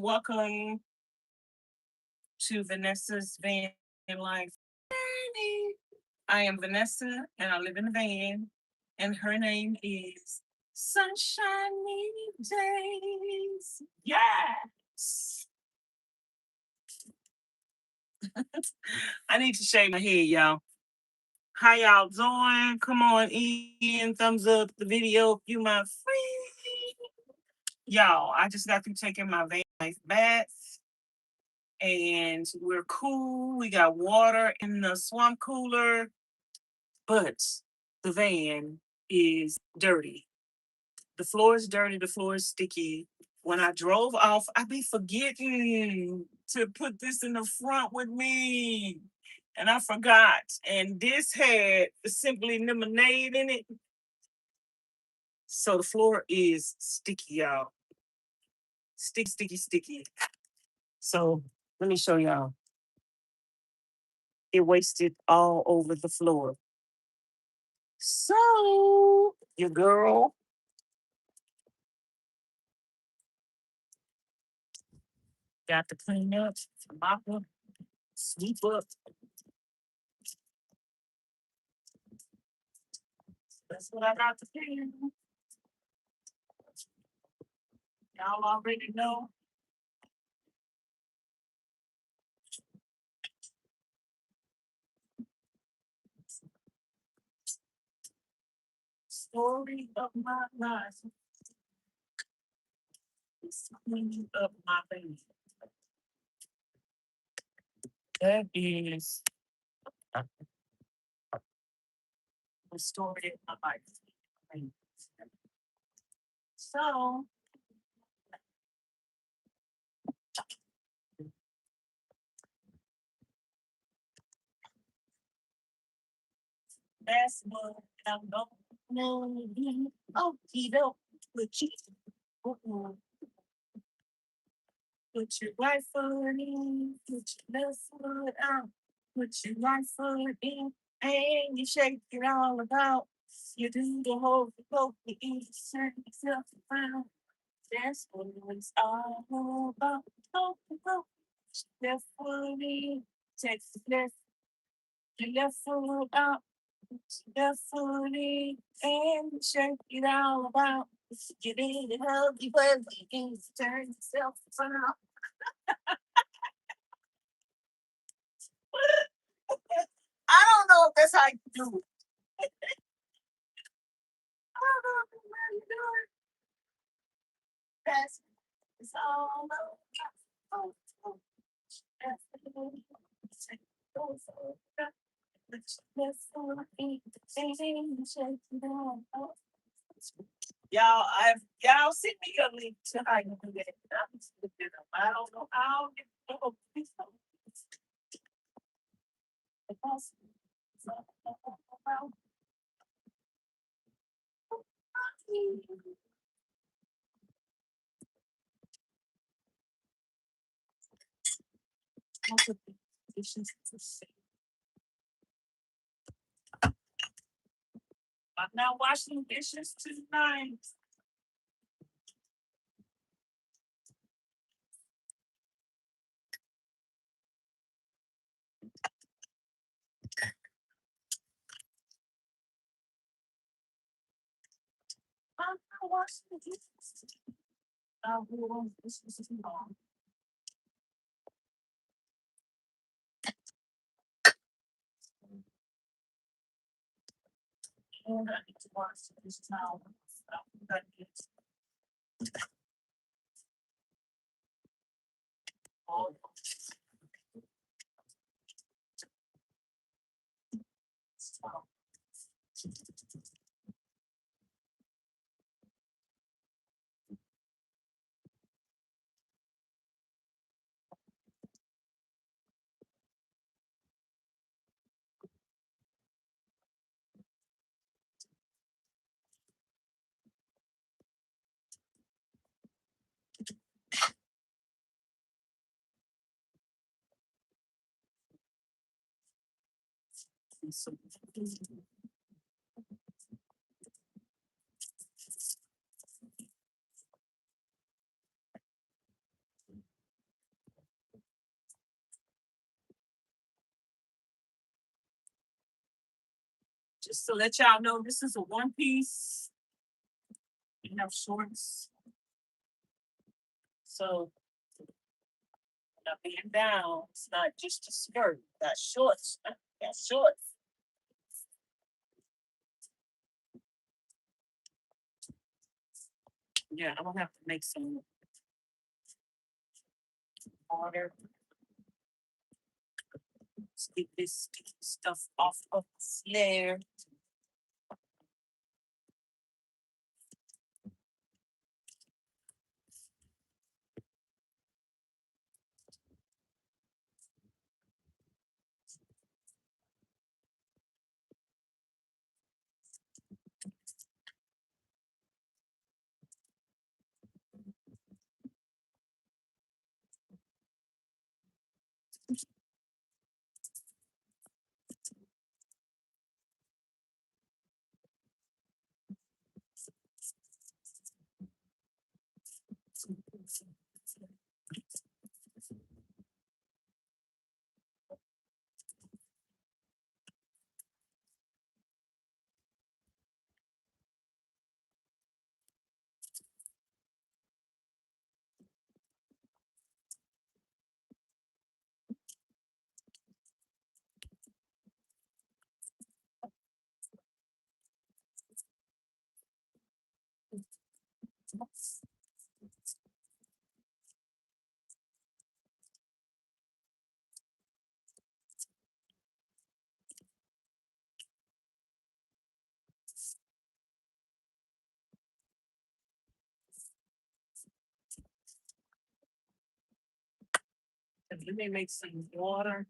Welcome to Vanessa's Van Life. I am Vanessa and I live in a van, and her name is Sunshiny Days. Yes. I need to shave my head, y'all. How y'all doing? Come on in, thumbs up the video if you my friend. Y'all, I just got through taking my van life bath and we're cool. We got water in the swamp cooler, but the van is dirty. The floor is dirty, the floor is sticky. When I drove off, I be forgetting to put this in the front with me. And I forgot. And this had simply lemonade in it. So the floor is sticky, y'all. Sticky, sticky, sticky. So let me show y'all. It wasted all over the floor. So your girl got to clean up, mop up, sweep up. That's what I got to do. Y'all already know. Story of my life. It's cleaning up my baby. That is the story of my life. So that's what I'm going to do. Oh, you know, put your right foot in, put your left foot out, put your right foot in, and you shake it all about. You do the whole float, you turn yourself around. That's what it's all about. Oh, oh. Left foot in, take the left foot out, left foot in, and you shake it all about. You need to help you when you turn yourself around. I don't know if that's how you do it. I don't know if that's how you do it. That's it's all about. Oh, oh, that's the way it goes. Y'all send me a link to how you do that. I'm just looking up. I don't know how. Please don't. Because it's all about. I'm not washing dishes tonight. I'm not washing dishes. I will wash dishes tomorrow. And I need to wash this towel. I need all this towel. So, Just to let y'all know, this is a one piece. You have shorts. So up and down. It's not just a skirt. Got shorts. Got shorts. Yeah, I'm gonna have to make some water. Let's get this sticky stuff off of the flare. Let me make some water.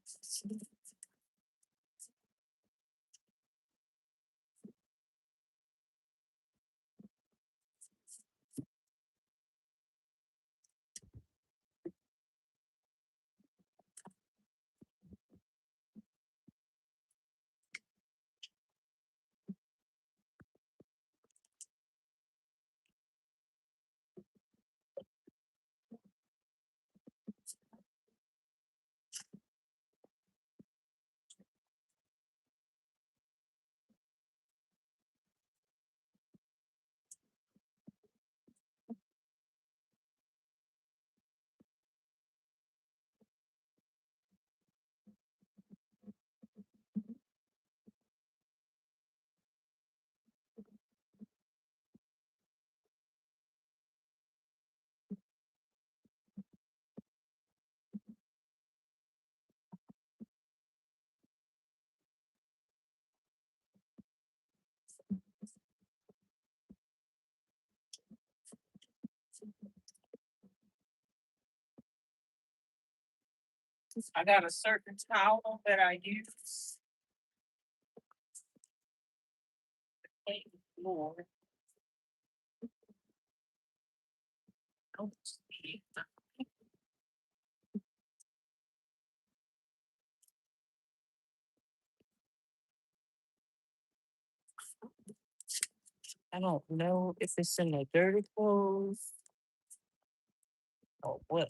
I got a certain towel that I use. More. I don't know if it's in the dirty clothes or what.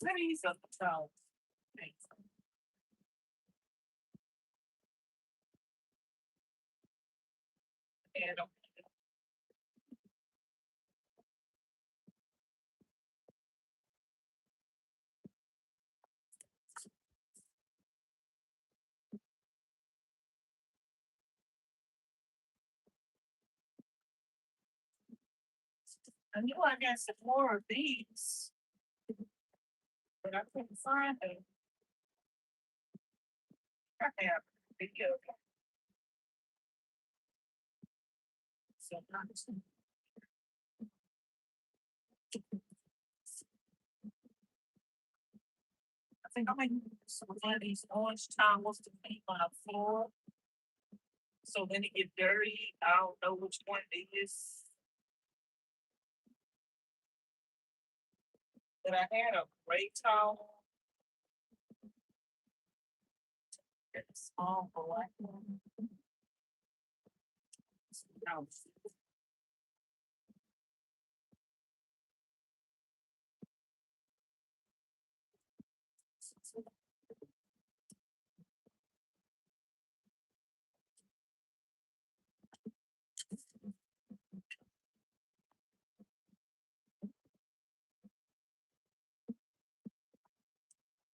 Let me use a towel. Thanks. And I knew I got some more of these, but I couldn't find them. I have a video. So, I think I might use some of these orange towels to clean my floor. So when it get dirty, I don't know which one it is. But I had a gray towel. It's small black one. Now, so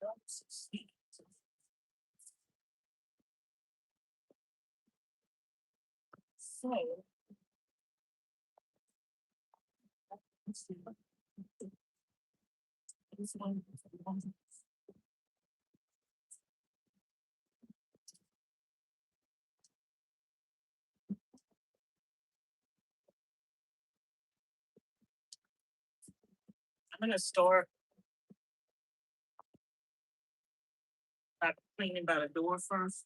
let's see. This one. I'm gonna start by cleaning by the door first.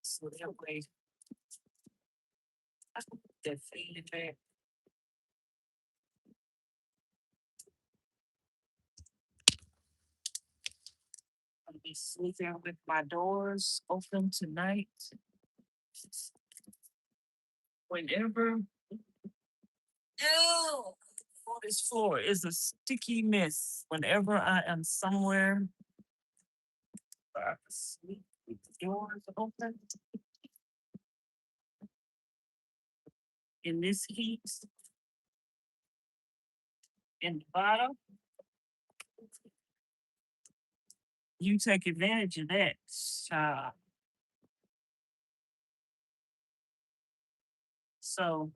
So that way, I can put that feed back. I'll be sleeping with my doors open tonight. Whenever. Ew! Oh, this floor is a sticky mess. Whenever I am somewhere, I can sleep with the doors open. In this heat, in the bottom, you take advantage of that. So,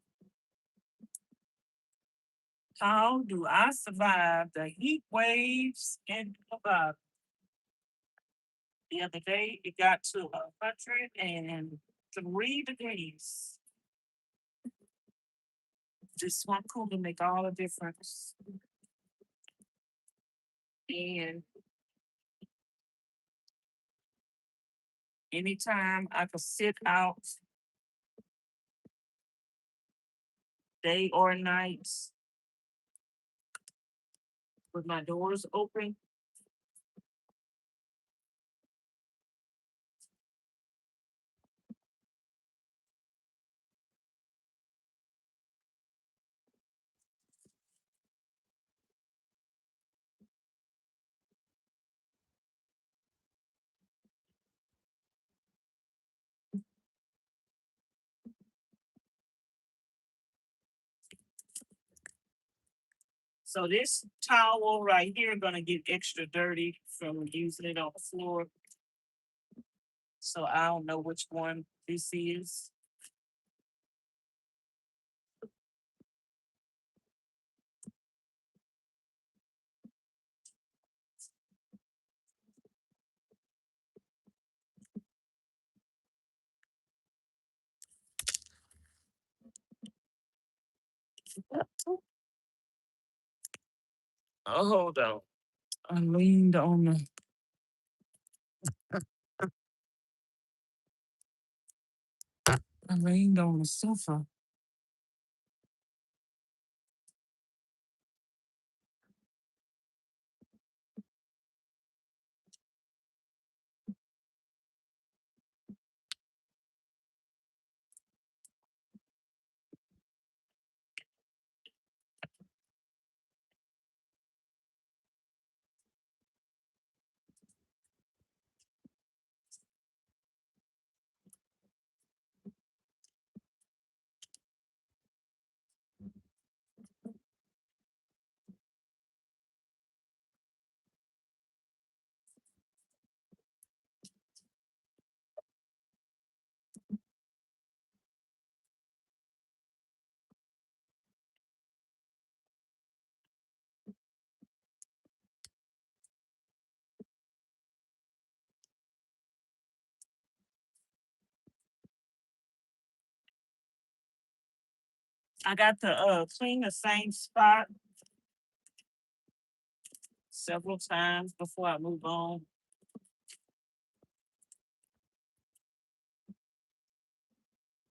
how do I survive the heat waves in the bottom? The other day, it got to 103 degrees. This one cooler make all the difference. And anytime I could sit out day or night with my doors open. So this towel right here gonna get extra dirty from using it on the floor. So I don't know which one this is. Oh, hold on. I leaned on the. I leaned on the sofa. I got to clean the same spot several times before I move on.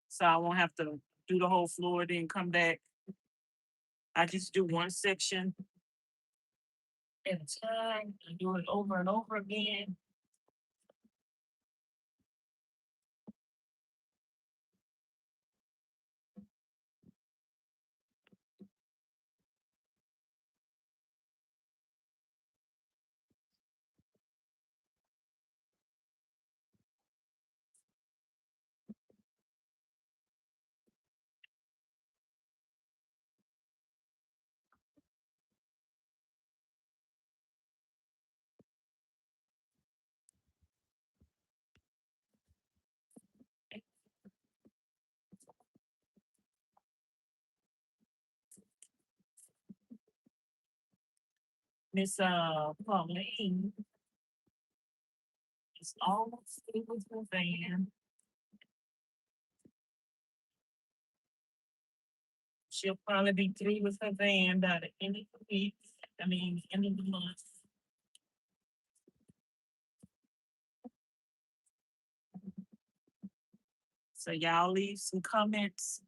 So I won't have to do the whole floor, then come back. I just do one section at a time. I do it over and over again. Ms Charlene is almost through with her van. She'll probably be through with her van by the end of the week. I mean, end of the month. So y'all leave some comments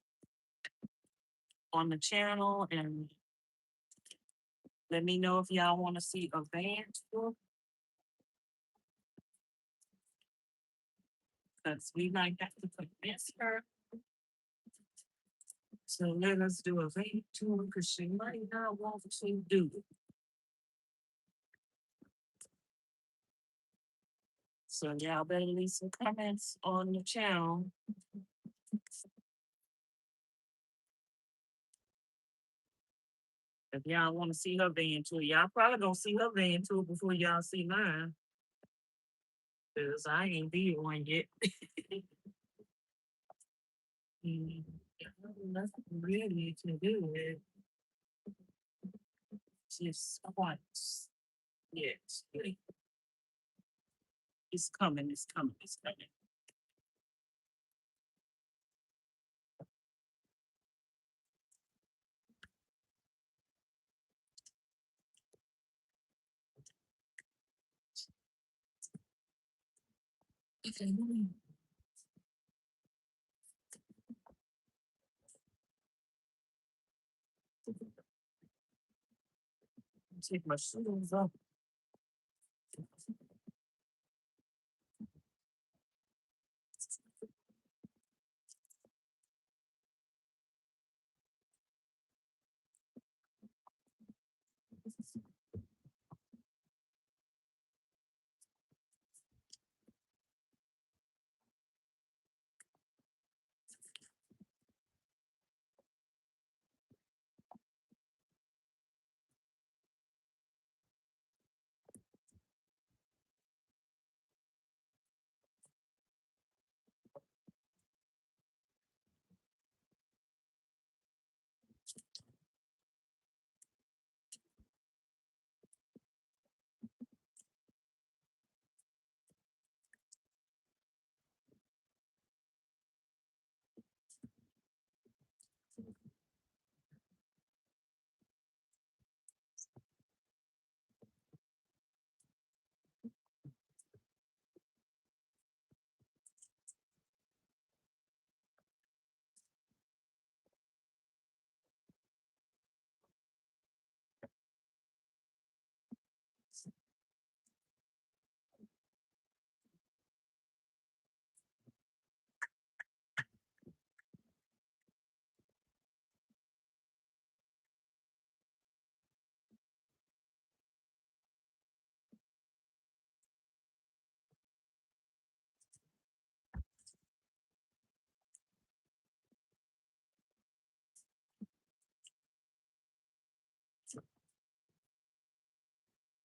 on the channel and let me know if y'all want to see a van tour. Because we might have to convince her to let us do a van tour because she might not want to do it. So y'all better leave some comments on the channel. If y'all want to see her van tour, y'all probably gonna see her van tour before y'all see mine. Because I ain't did one yet. Nothing really to do with just once. Yes, it's coming, it's coming, it's coming. Okay, take my shoes off.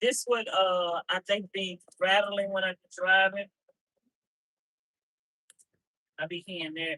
This would I think be rattling when I drive it. I be hearing that.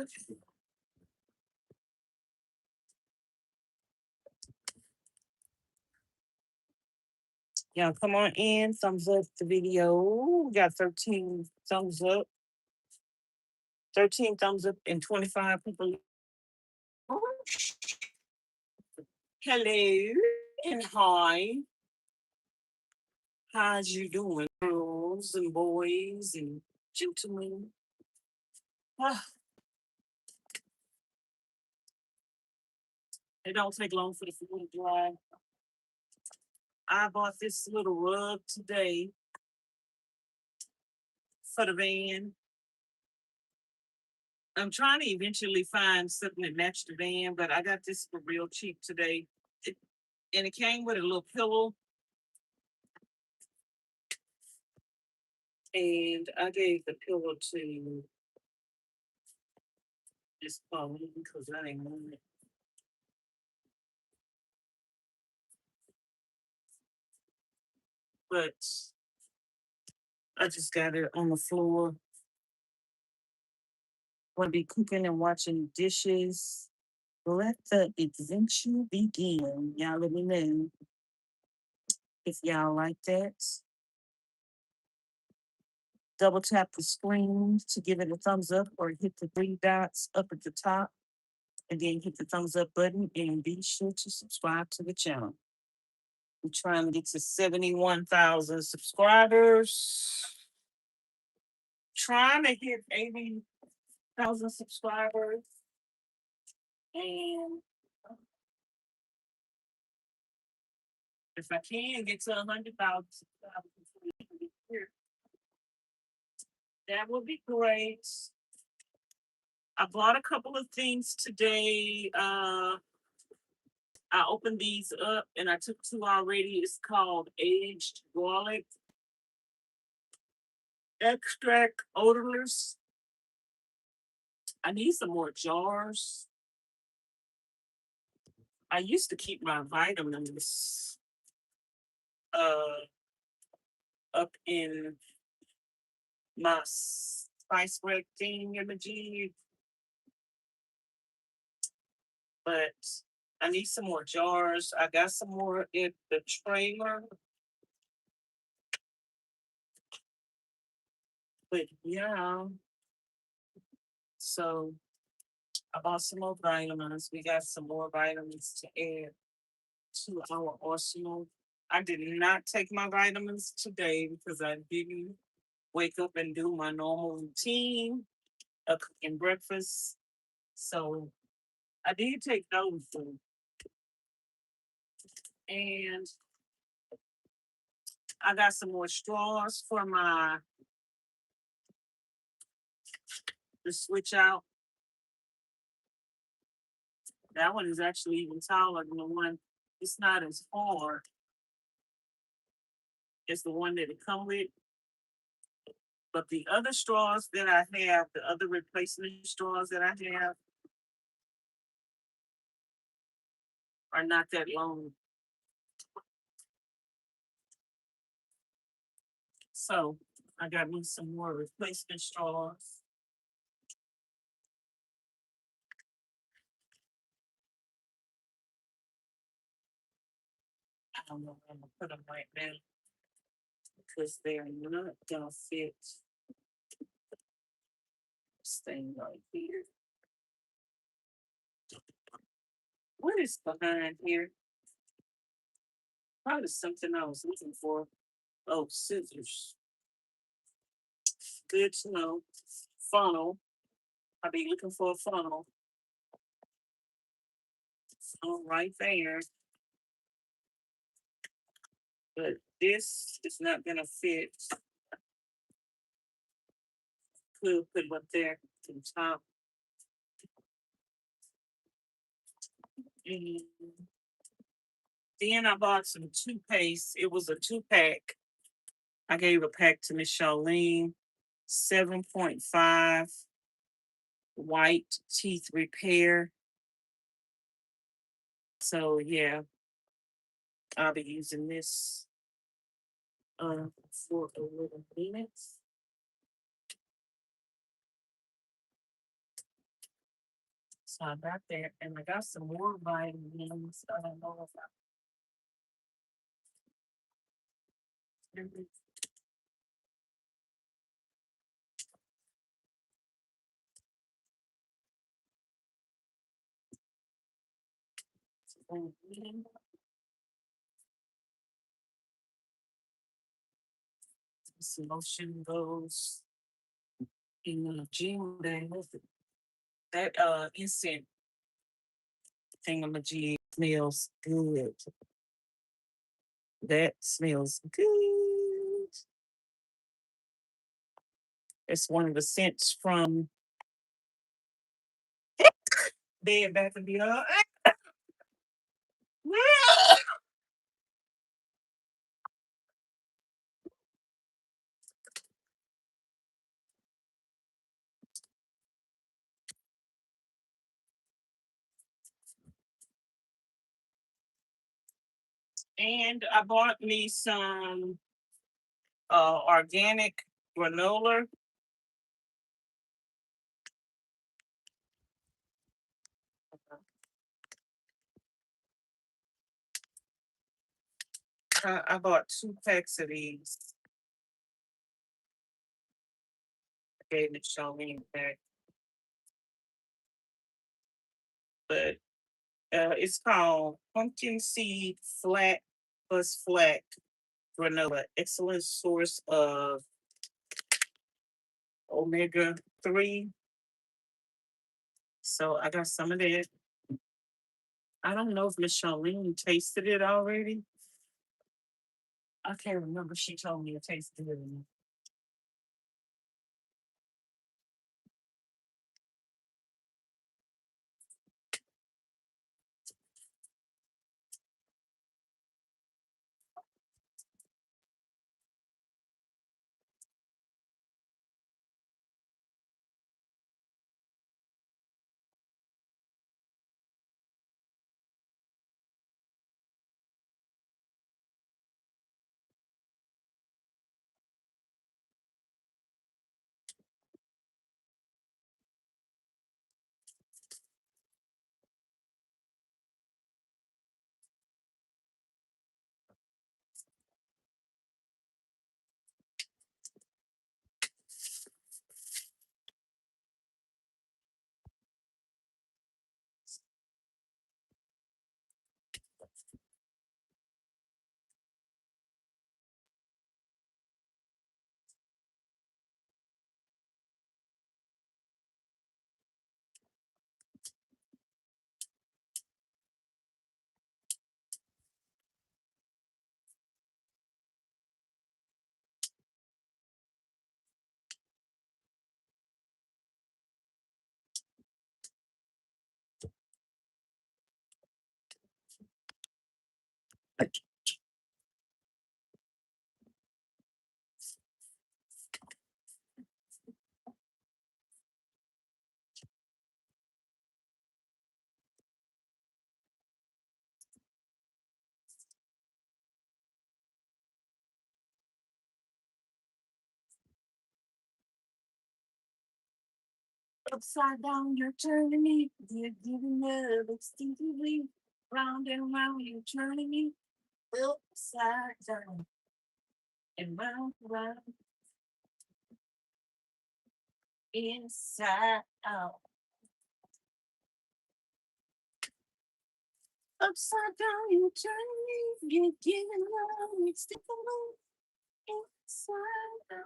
Okay. Yeah, come on in. Thumbs up the video. We got 13 thumbs up. 13 thumbs up and 25 people. Hello and hi. How's you doing, girls and boys and gentlemen? Ah, it don't take long for the food to dry. I bought this little rug today for the van. I'm trying to eventually find something that matched the van, but I got this for real cheap today. It, and it came with a little pillow. And I gave the pillow to Miss Pauline because I didn't want it. But I just got it on the floor. Want to be cooking and watching dishes. Let the adventure begin. Y'all let me know if y'all like that. Double tap the screen to give it a thumbs up or hit the three dots up at the top and then hit the thumbs up button and be sure to subscribe to the channel. I'm trying to get to 71,000 subscribers. Trying to hit 80,000 subscribers. And if I can get to 100,000 subscribers, that would be great. I bought a couple of things today. I opened these up and I took two already. It's called aged garlic extract odorless. I need some more jars. I used to keep my vitamins uh up in my spice rack thing in the G, but I need some more jars. I got some more in the trailer. But yeah, so I bought some more vitamins. We got some more vitamins to add to our arsenal. I did not take my vitamins today because I didn't wake up and do my normal routine of cooking breakfast. So I did take those though. And I got some more straws for the switch out. That one is actually even taller than the one. It's not as hard as the one that it come with. But the other straws that I have, the other replacement straws that I have, are not that long. So I got me some more replacement straws. I don't know where I'm gonna put them right now because they're not gonna fit this thing right here. What is behind here? Probably something I was looking for. Oh, scissors. Good to know. Funnel. I'll be looking for a funnel. Funnel right there. But this is not gonna fit. Could put it up there to the top. And then I bought some toothpaste. It was a 2-pack. I gave a pack to Ms Charlene. 7.5 white teeth repair. So yeah, I'll be using this for a little minute. So I got that, and I got some more vitamins. I don't know if I this lotion goes in the gym. That instant thingamajig smells good. That smells good. It's one of the scents from Bed Bath and Beyond. And I bought me some organic granola. I bought 2 packs of these. I gave Ms Charlene back, but it's called pumpkin seed flat plus flat granola. Excellent source of omega 3. So I got some of that. I don't know if Miss Charlene tasted it already. I can't remember. She told me it tasted good. Upside down, you're turning me. You're giving love instinctively. Round and round, you're turning me. Upside down and round, inside out. Upside down, you're turning me. You're giving love instinctively. Inside out.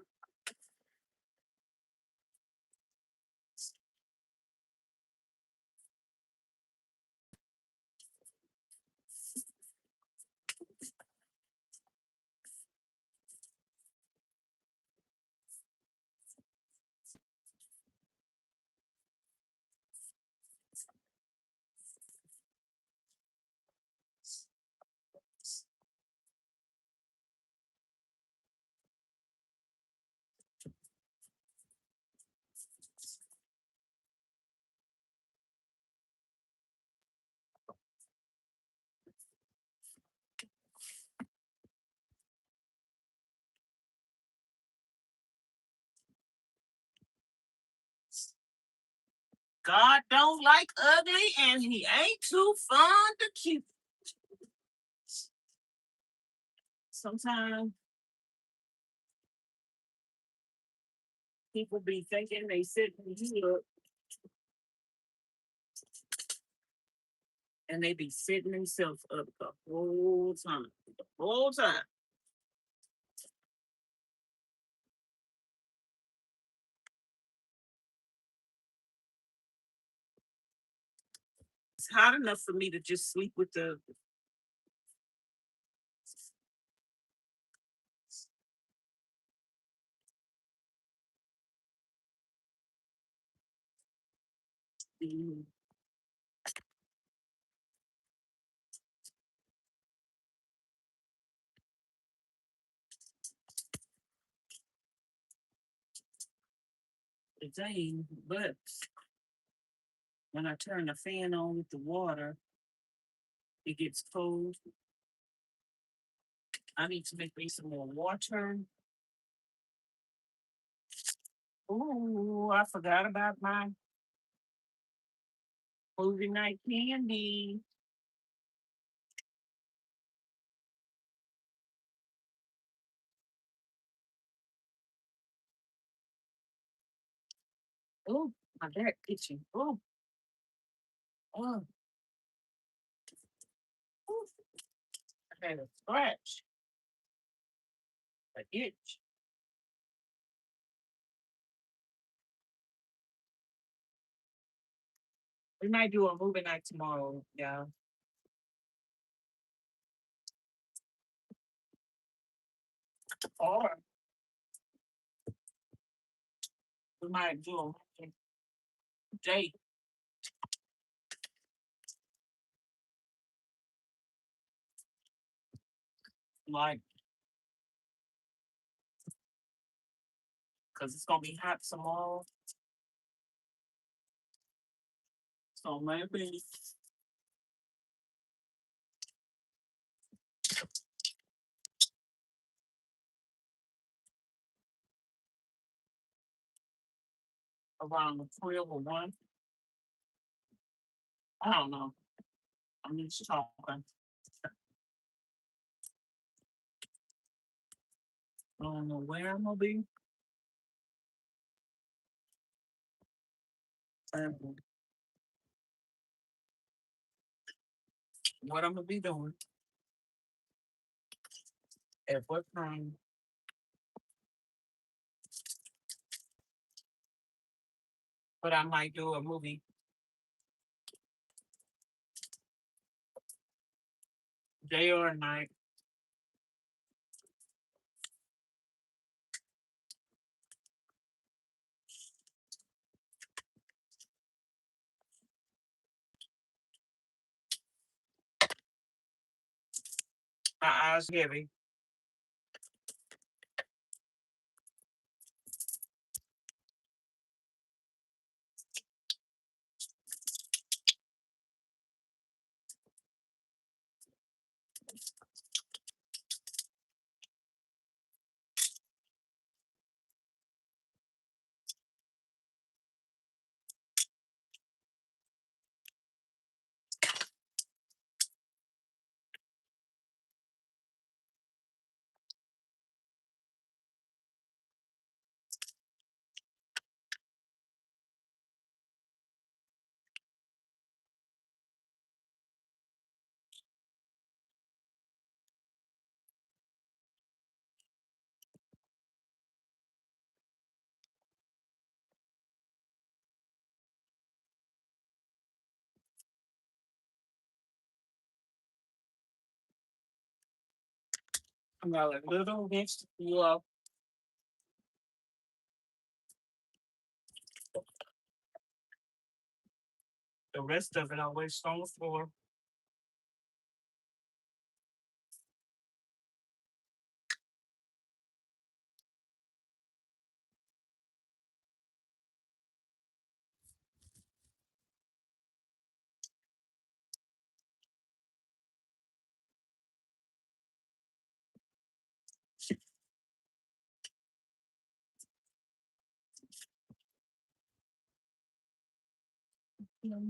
God don't like ugly, and he ain't too fond of cute. Sometimes people be thinking they sitting here and they be sitting themselves up the whole time. The whole time. It's hot enough for me to just sleep with the the thing, but when I turn the fan on with the water, it gets cold. I need to make me some more water. Oh, I forgot about my movie night candy. Oh, my back itching. Oh, oh, oh. I had a scratch, an itch. We might do a movie night tomorrow, yeah. Or we might do a movie date. Like, because it's going to be hot tomorrow. So maybe around the 12 or 1. I don't know. I'm just talking. I don't know where I'm going to be. And what I'm going to be doing. At what time. But I might do a movie day or night. My eyes heavy. I got a little bit you up. The rest of it I waste on the floor. Let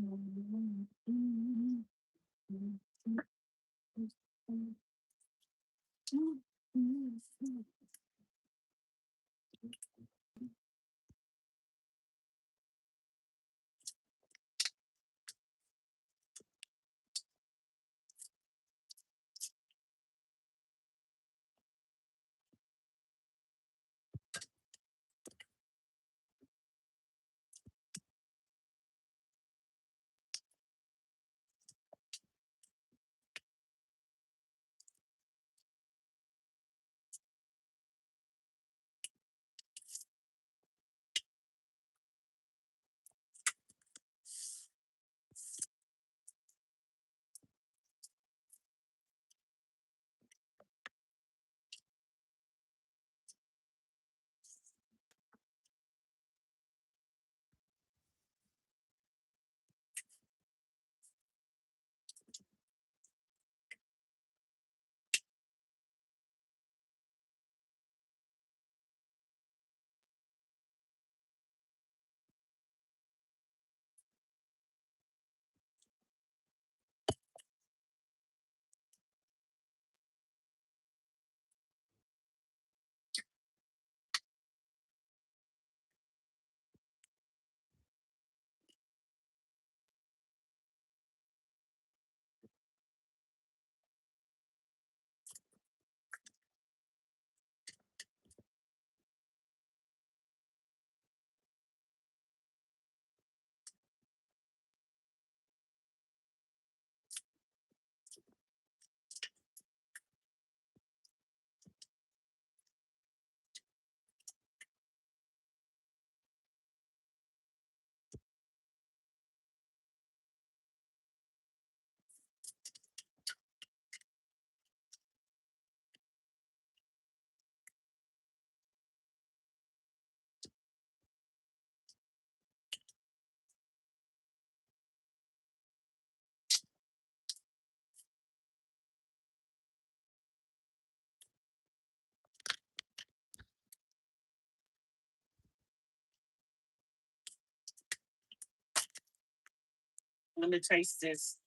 me taste this.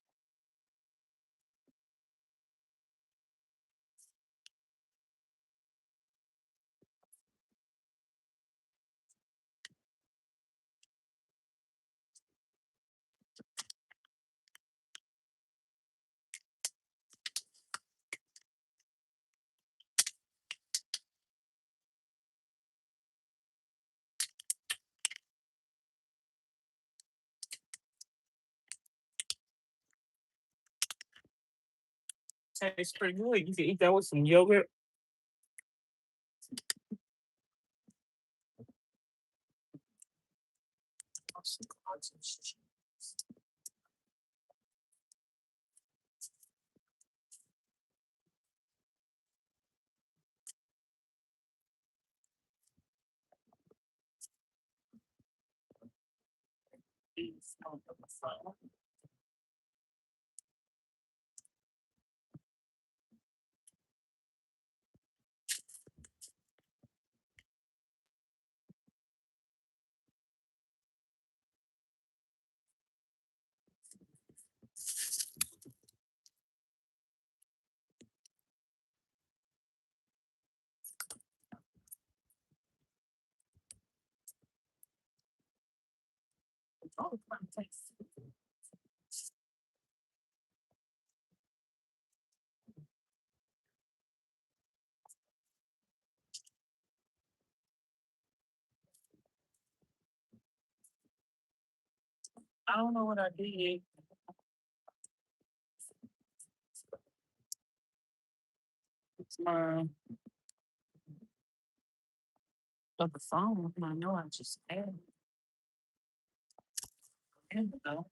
Tastes pretty good. You can eat that with some yogurt. I don't know what I did. It's my other phone. I know I just had it. There we go.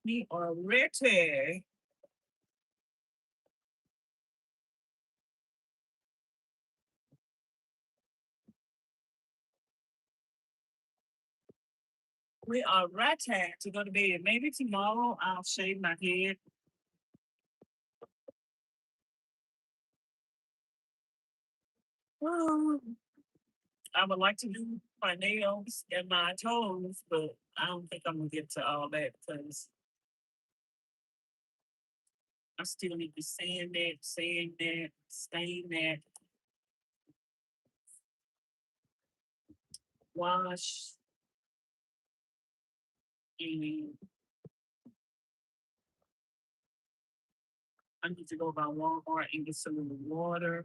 We are ready. We are ready to go to bed. Maybe tomorrow I'll shave my head. Oh, I would like to do my nails and my toes, but I don't think I'm gonna get to all that because I still need to sand that, stain that, wash, and I need to go by Walmart and get some of the water.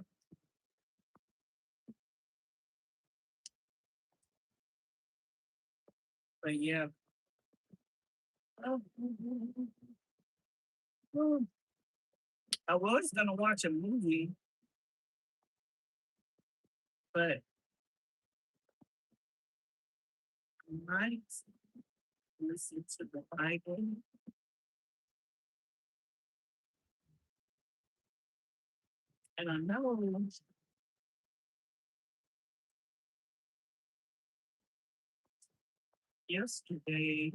But yeah. Oh, I was gonna watch a movie, but I might listen to the Bible. And I know yesterday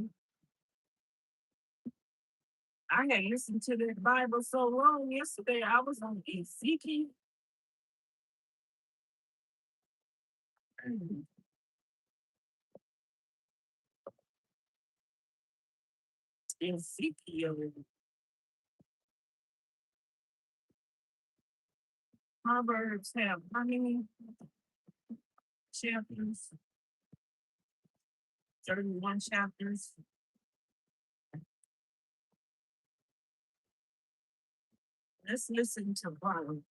I had listened to the Bible so long. Yesterday I was on Ezekiel. Ezekiel. Proverbs have how many chapters? 31 chapters. Let's listen to Proverbs.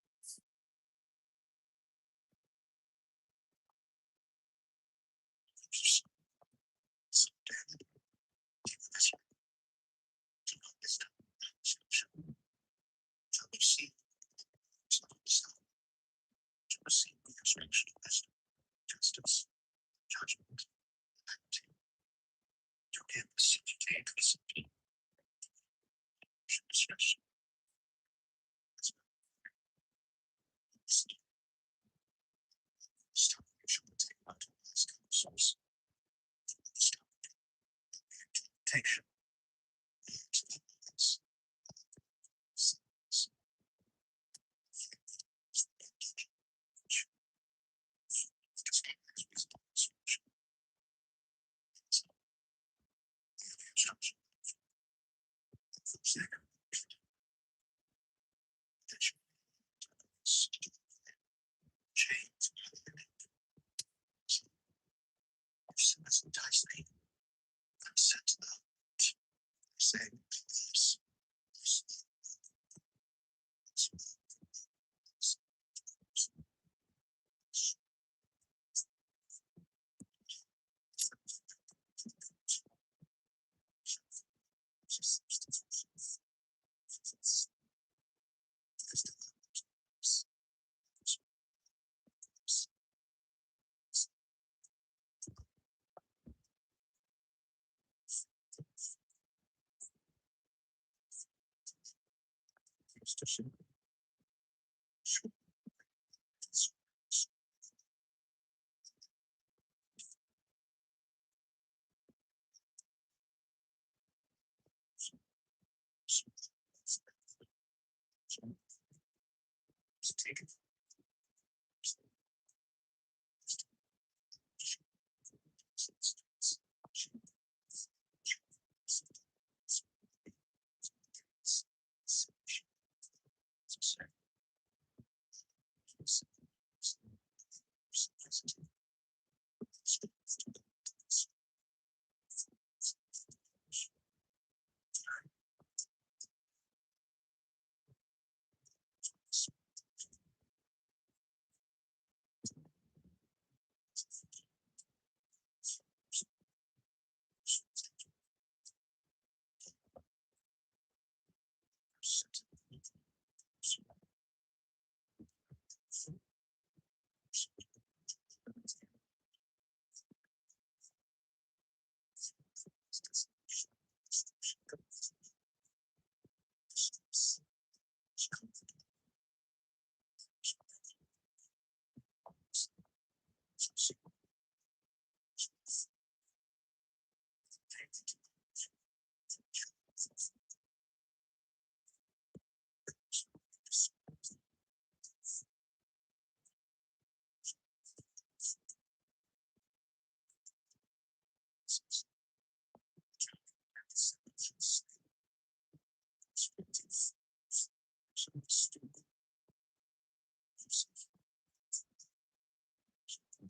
Oh,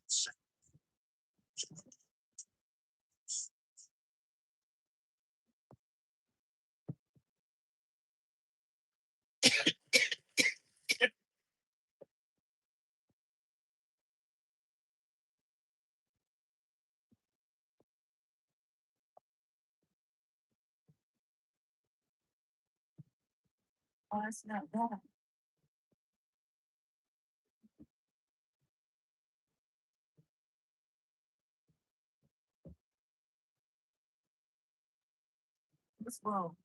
that's not bad. What's wrong?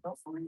Go for it.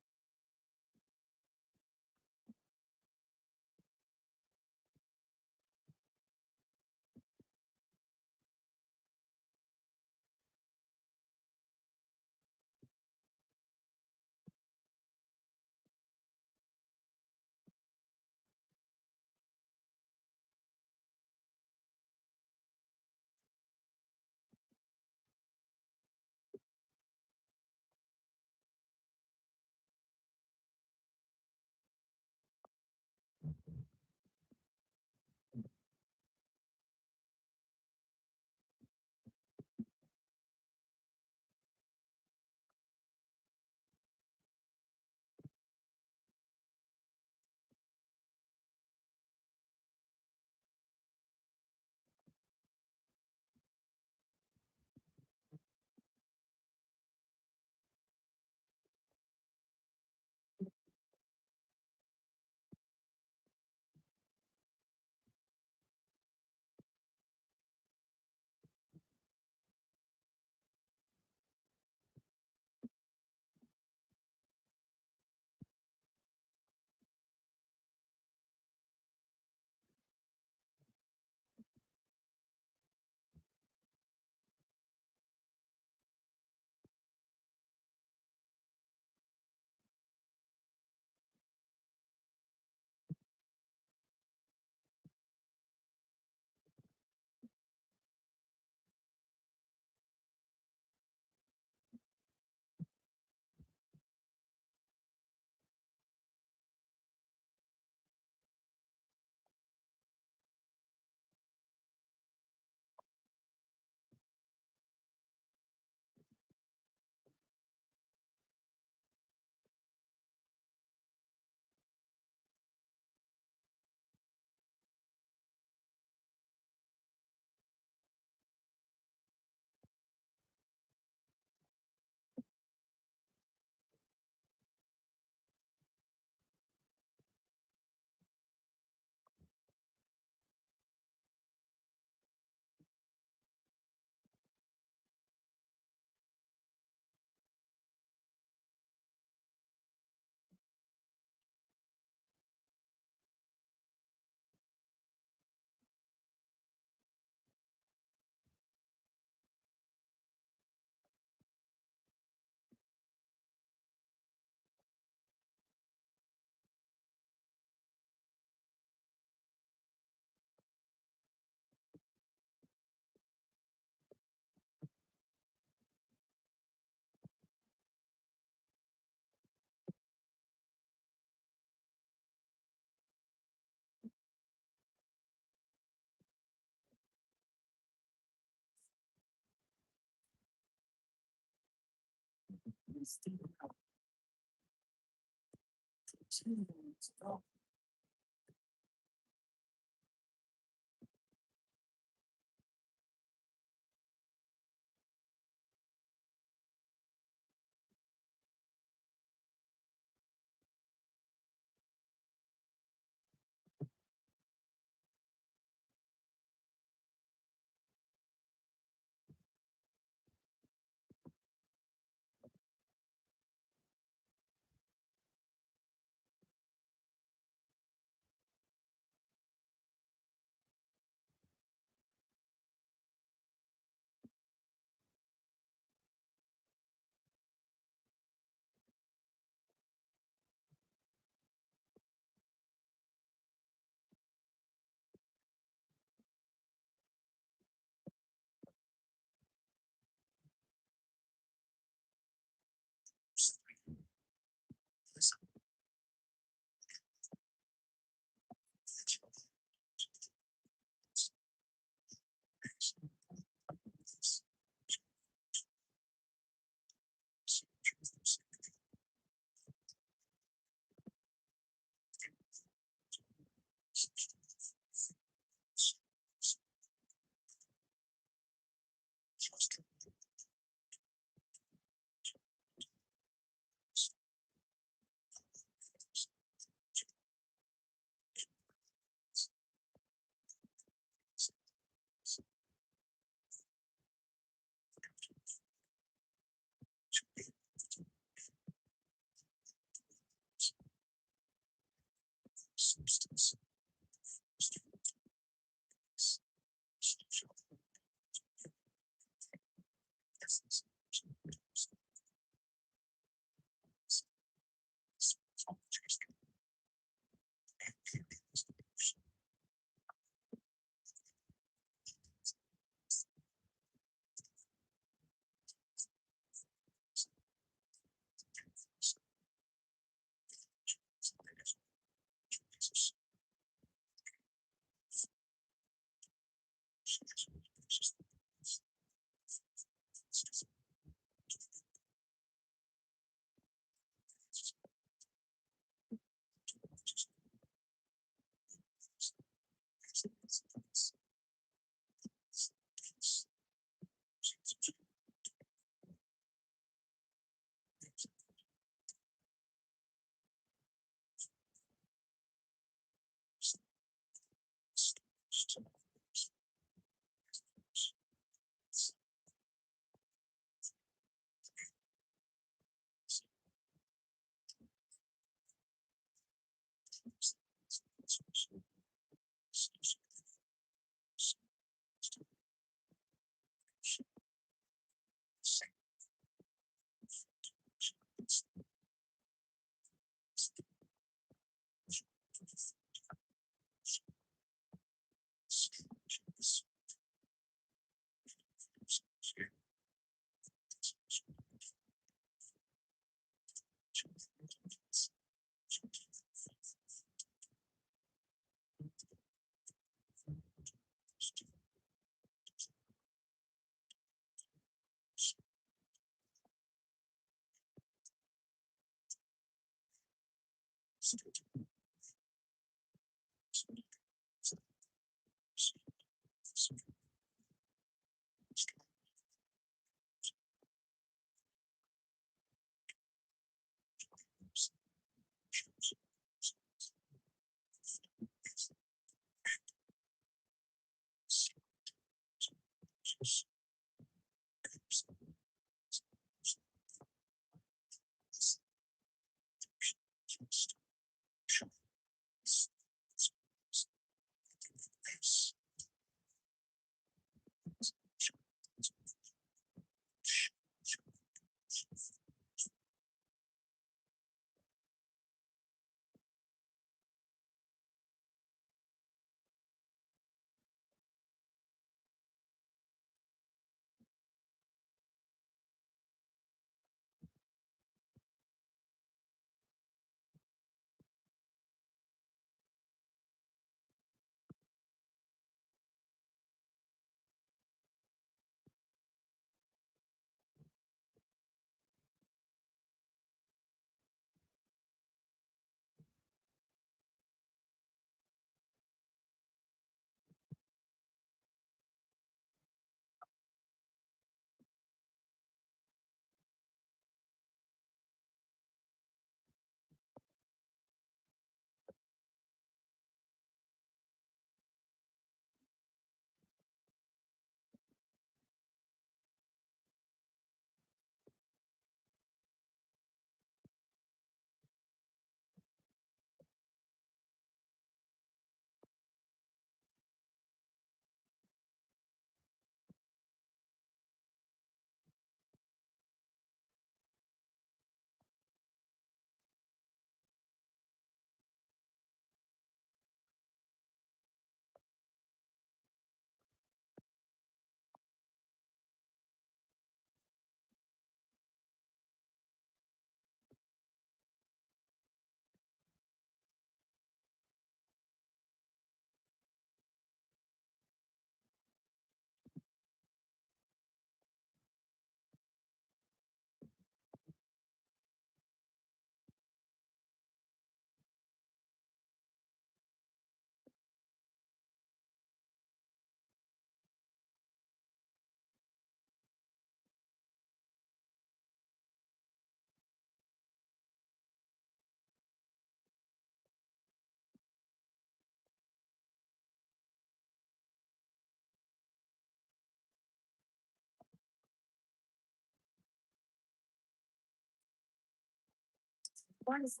What is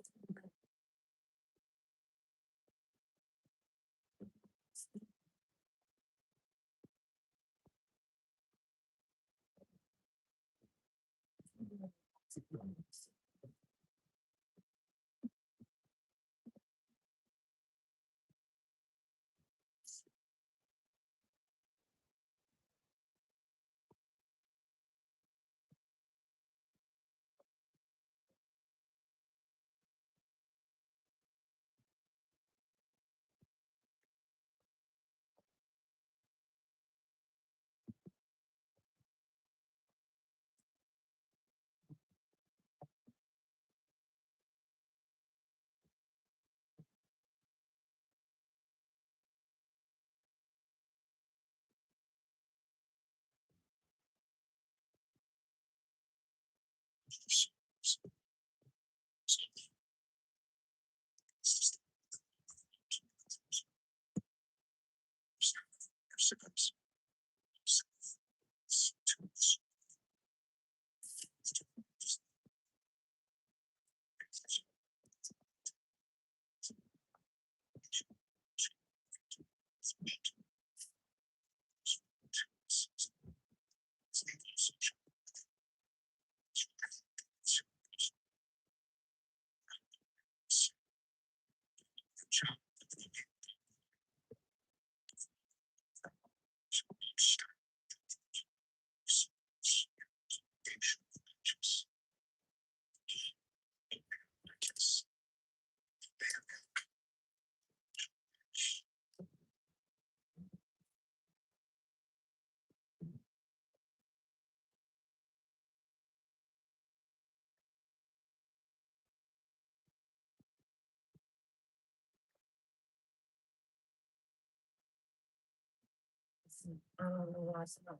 I don't know why it's not.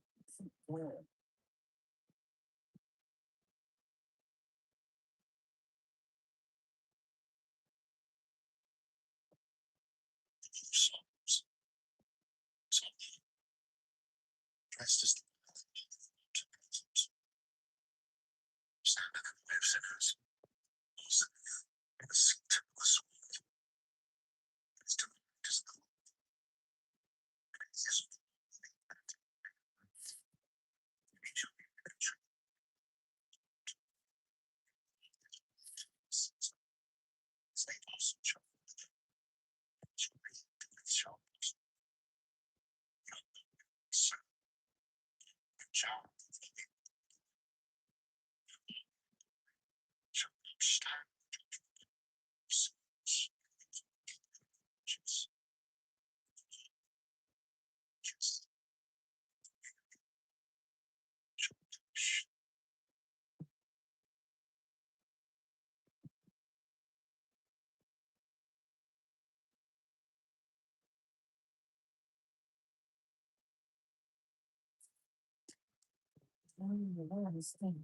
I don't understand.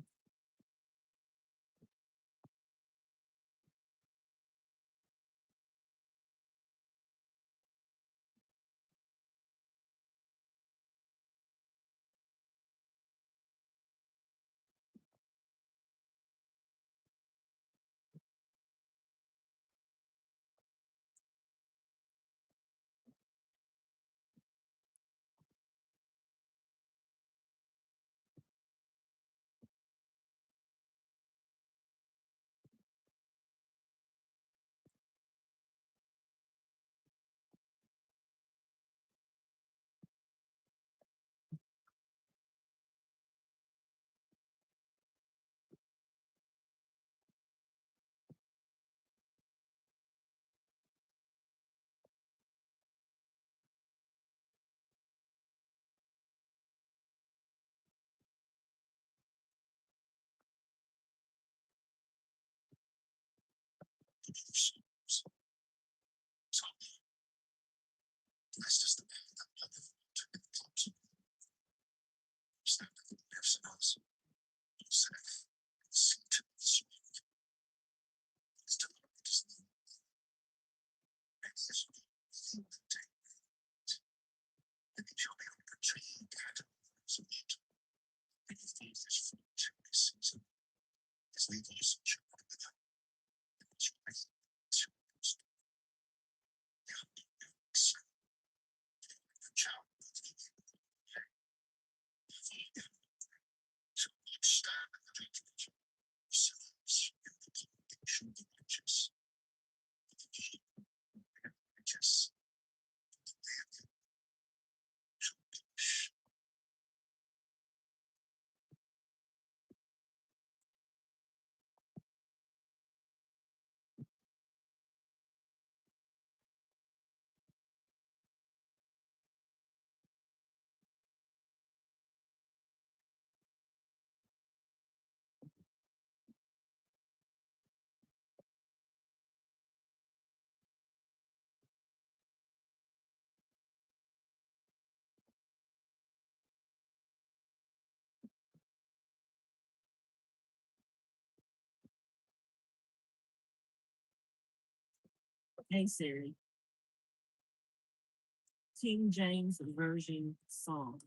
Hey Siri, King James Version songs.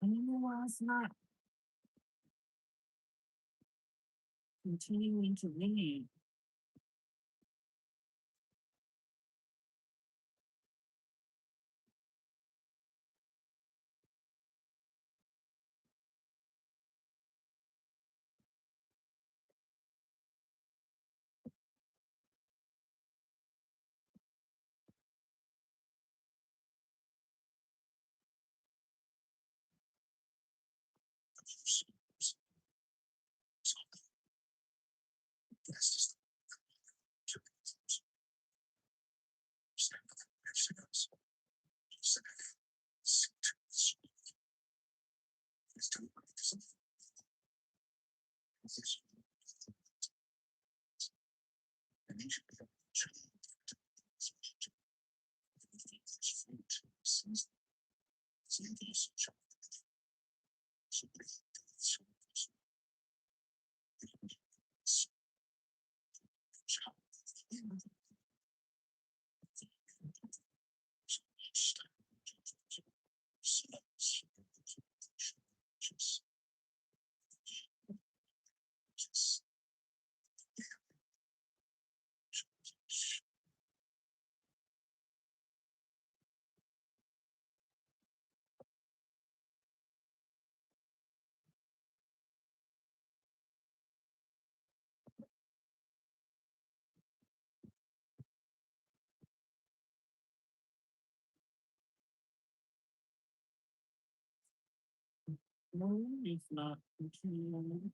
And you know why it's not continuing to read? No, it's not continuing.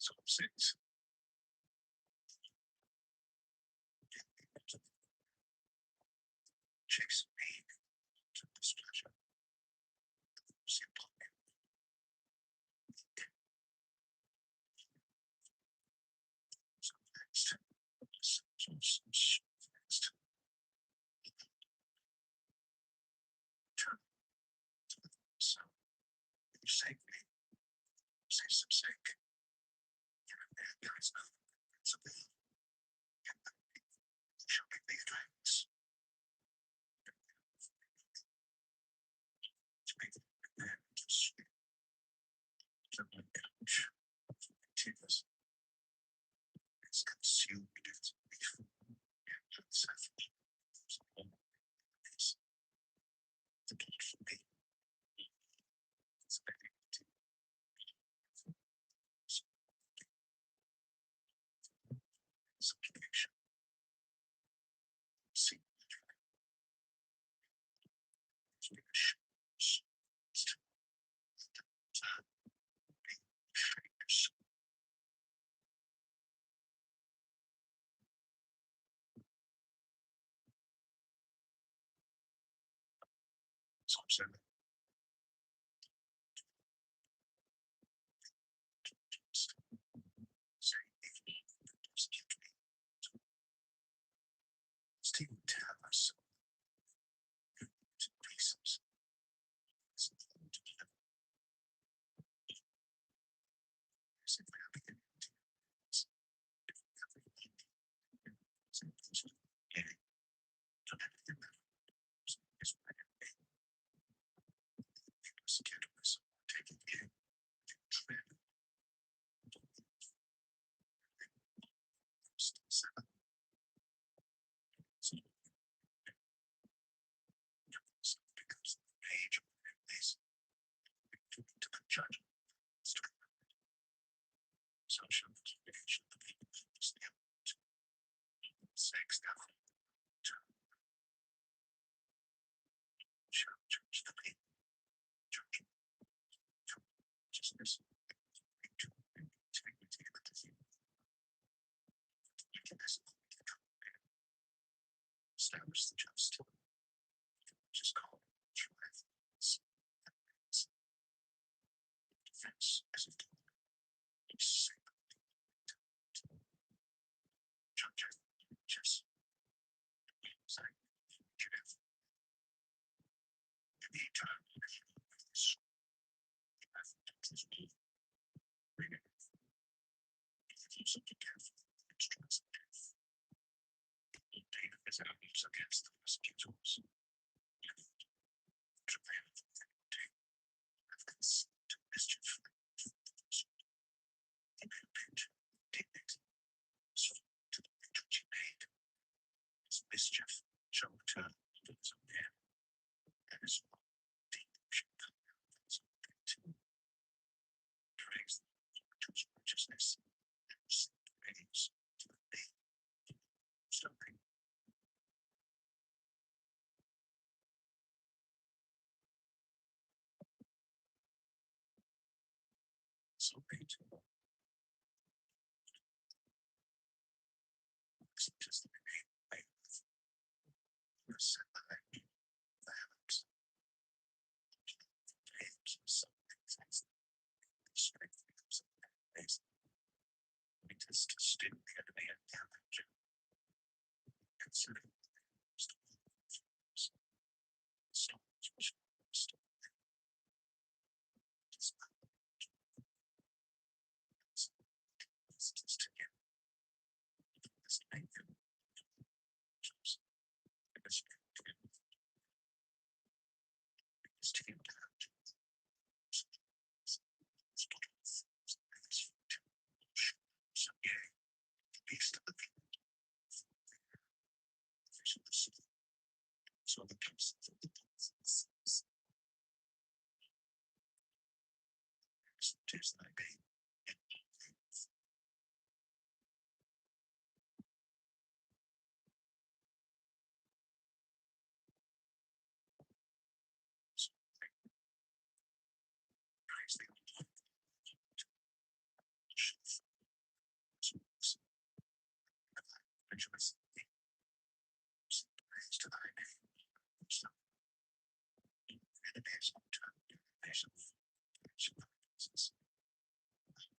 So six. Chase me to this pleasure. Simple. So next. Next. Turn. So you say me. Say some sake. And guys, it's a bit. Shall we be drinks? To make it just to my couch. Tears. It's consumed its beef. And savage. It's the gift for me. It's a baby. Supplication. See. Steve Tavis. Pieces. Judge. Social communication. Sex now. Church the people. Church. Justice. Integrity of the human. Establish the justice. Just call it defense as a judge. Just sign. Anytime. Something careful. Instruments. Data is evidence against the mosquitoes. Japan. To mischief. Pinch. Dignity. So to the pitch which he made. His mischief shall return to his own hand. And his deep shall come out of his own pit. Drags to his righteousness. Raise to the faith. Something. So great. Just the name I was set by violence. Dreams of something things. Strength becomes a place. We just still the enemy and damage. Consider so the peace of the tears thy pain. Praise the it appears on term information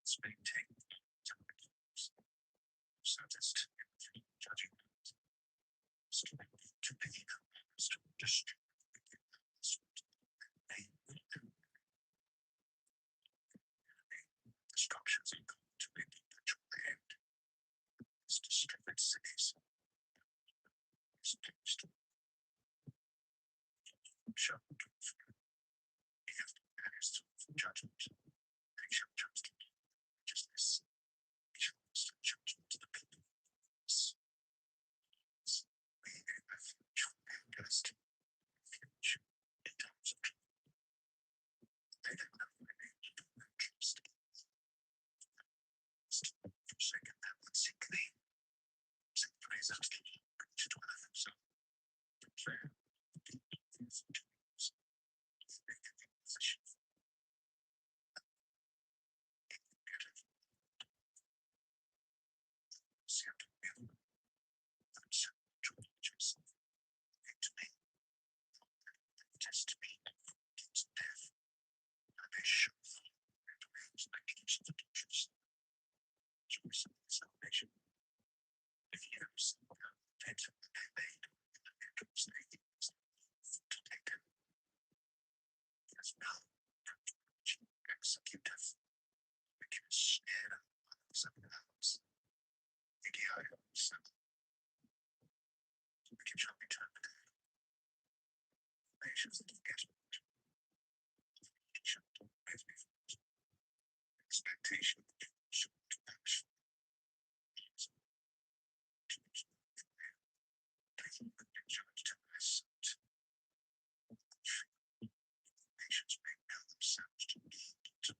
it's maintained so that's judging to be distribute instructions in to be end is distribute cities show judgment justice judgment to the people we just future in terms of they don't know what they need to trust second that would see clean praise us to others so fair test me against death. I show salvation. If you have some types of made to take them, there's no executive. We can share something else. We can show me time. Nations that get expectation to action. Taking the picture to myself. Nations may know themselves to be to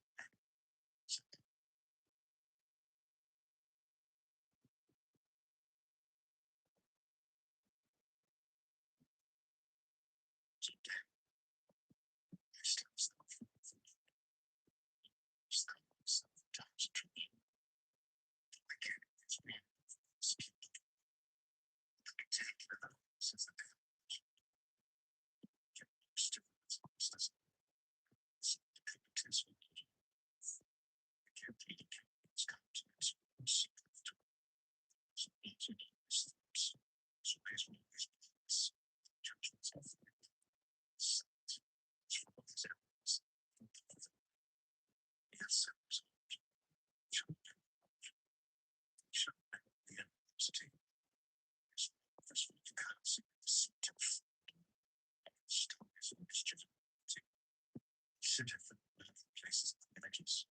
places, images,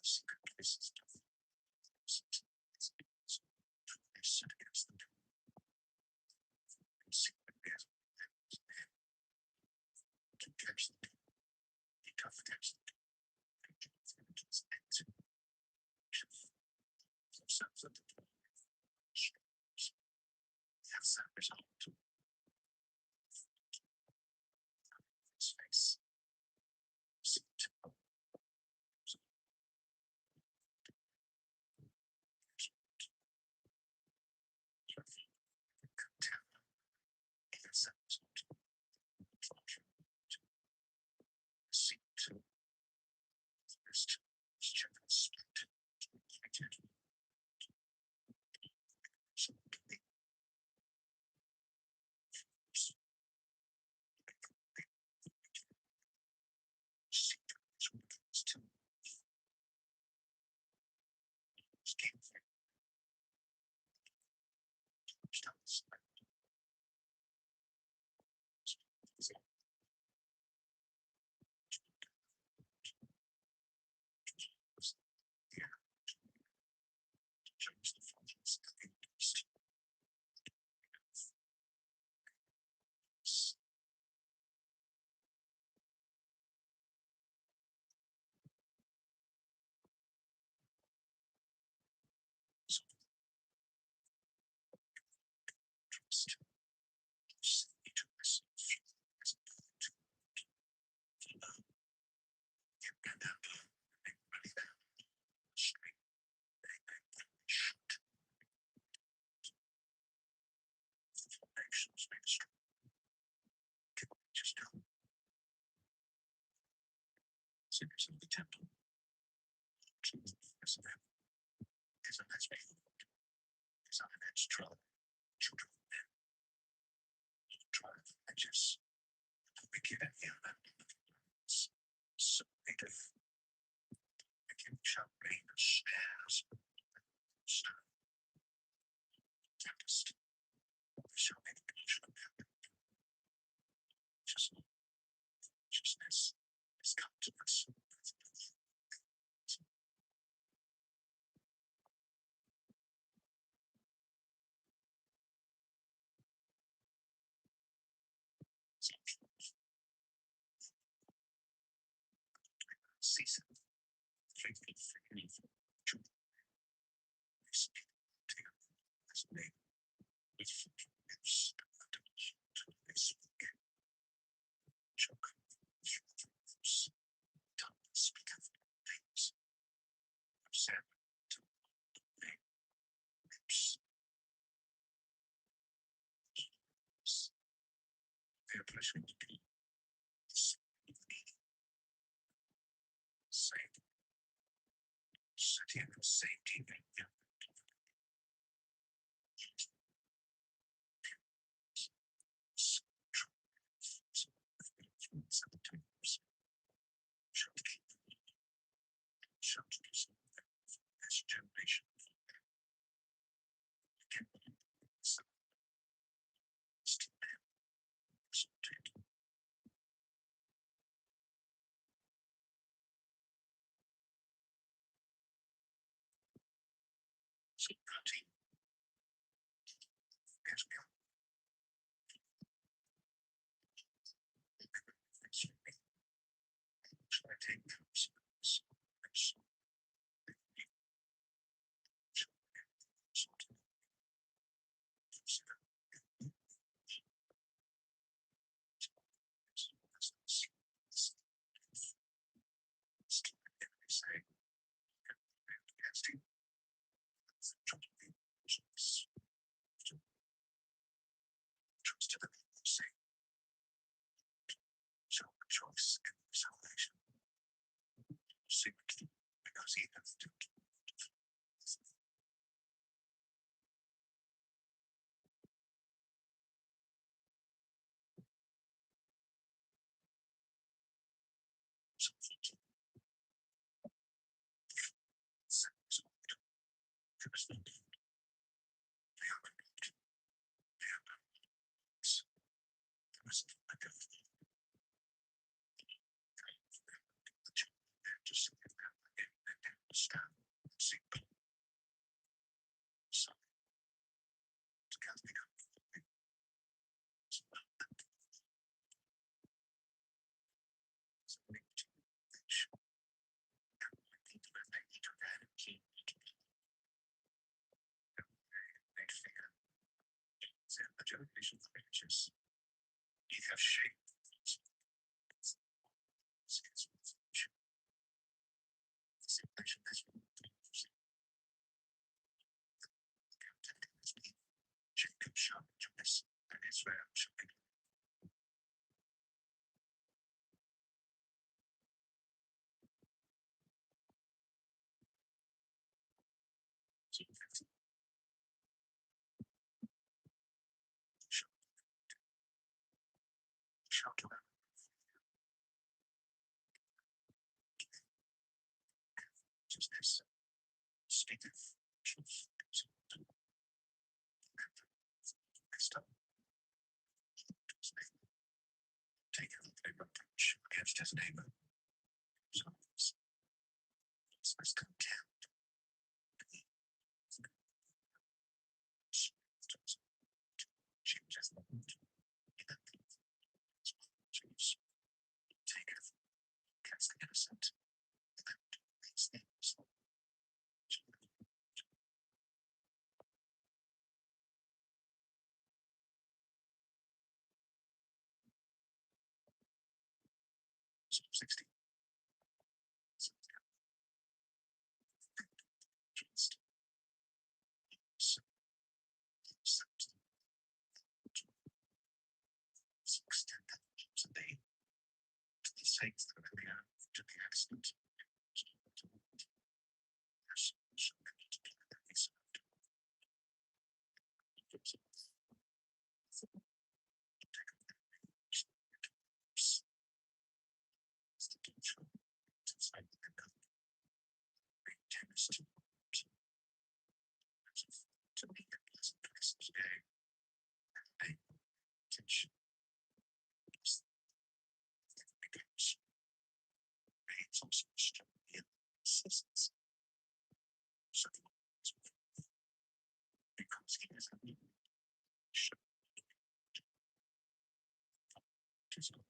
secret places, sit against them. Secret gas to catch them. He tough catch them. Yes, that result. His face. sinners of the temple. Jesus of them is a lesbian, is on an edge trial, children of men, trial of edges, the wicked and the unbelievers, so native, wicked shall reign as snares, stone, tempest, shall be the portion of them. Righteousness is come to us. Season, faithful freely for children. We speak to you as name with lips to they speak. Choke from tongue speaketh things. Said to name lips. They are pleasure to be saved. City and safety. This generation choice in salvation. Secret, because he has to. Generation of creatures, you have shaped Jacob shall rejoice, and Israel shall be. Shall righteousness, speaketh truth, taketh a reproach against his neighbor. Let's contempt. Changes taketh against the innocent. These things. Psalm 60. Extend that to the saints that are in the earth. to the accident. To me, a pleasant Christmas day. I attention becomes rains also in assistance. So because he has a show to some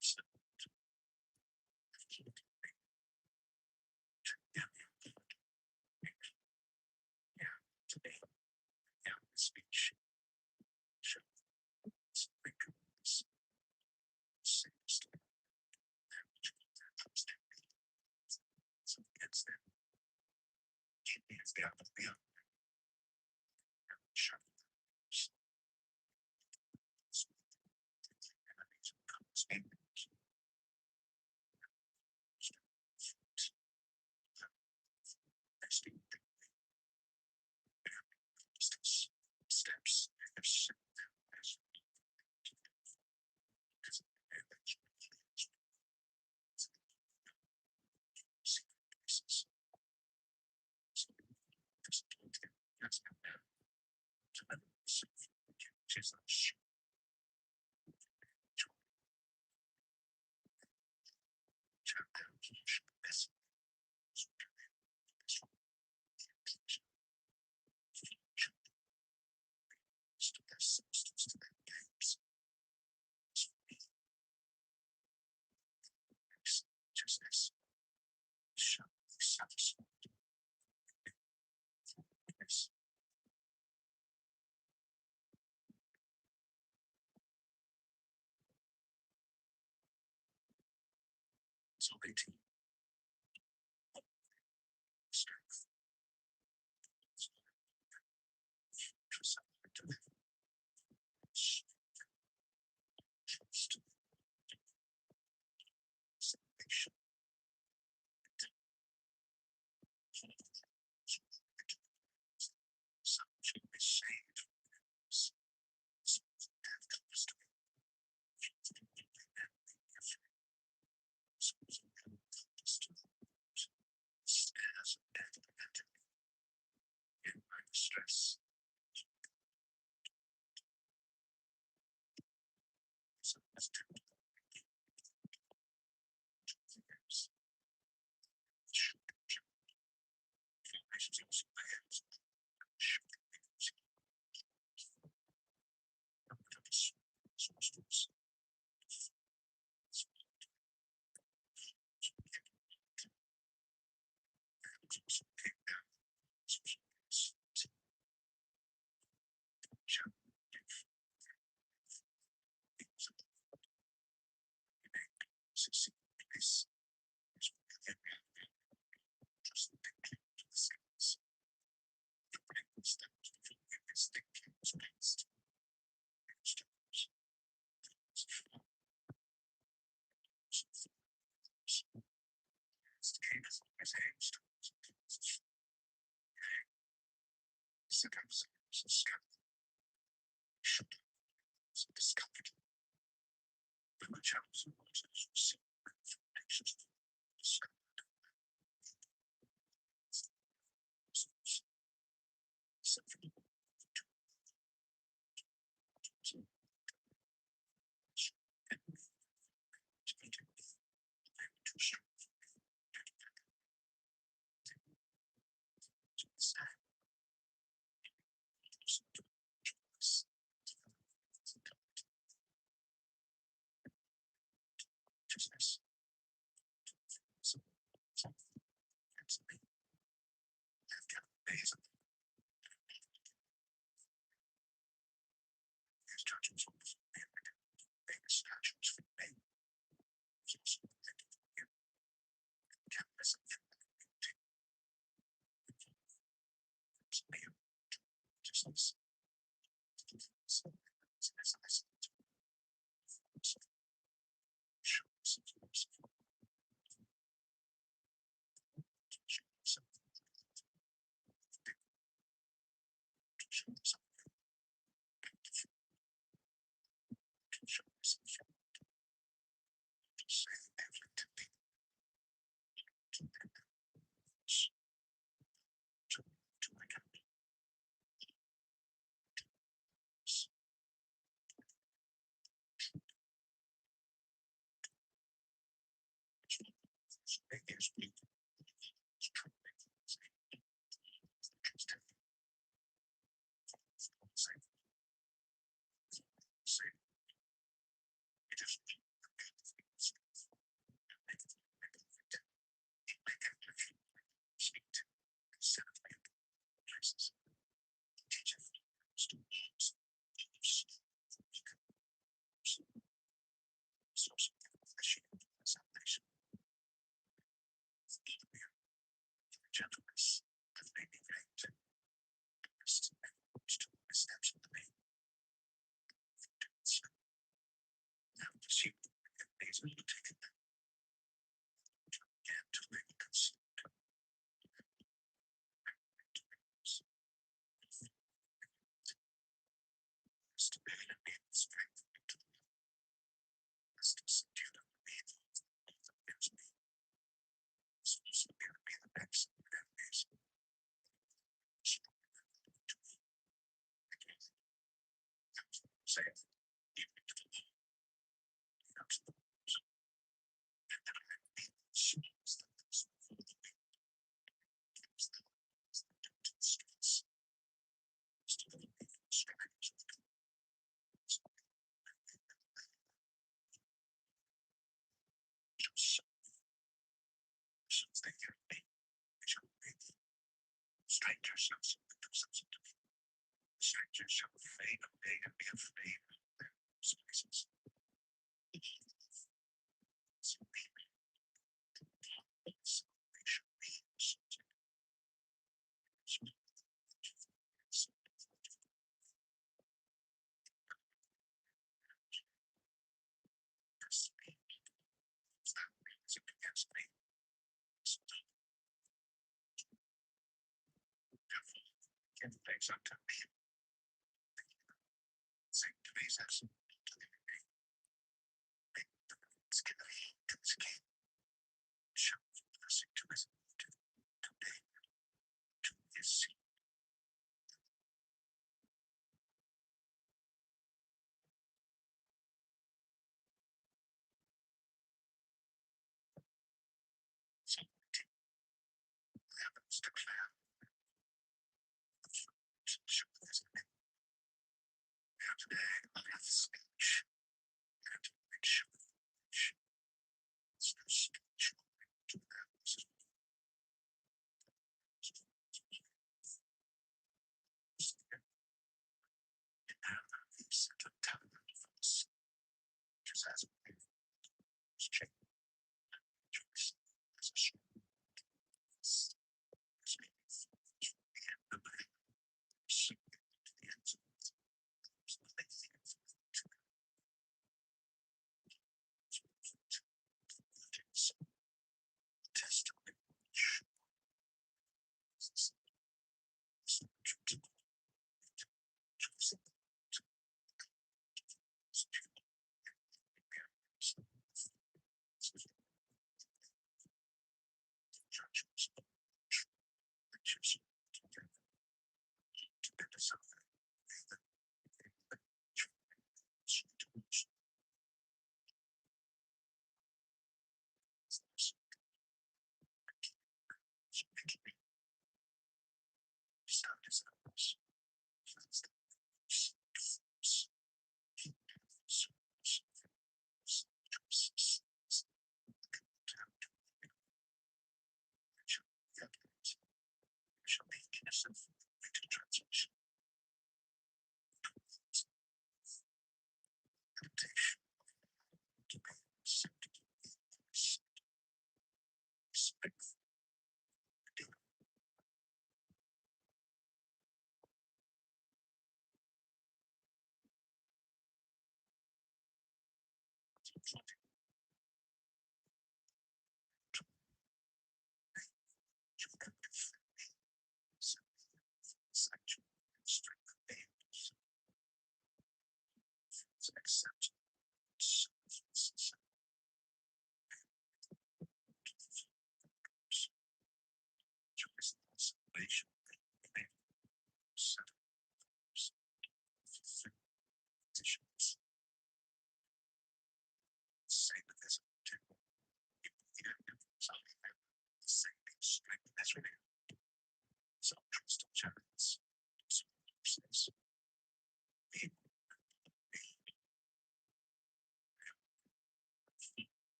steps. Today, speech. It's them. It's the other beyond. Steps. So 18. Strength. Trust. Salvation. Some should be saved. Death comes to stairs of death prevented in my distress. So as to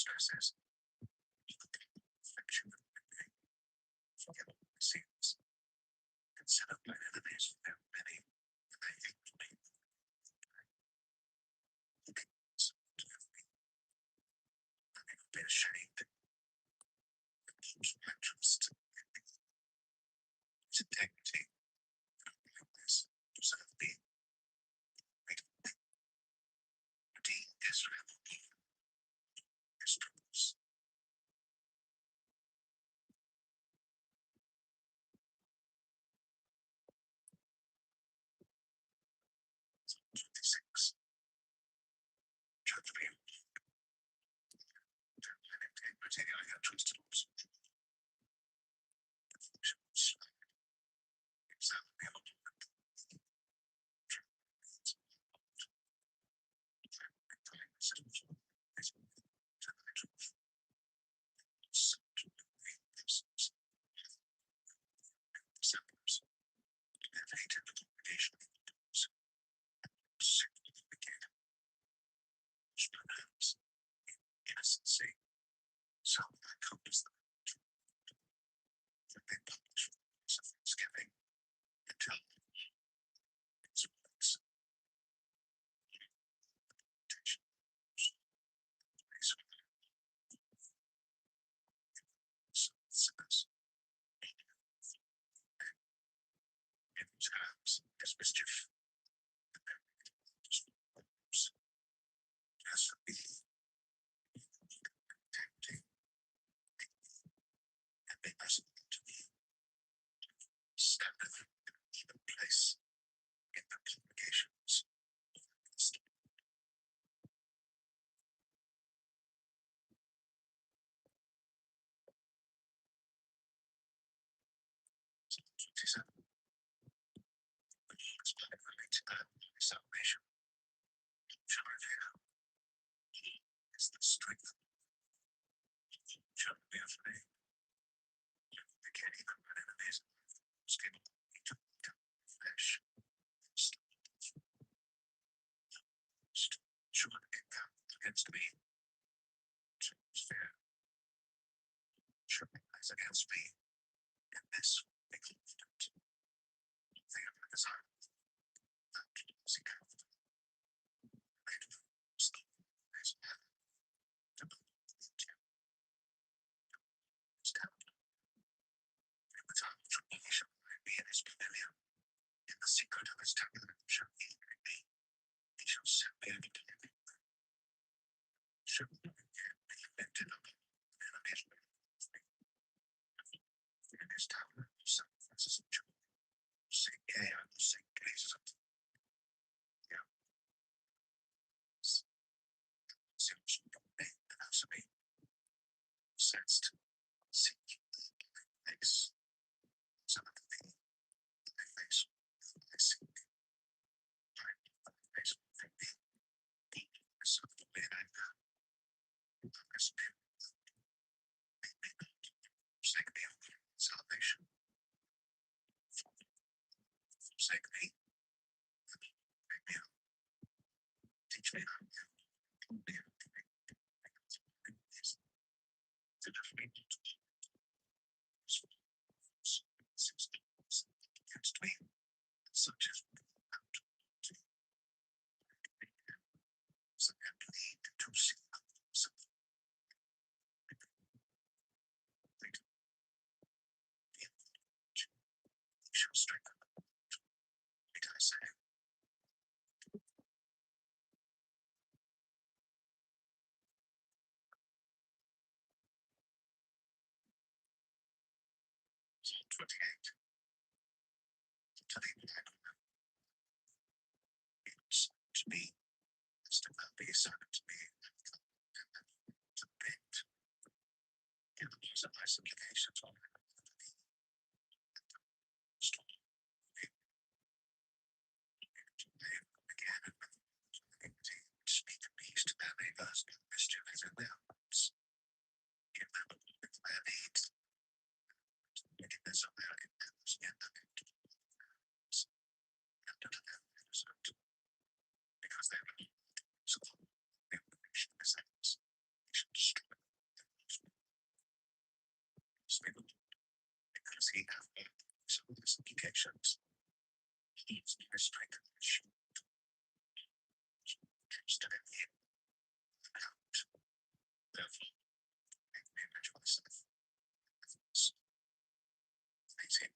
stresses, affection, forget all the sins. Consider my enemies for their many, and I hate people. So to me, I've never been ashamed. It keeps my trust in me. Its integrity, this preserve me. Redeem Israel, his troops. 26. Judge me. Integrity, I have trusted also. Examine me all. Innocency, so that covers them. They publish Thanksgiving until its works. Says, in whose hands is mischief. As for me, tempting, and be merciful to me, standeth in an even place in the congregations. Psalm 27. The Lord is my light and my salvation. Shall I fear? He is the strength. Shall I be afraid? Again, even my enemies stable me to eat up my flesh. Should encamp against me? Should fear? Should rise against me? In this be confident. They are my desire. That seek after. I do not stop as man. To believe you. Stand. In the time of trouble he shall hide me in his pavilion. In the secret of his tabernacle shall he hide me. He shall set me a delivery. Shall not again be lifted up in a measure. In his tabernacle sacrifices of joy. Sing, yea, I will sing praises unto thee. Yeah. Seems not me, and answer me. Sensed, seek thy face. Some of thee, thy face, I seek. Hide thy face from me. Myself to me in anger. Thy spirit, make me not. Forsake me, O God, salvation. Forsake me. Make me up. Teach me how to live. Deliver me not. Against me, such as out to and plead to see something. He shall strengthen. Did I say? Psalm 28. To thee will I cry. It's to me, as to thou be a servant to me, to the pit. In the place of my supplications on thee. Stop. Again, speak peace to their neighbors, mischief is in their hearts. Give them a look at their needs. Wickedness of their endeavors, yet the and unto them innocent. Because they are so they will reach the sense. They shall destroy we have some of these applications. It's very strength and shield. Instead of in and out. Therefore, image myself. Amazing.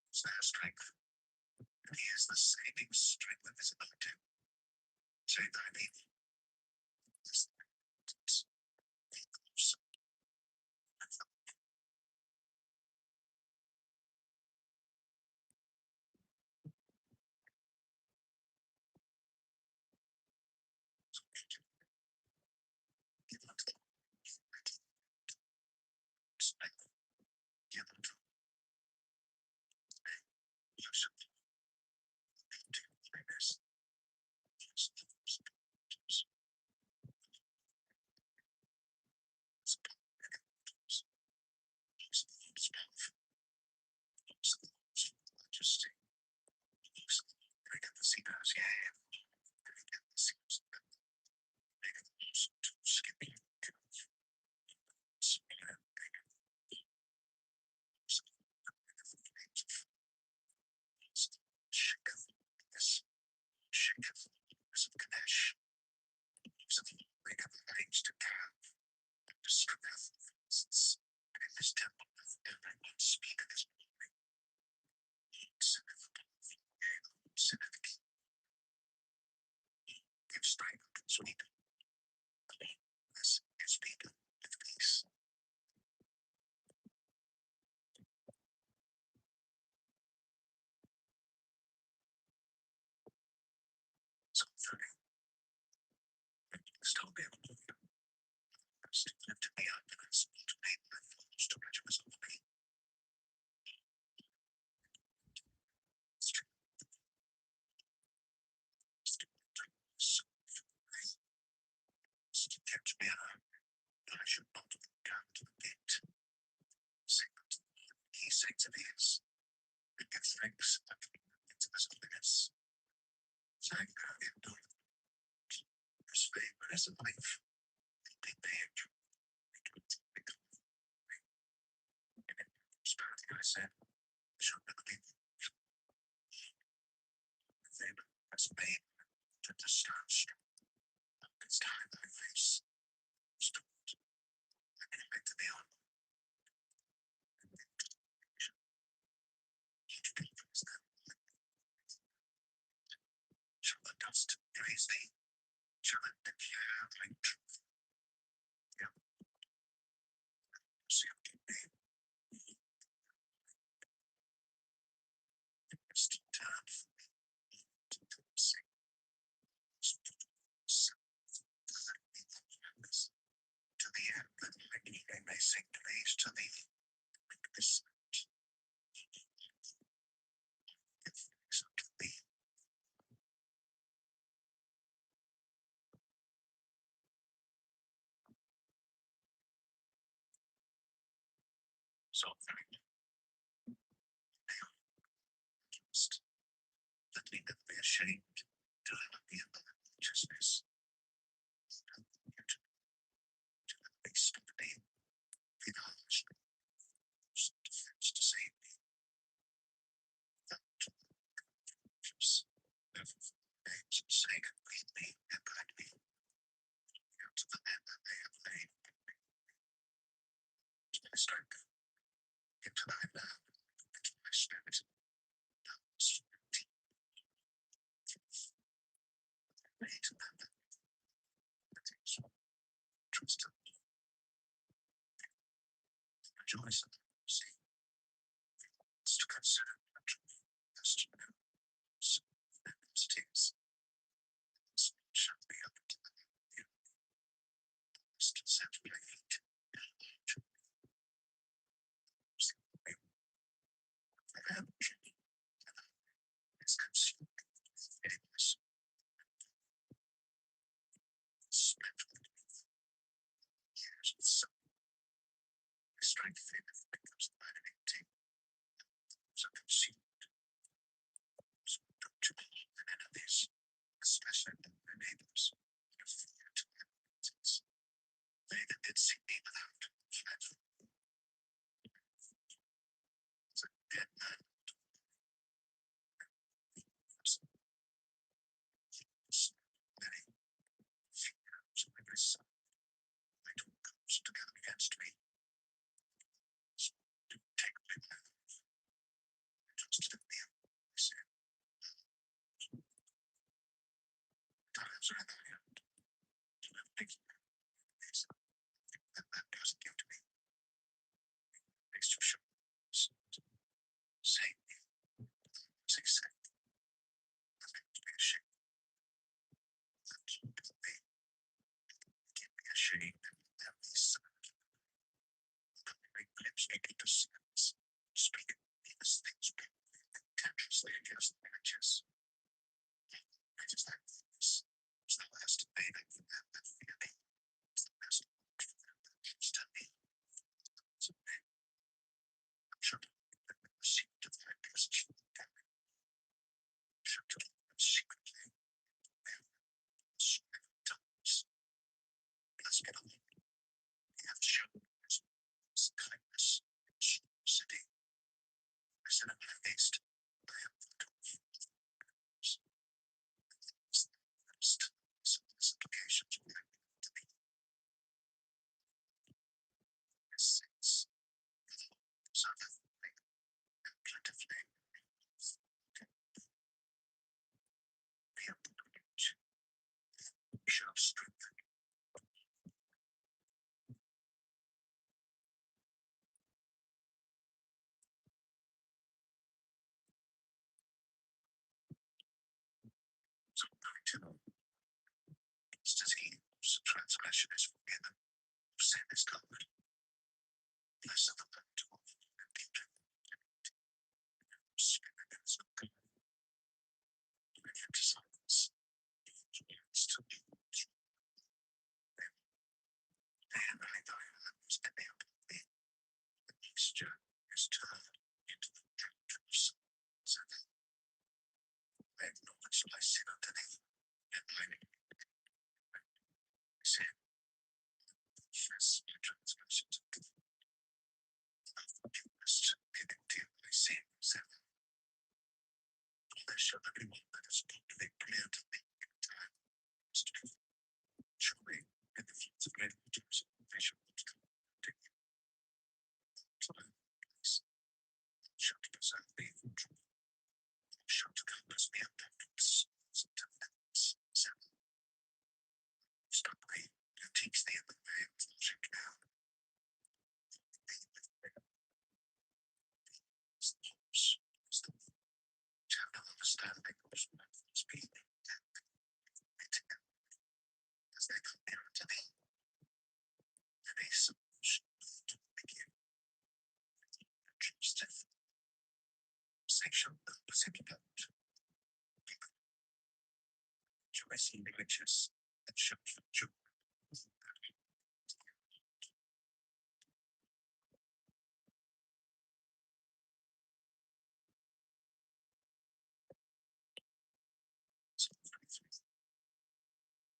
It's their strength. And he is the saving strength of his ability. Say thy name. Still be able to live to be out and to make my thoughts to regiments of me. Kept me out, and I should not have come to the pit. He says it is. It gives thanks into this holiness. Thank God in doing his favor is a life. They page. I said, should not be favor as made to discharge. It's time I face. Stood. I can make to the on. Shall the dust praise thee? Shall it declare thy truth? Yeah. See what you mean. Just turn for me to sing. To the end that they may sing praise to thee. This to thee. So let me never be ashamed to have the righteousness. To the least of me, be the harsh defense to save me. That name's sake, lead me and guide me to the end that they have laid. To my strength, into thy land, into my spirit. Trust him. Rejoice in the mercy. It's to consider the truth. As to know. And its tears. Shall be up to the end. To set my feet. Is consumed with aimless. Spent with years with some strength becomes the enemy. So consumed. So to and enemies, especially their neighbors, of fear to their existence. They that did seek me without fled from me. speaking to sins, speaking these things contemptuously against the righteous. I just like this. It's the last bathing for them that fear me. It's the best for them that trust in me. So I'm sure to them received of their message from the devil. I'm sure to them secretly. Times. Blessed be the Lord. He hath shown his kindness in city. I said in my haste, I am the dwarf. Supplications will bring to me. Sins. Plentifully. Be abundant. Shall strengthen. So 92. Just as he whose transgression is forgiven, whose sin is covered. Blessed the Lord to all and deep spirit is good. And your disciples. To me. And I thy hands and they upon me. The mixture is turned into the drink. I acknowledge my sin unto thee, and mine sin. Confess my transgressions unto thee. Thou forgivest iniquity of my sins, and there shall every one that is not to thee clear to thee in time. Surely, in the floods of great waters, they shall not come to you. Time, place, shall preserve thee from trouble. Shall compass me under nooks, stop thee, and teach thee in the way of logic now. Wisdom, to have no understanding of whose being, as they come nearer to thee, and a solution to begin. Truth, sexual percipient, rejoicing riches, and shows for joy.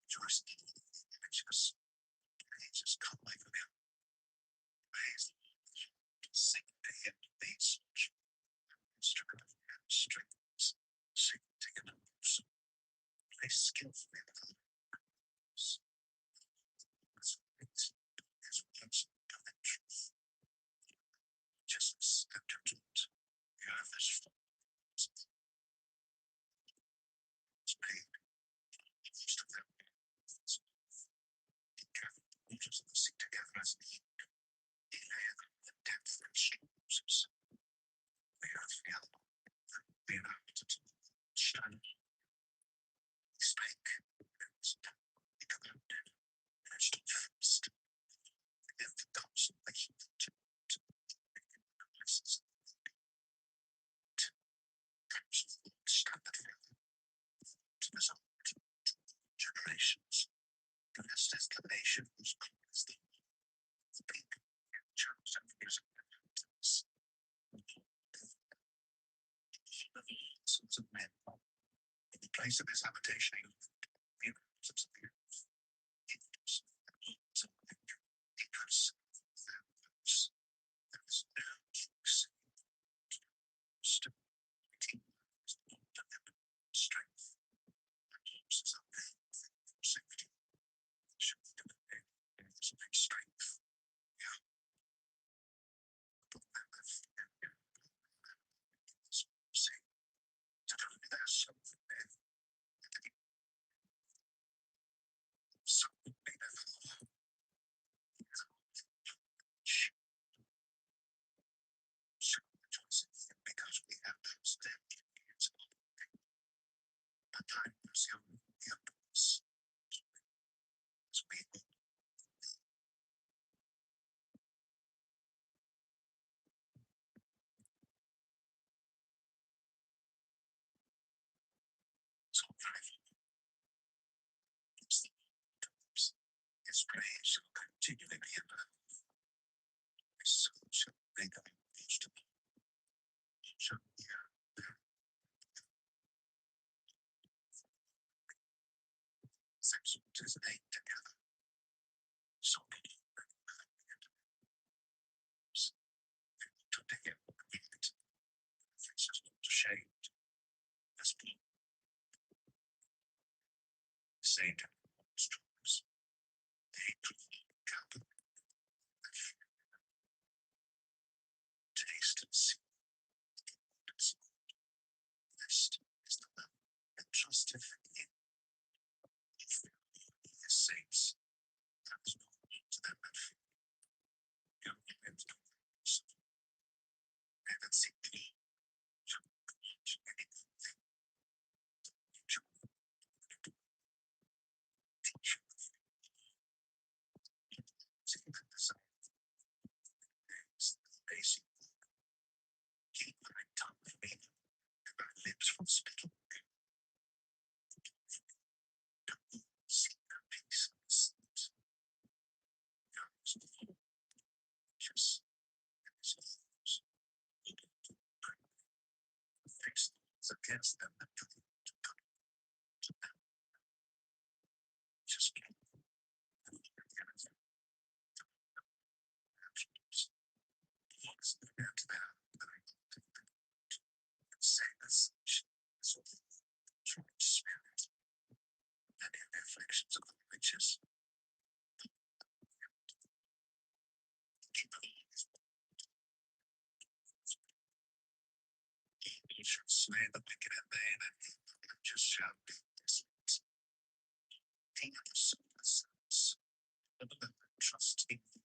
Rejoicing in all the riches, praises come like them. Praise the Lord, sing to him these instrument of man's strengths, sing to him notes, play skillfully with the lyres. His words of the truth, justice and judgment, the earth is full. It's paid, most of them. He gathered the waters of the sea together as a heap. He layeth the depth and storms. The earth fell, the inhabitants shine. He spake, he commanded, and it stood fast. If the consolation to places stand together to the generations. Blessed is the nation whose God is the Lord, the people chosen for his inheritance. Sons of men, in the place of his habitation, the inhabitants of the earth, angels, and lords of the acres, their voice, there is no king still, strength, and horses are made for safety. Should we do it in strength? Yeah. But then the say, to do their self So his praise shall continually be in my mouth. My soul shall make up each to me. Shall hear their sections as they together. So can you bring back into to take it with faces not ashamed. As people say to monsters, they come taste and see. This is the love and trust in him. The saints, that is known to them that fear him and do and that seek me. Shall watch anything you shall teach you. See that desire is the basic. Keep thy tongue from me, and thy lips from spittle. Seek the peace of the saints. Just fix against them that do good to them. Just keep them and them say this true spirit and in the afflictions of the righteous. You shall slay the wicked in vain, and the righteous shall be dismissed. Take the sons, and the trust in you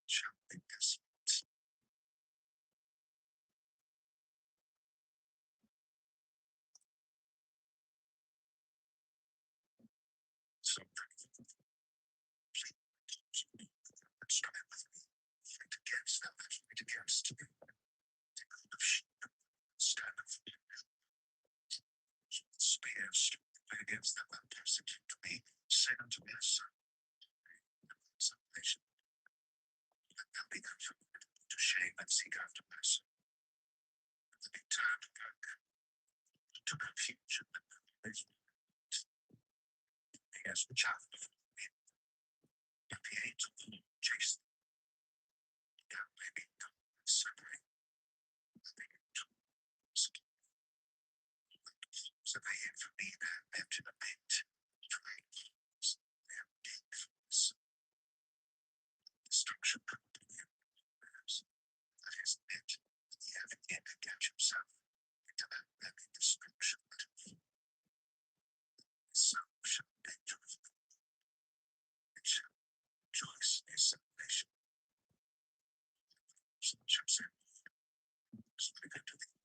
shall be dismissed. So strive with me, fight against them that fight against me. Take hold of sheep, stand up for me. Spears, fight against them that persecute me. Say unto me, son, salvation. Let them be confounded to shame and seek after mercy. Let them be turned back to confusion and amazement. He has chaff before me, and the angel of the Lord chase them. God may be done suffering. So they hid from me that lived in a pit. They have gained from this destruction from the that is meant that he have again to catch himself into that very destruction that his son shall be joyful. It shall rejoice in his salvation. So shall say, speak unto thee,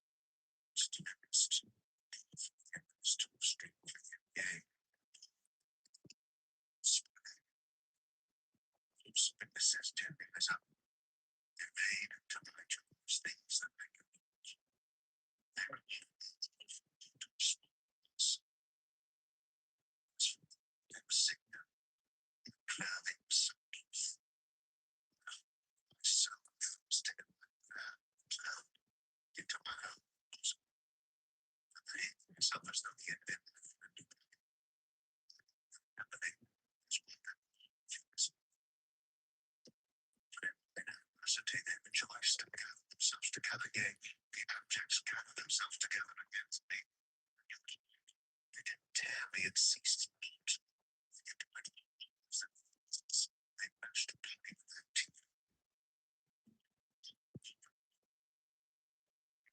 to the rest, and this to the street, yea. Speak the says, tending us up. In vain to my children's things that make it. They are to response. Them sick, clothing substance. Myself was taken into my own bosom. And they myself as though he had been and the name is one that they rejoiced and gathered themselves together, yea, the abjects gathered themselves together against me. They did tear me and ceased not. They mashed upon me with their teeth.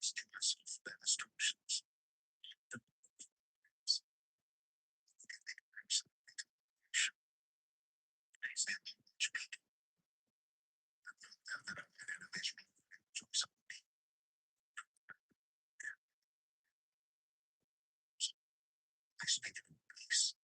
To myself their destructions. The is their much people. And that are in enemies rejoice on me. I speak in peace.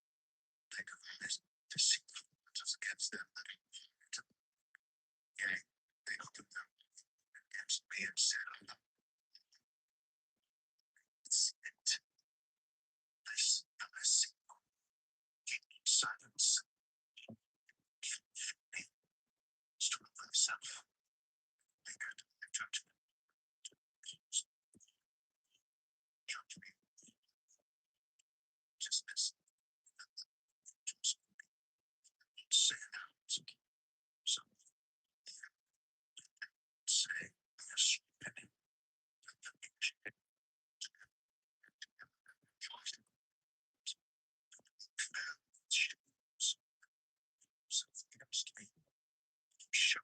shut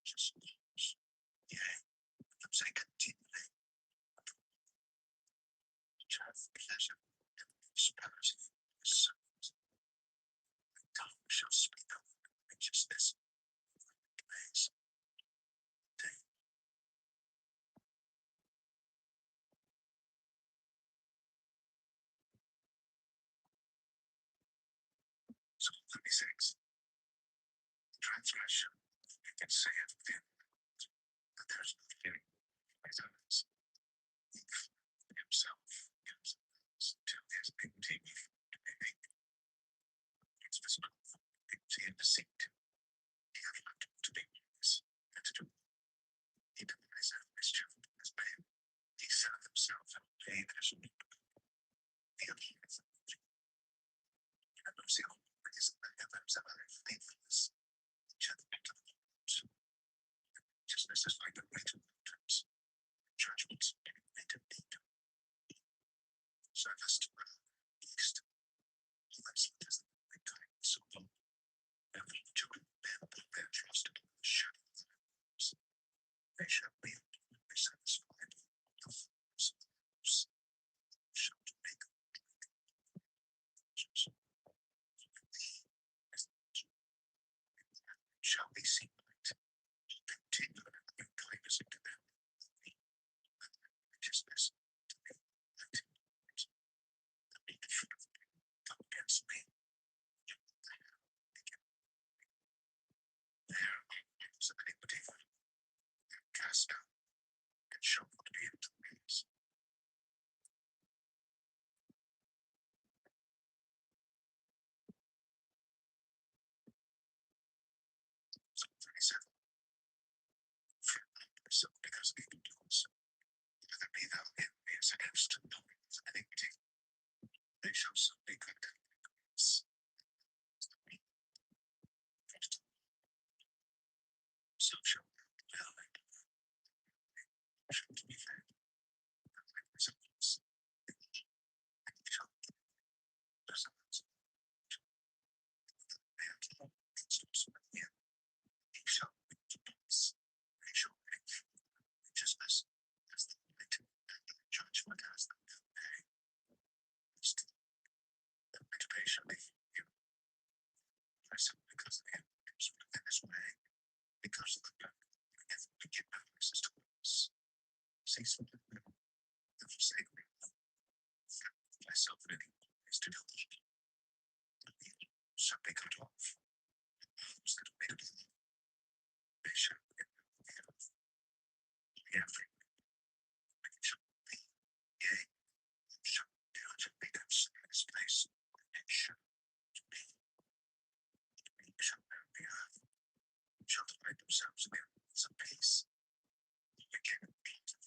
just yeah, I'm saying continually. To have pleasure, suppose souls, tongue shall speak of righteousness, ways, day. So 36. Transgression, you can say it within, but there's no feeling by others. Himself gives to his dignity to be made. It's visible, dignity and deceit. He hath left to be wise and to do. He denies that mischief as pain. He selleth himself and pain as new. The appearance of and mercy on is the heavens of our faithfulness. Each other into the heart. Righteousness is like the weight of mountains. Judgments and indeed. Service to the east. Excellent as the bedtime so long. Every children bend their trust upon the shadow of their arms. They shall be satisfied. The forms of those shall make shall be seen light. Continue and kindness into them. Righteousness to me. The need should have come against me. There is iniquity. Cast out and shall not be into ways. Psalm 37. Fear not thyself because of evildoers. Whether be thou envious against no one's iniquity, they shall soon be condemned. So shall well and shall be fed. Like results. Shall results. And steps with him. He shall make peace. They shall make righteousness as the light and judgment as the day. Still, the light patiently you. Myself because of him is within his way. Because of the blood, if we give access to us. Cease from the middle. And forsake me. Myself in any is to do. Shall be cut off. Those that have made it. They shall be every. It shall be. Yea. Shall be this place. It shall be. It shall be earth. Shall divide themselves again with some peace. Again,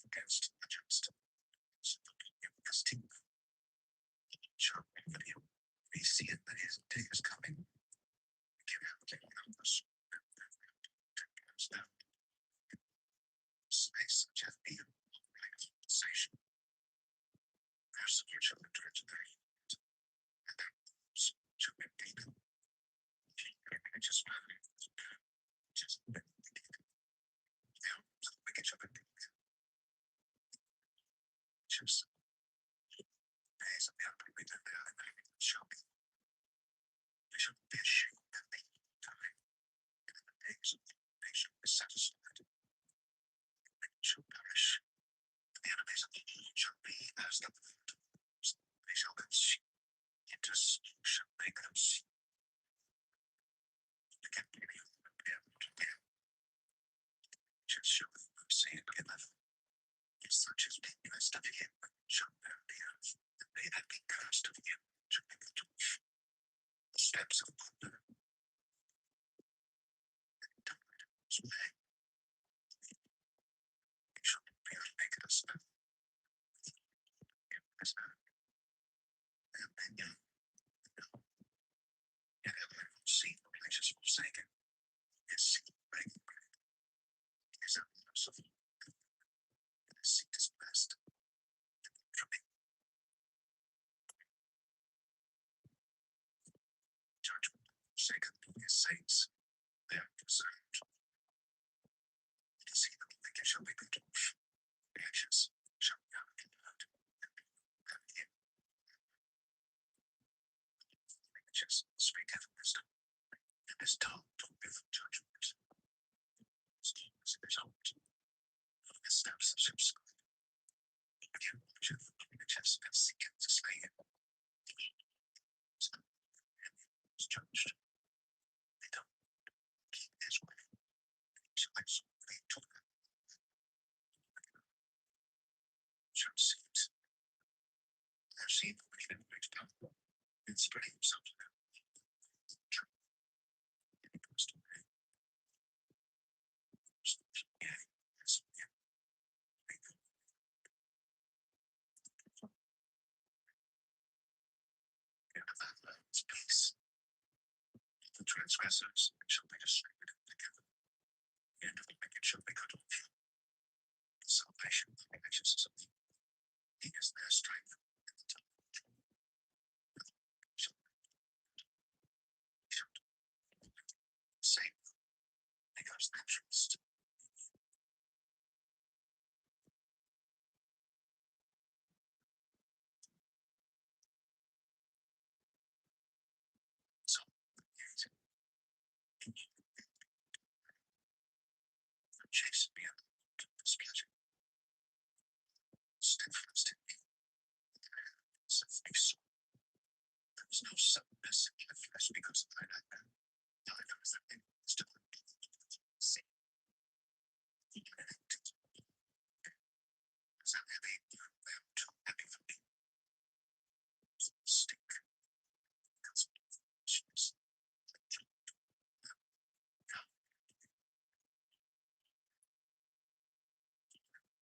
against the just. So because team shall envy him. We see it that his day is coming. We give out the numbers. Comes down. Space such as being like sensation. There's some children to their heat. And their moves to indeed. I just wicked of it. Just days of the unbelieving that they are shall be. They shall be ashamed that they time. And in the days of the nation is satisfied. They shall perish. The enemies of the Lord shall be as the bird. They shall consume. Into shall make them see. Again, maybe just show them mercy and give them. Such as be blessed of him shall bear the earth, and they that be cursed of him shall be the dwarf. The steps of wonder. And died his way. He shall be make us know. As and then yet have I seen the righteous forsaken. His seed begging bread. His own merciful. His seed is blessed. From me. Judgment forsaken his saints, they are concerned. It is he that think it shall be put off. The ashes shall be outlined. And in the ashes speaketh wisdom, and his tongue talketh judgment. His tongue is in his heart, and his steps shall slide. But he watcheth the chest and seeketh to slay him. And he was judged. They don't keep his way. Shall I softly talk them? Shall see it. I've seen the wicked and great power, and spreading himself to them. And he goes to me. Yeah, yes, yeah. And of that land's peace. The transgressors shall be destroyed together. The end of the wicked shall be cut off. The salvation of the righteous is of thee. He is their strength in the time of trouble. Shall save them because they trust. So, yet, chase me out of displeasure. Steadfast in me. So they saw. There was no suddenness in the flesh because of thine anger. Neither is there any wisdom in me. See, even an active. As I'm heavy, they are too heavy for me. Stink. Because of foolishness.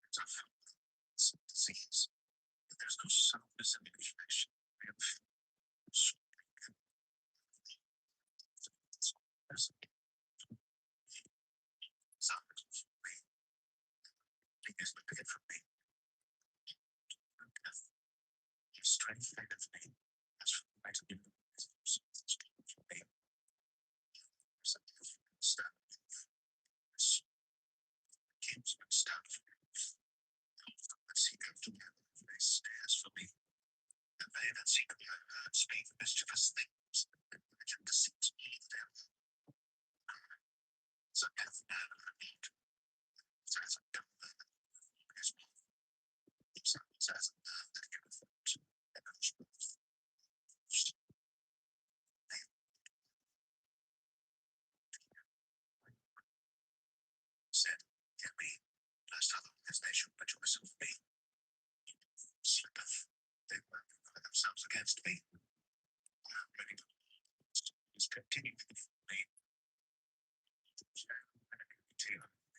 There's a disease. There's no soundness in the flesh. I am is prepared for me. Your strength fadeth me. As for the might of your for me. Stand. Keeps but stand for me. That seek after me, they stares for me. And they that seek me speak mischievous things, and imagine deceits all the day. So hath man heard. Says a dumb man his mouth. Says a man that giveth out, and whose mouth said, Get me, lest otherwise they should rejoice of me. Slippeth, they magnify themselves against me. I am ready to is continuing for me.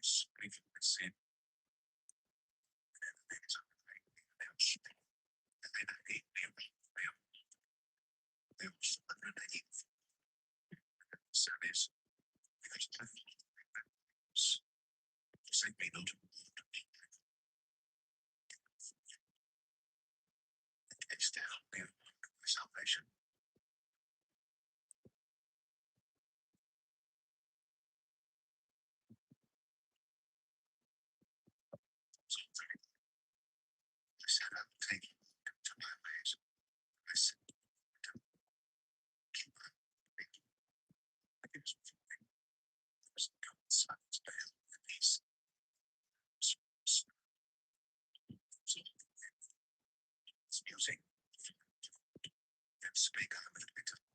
Is grieving with sin. And the things are like me, they are sleeping. And they that hate me, they will surrender to evil. Service, because I forsake me not. It's down me my salvation. I said, I will take you to my ways. I said, keep my way. I guess there's God's silence, and peace. It's music. And speak on a bit of it.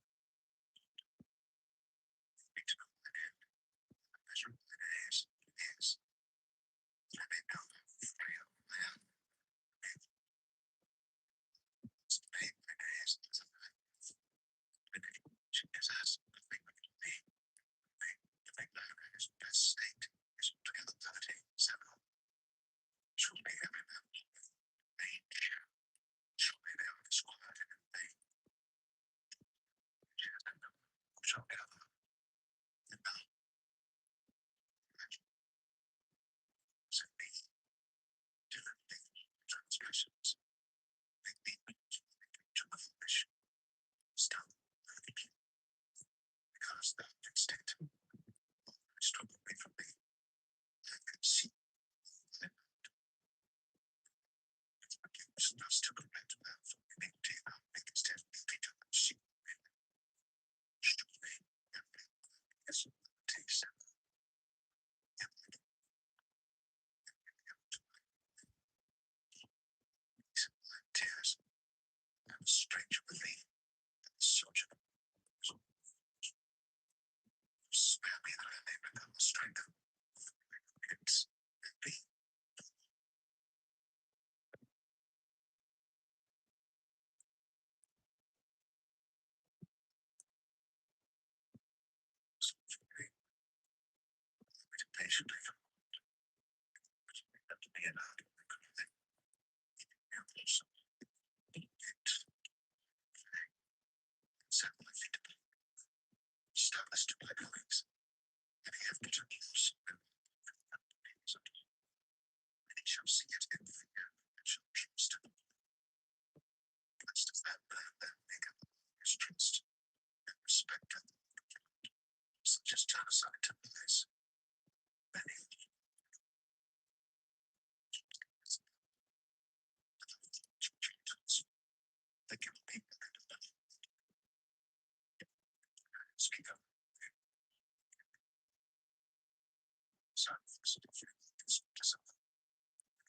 Measure what it is. Let me know how free I am. It's the pain my days. She is as the thing with me. The thing that is best state is Tears. I'm a stranger with me. Soldier. Spare me that I may become a stranger. It's me. Patiently. Have to be allowed to set my feet upon. Stop us to my colleagues. And he have bitter news. And he shall see it in fear and shall trust him. Blessed is that man that maketh his trust and respecteth such as turn aside to lies. Many that give people speak up.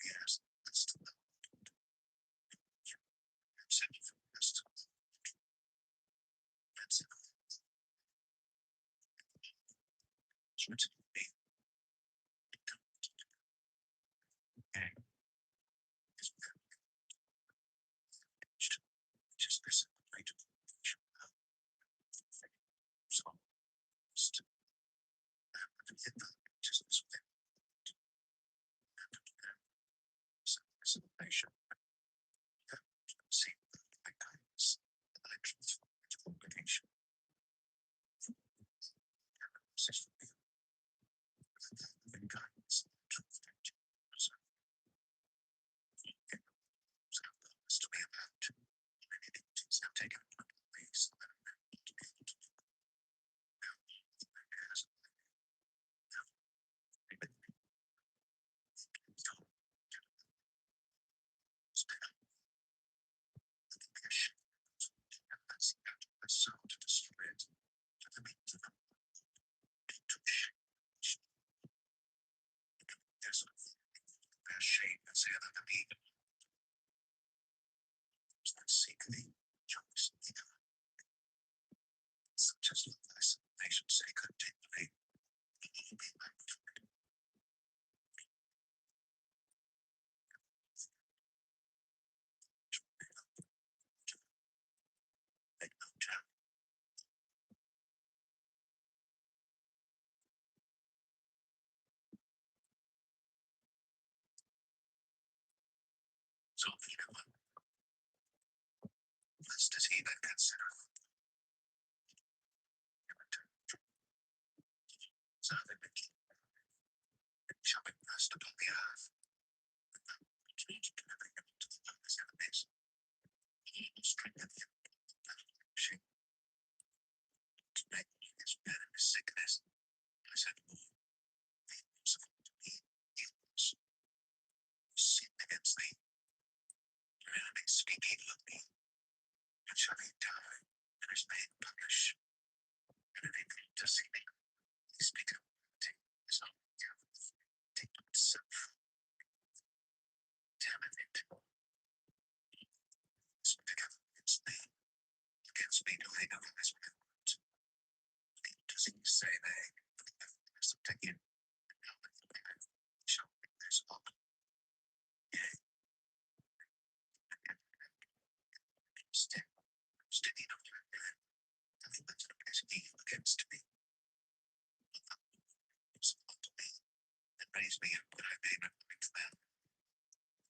Yes, that's the send you from the rest. That's it. So it's me. Just this right. So just this nation. See my kindness. I transform into obligation. System. Loving kindness. Truth. To be about. Many things have taken place. So to destroy it. To the means of there's a shame and say that the people that seek thee jokes such as this nation say continually. Make no doubt. So if you come blessed is he that considereth. So that it shall be blessed upon the earth. Change to every to the love his enemies. Strengthen him. Shape. To make his bed and his sickness. I said, Lord, be merciful to me. Heals. Sin against thee. Your enemies speak evil of me. And shall he die? And his pain publish. And if he come to see me, he speaketh take his own death. Take himself. Damn it. Speak against me. Against me do they know his words. Does he say they? Take it. Shall there's up. Steady enough to nothing but is evil against me. To me and raise me up when I may not like them.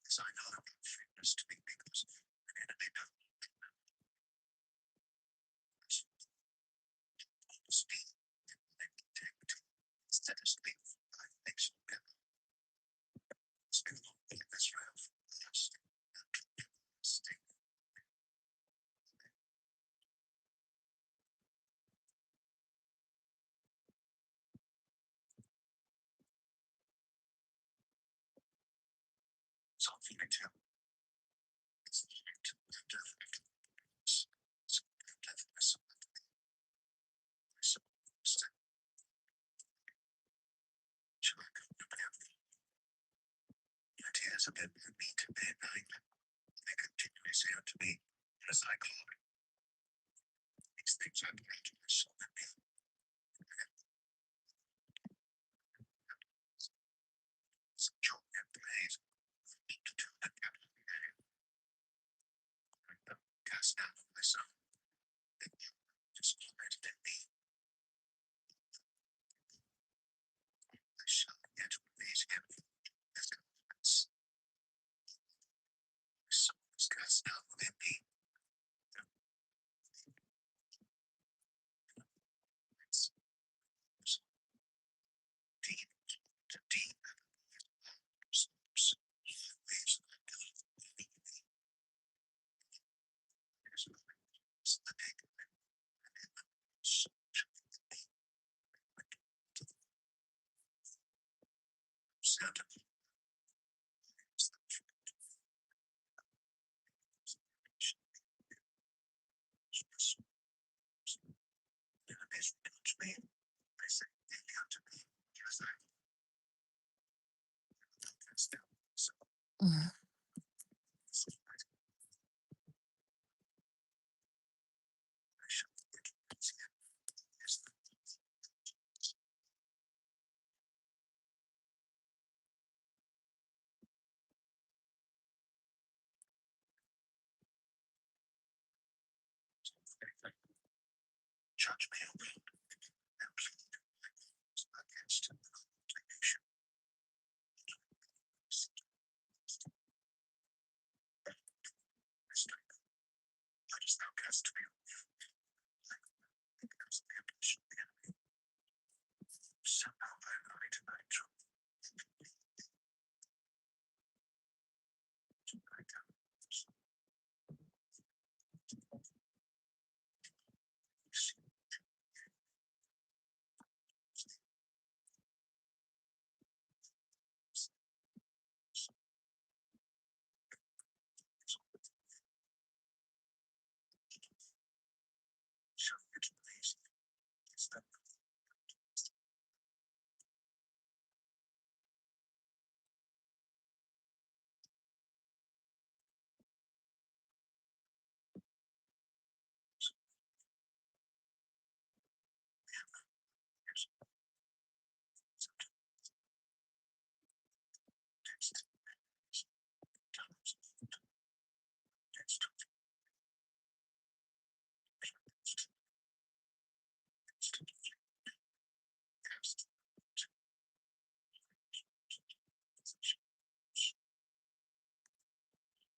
As I know that friendless to me because an enemy not speak and integrity instead of speak for my nation. Speak in this realm for us. State. So if you can tell, it's Vanessa did with me to midnight. They continually say unto me, as I call it, these things I brought to my soul and me. Some joy and praise, multitude and captivity. Cast down from my son, and you disappointed in me. I shall yet praise him as confidence. My soul is cast down within me. It's deep to deep. Slopes, waves of God. There's no rest in the neck of it, and in the soul shall be to the sound of the enemies touch me. I say, daily unto me, yes, I cast down. So I shall forget once again. Yes, judge me, O God, and plead against him with condemnation. Let us thou cast me off, because of the ambition of the enemy. Send out thy light and thy truth. To thy countenance. Shall it please is that text times text cast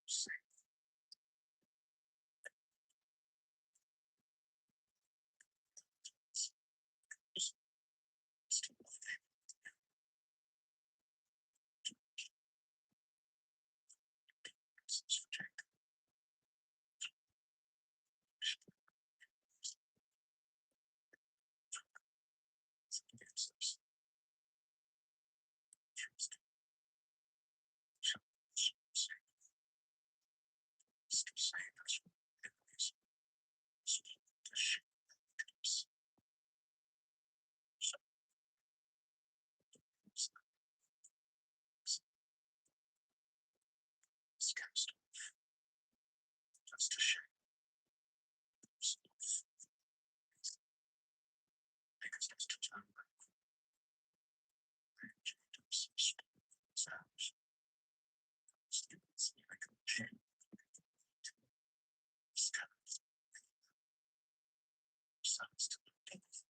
say subject against us. Shall save us from enemies. To shame us. Cast off. Just to shame us. Make us to turn back. Sounds. Students like a chain. Scans. Sounds to the death.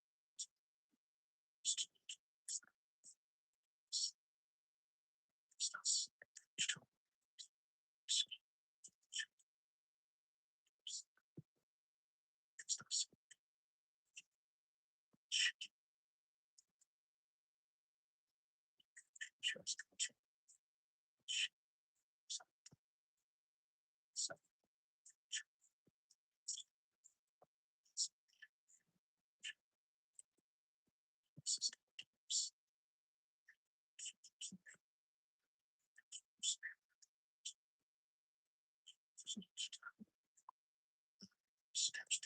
Starts. Just steps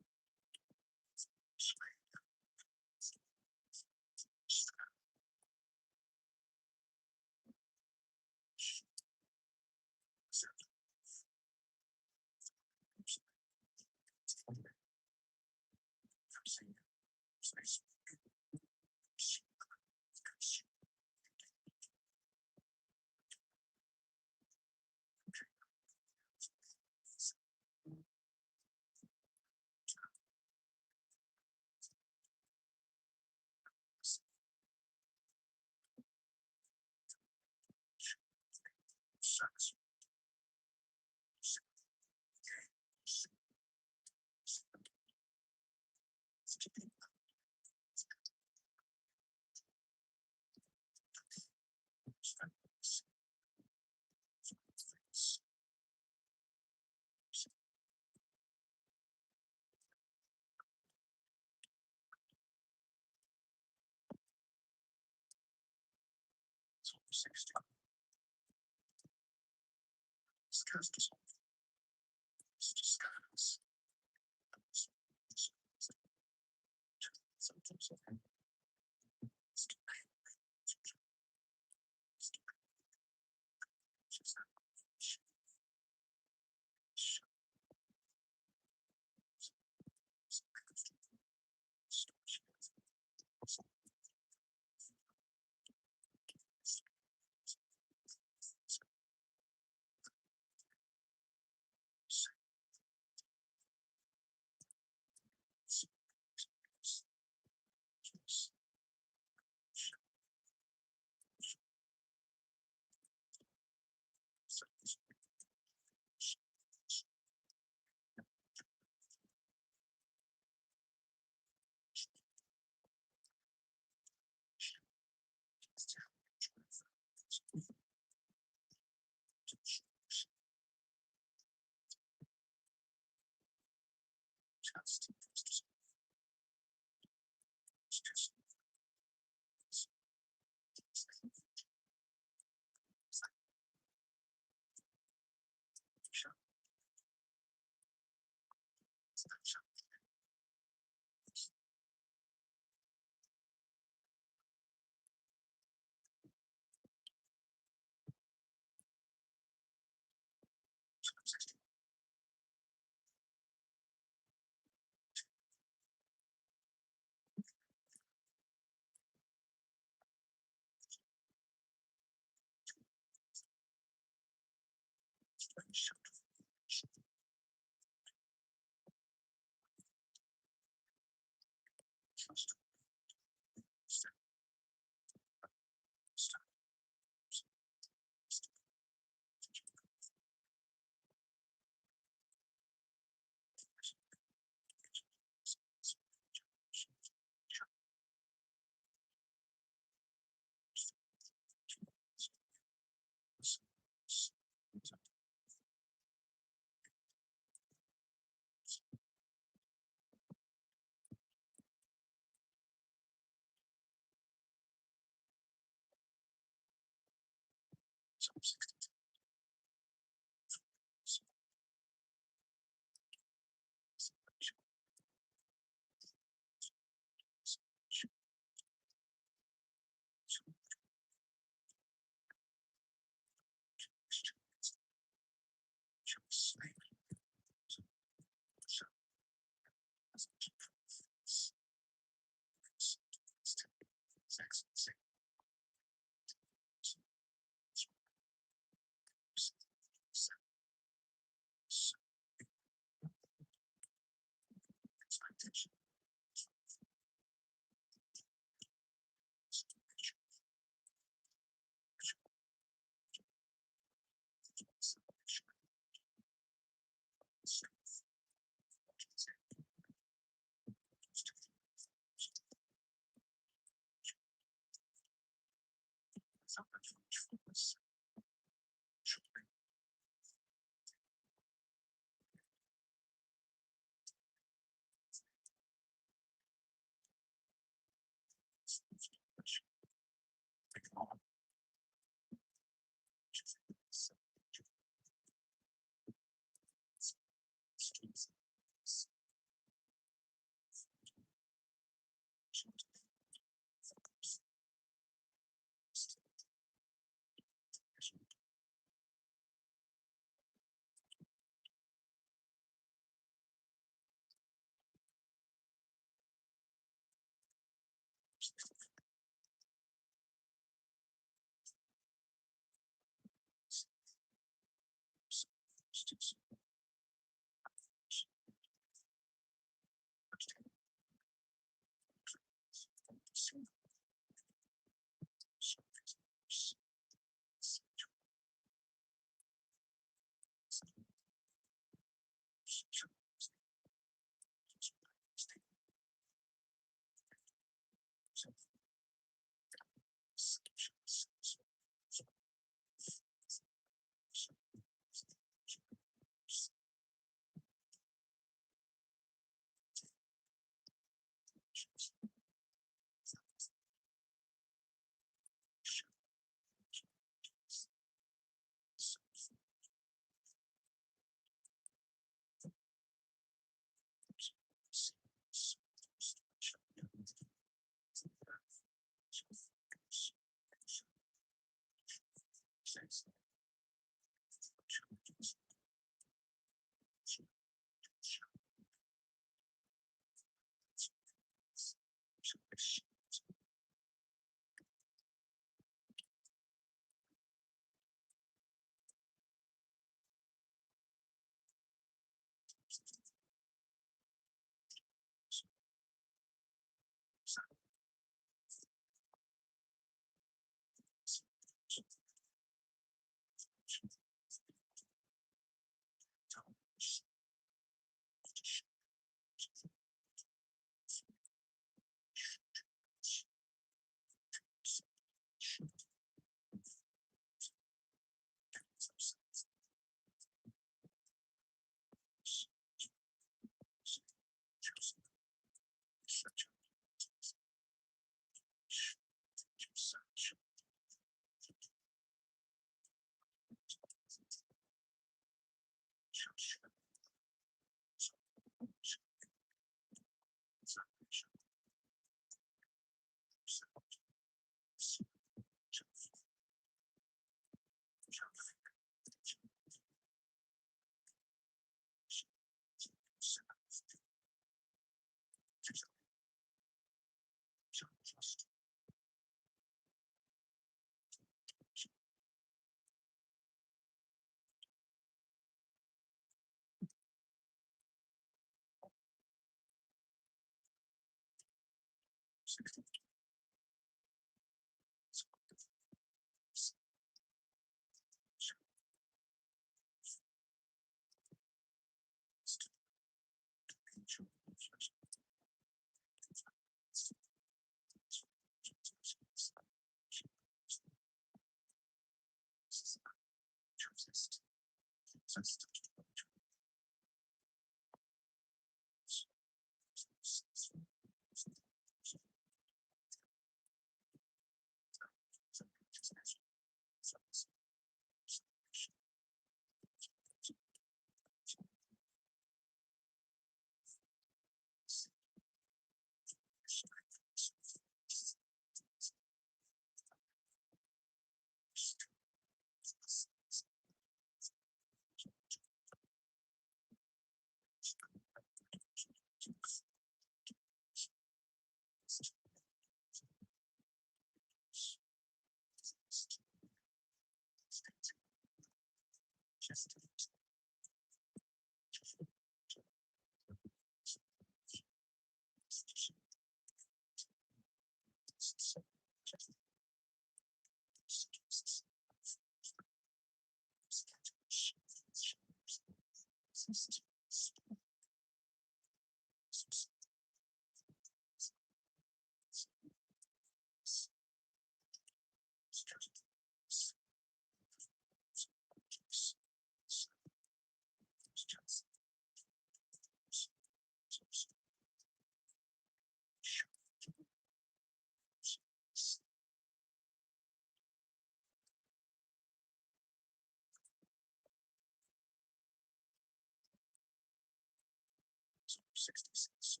66.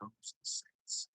comes and saints.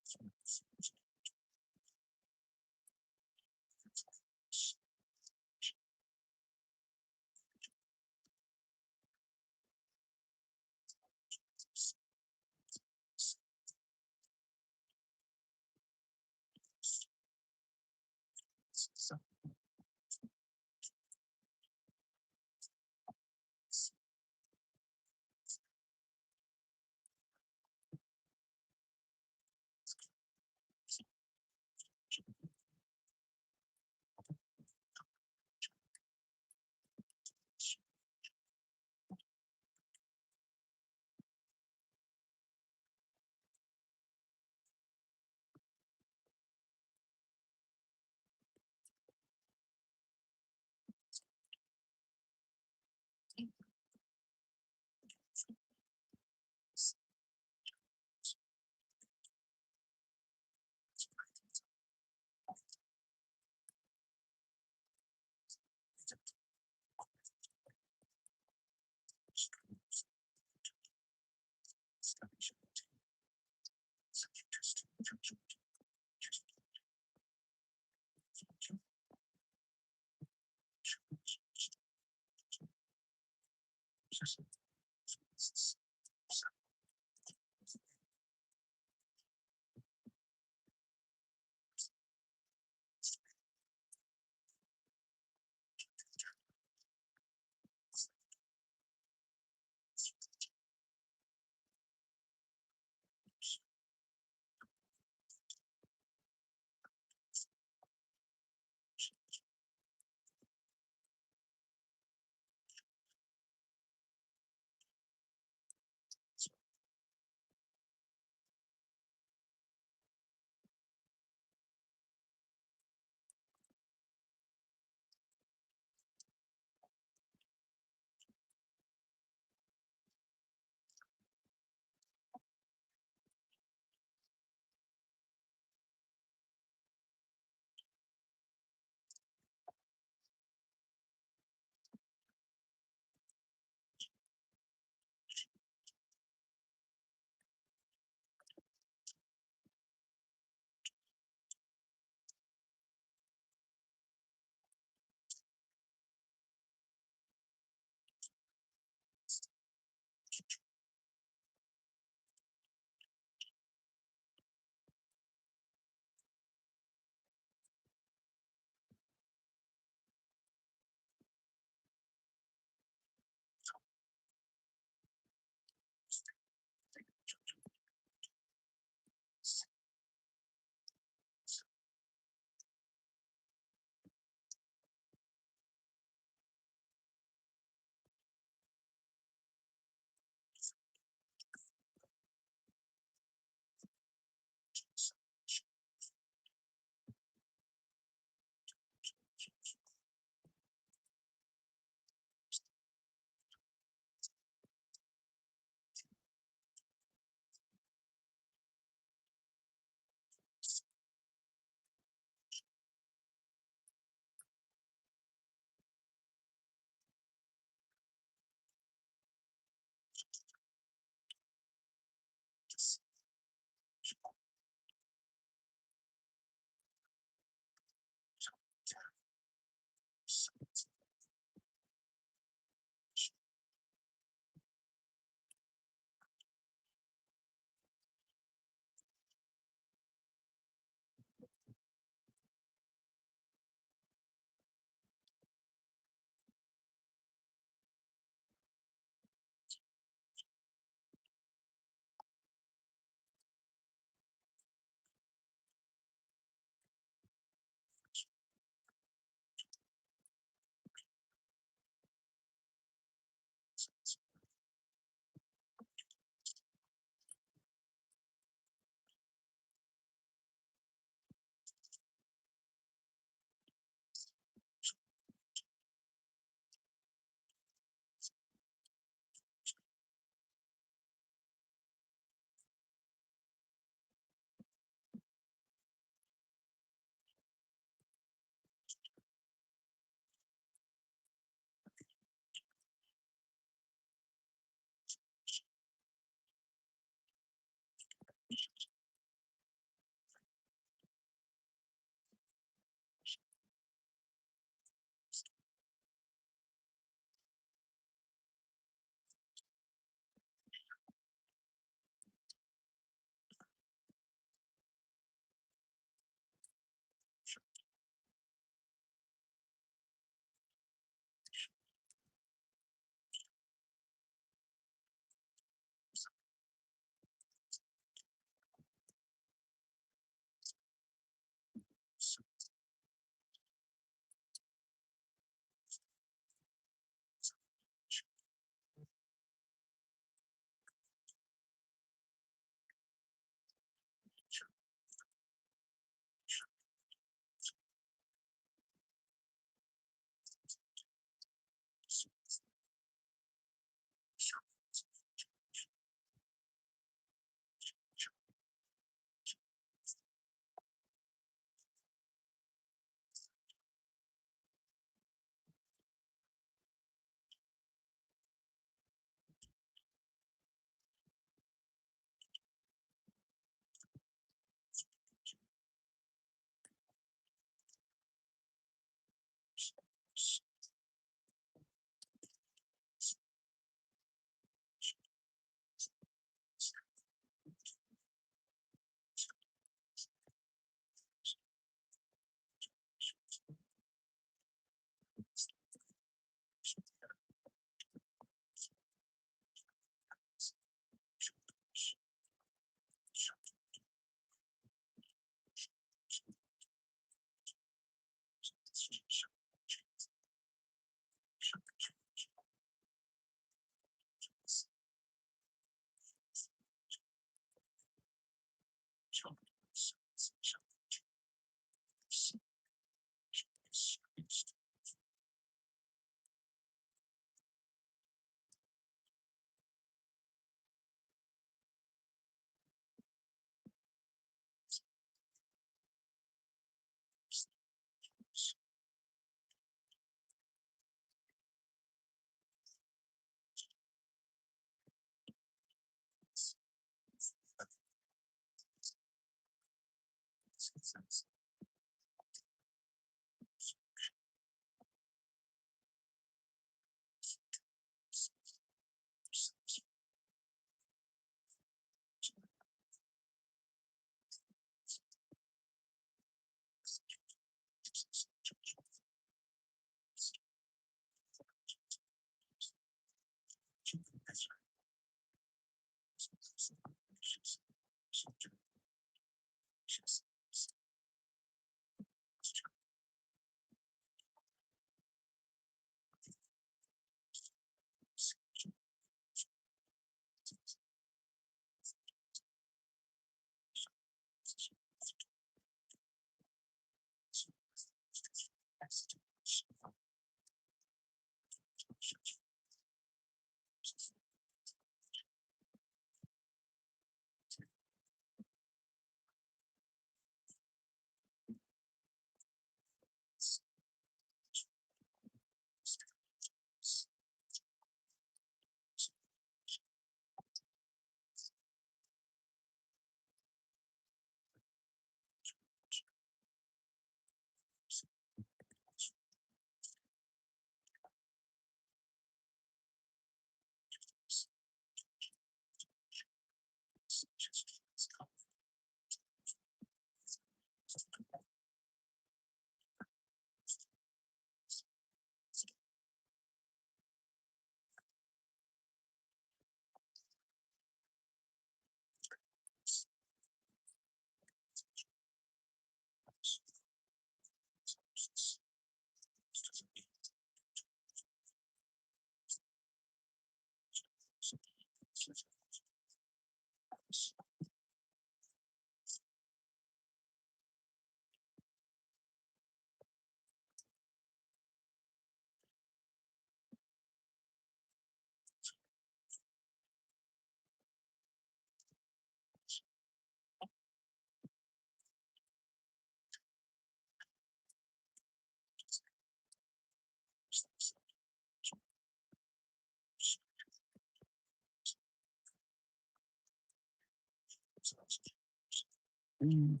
Ms Charlene.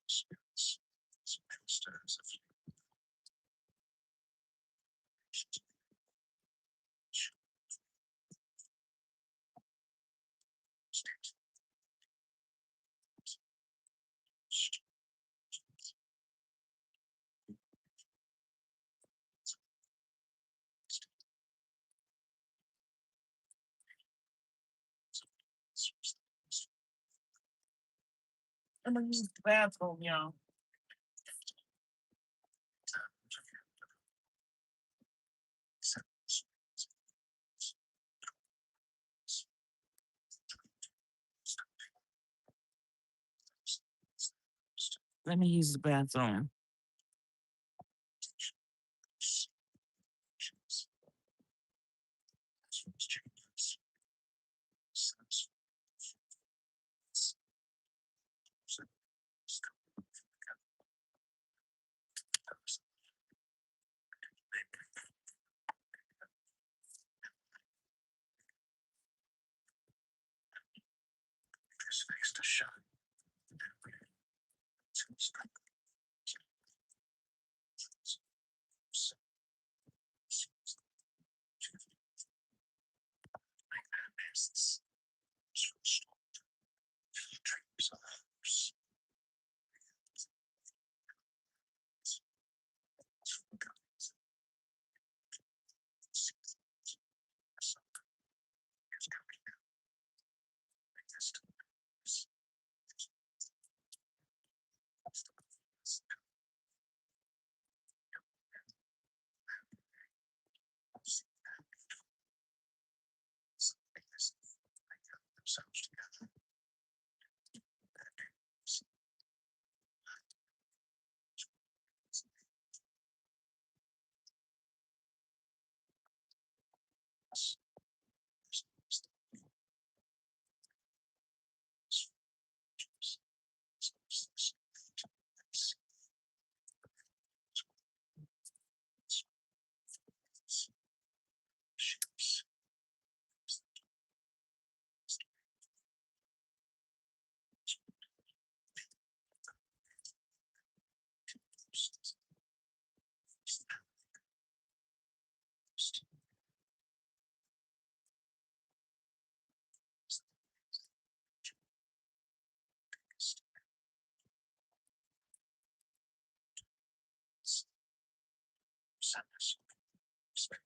Spirits. Ministers of state. I'm gonna use the bathroom, y'all. Let me use the bathroom. His face to shine. Themselves together. Sadness. Respect.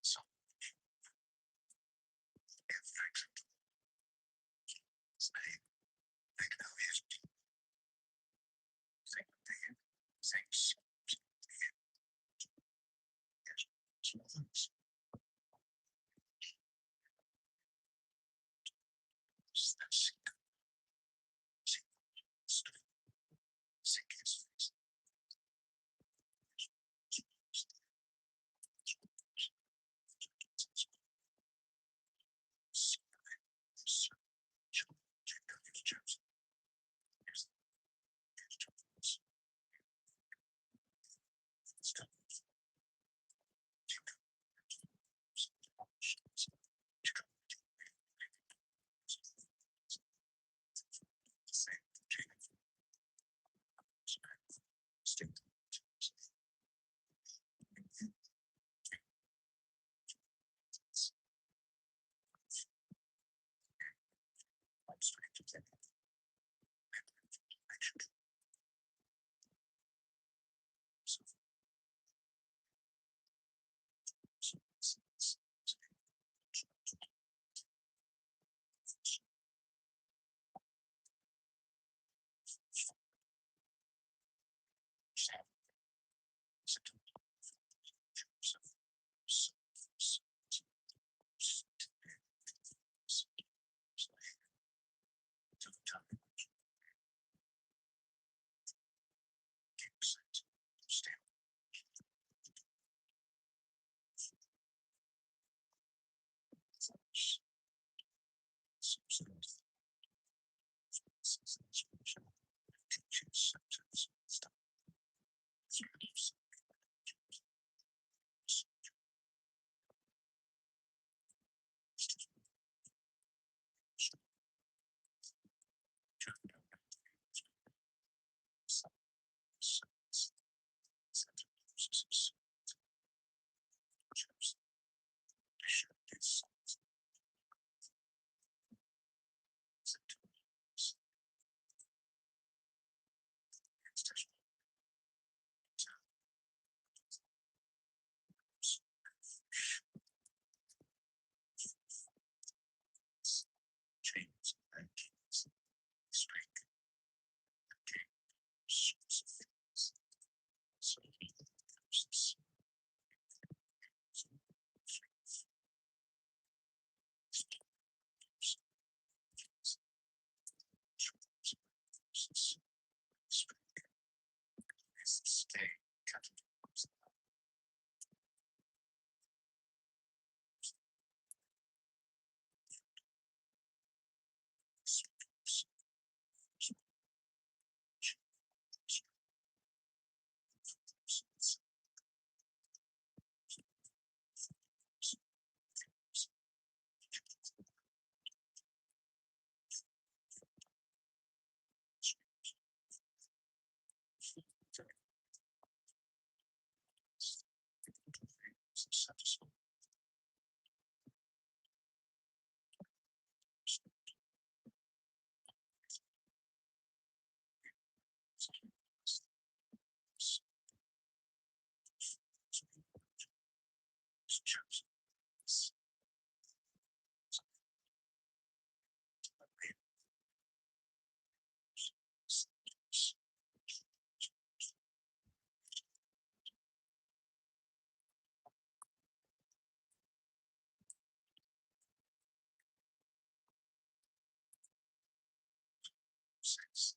So, his name, they know his things. six.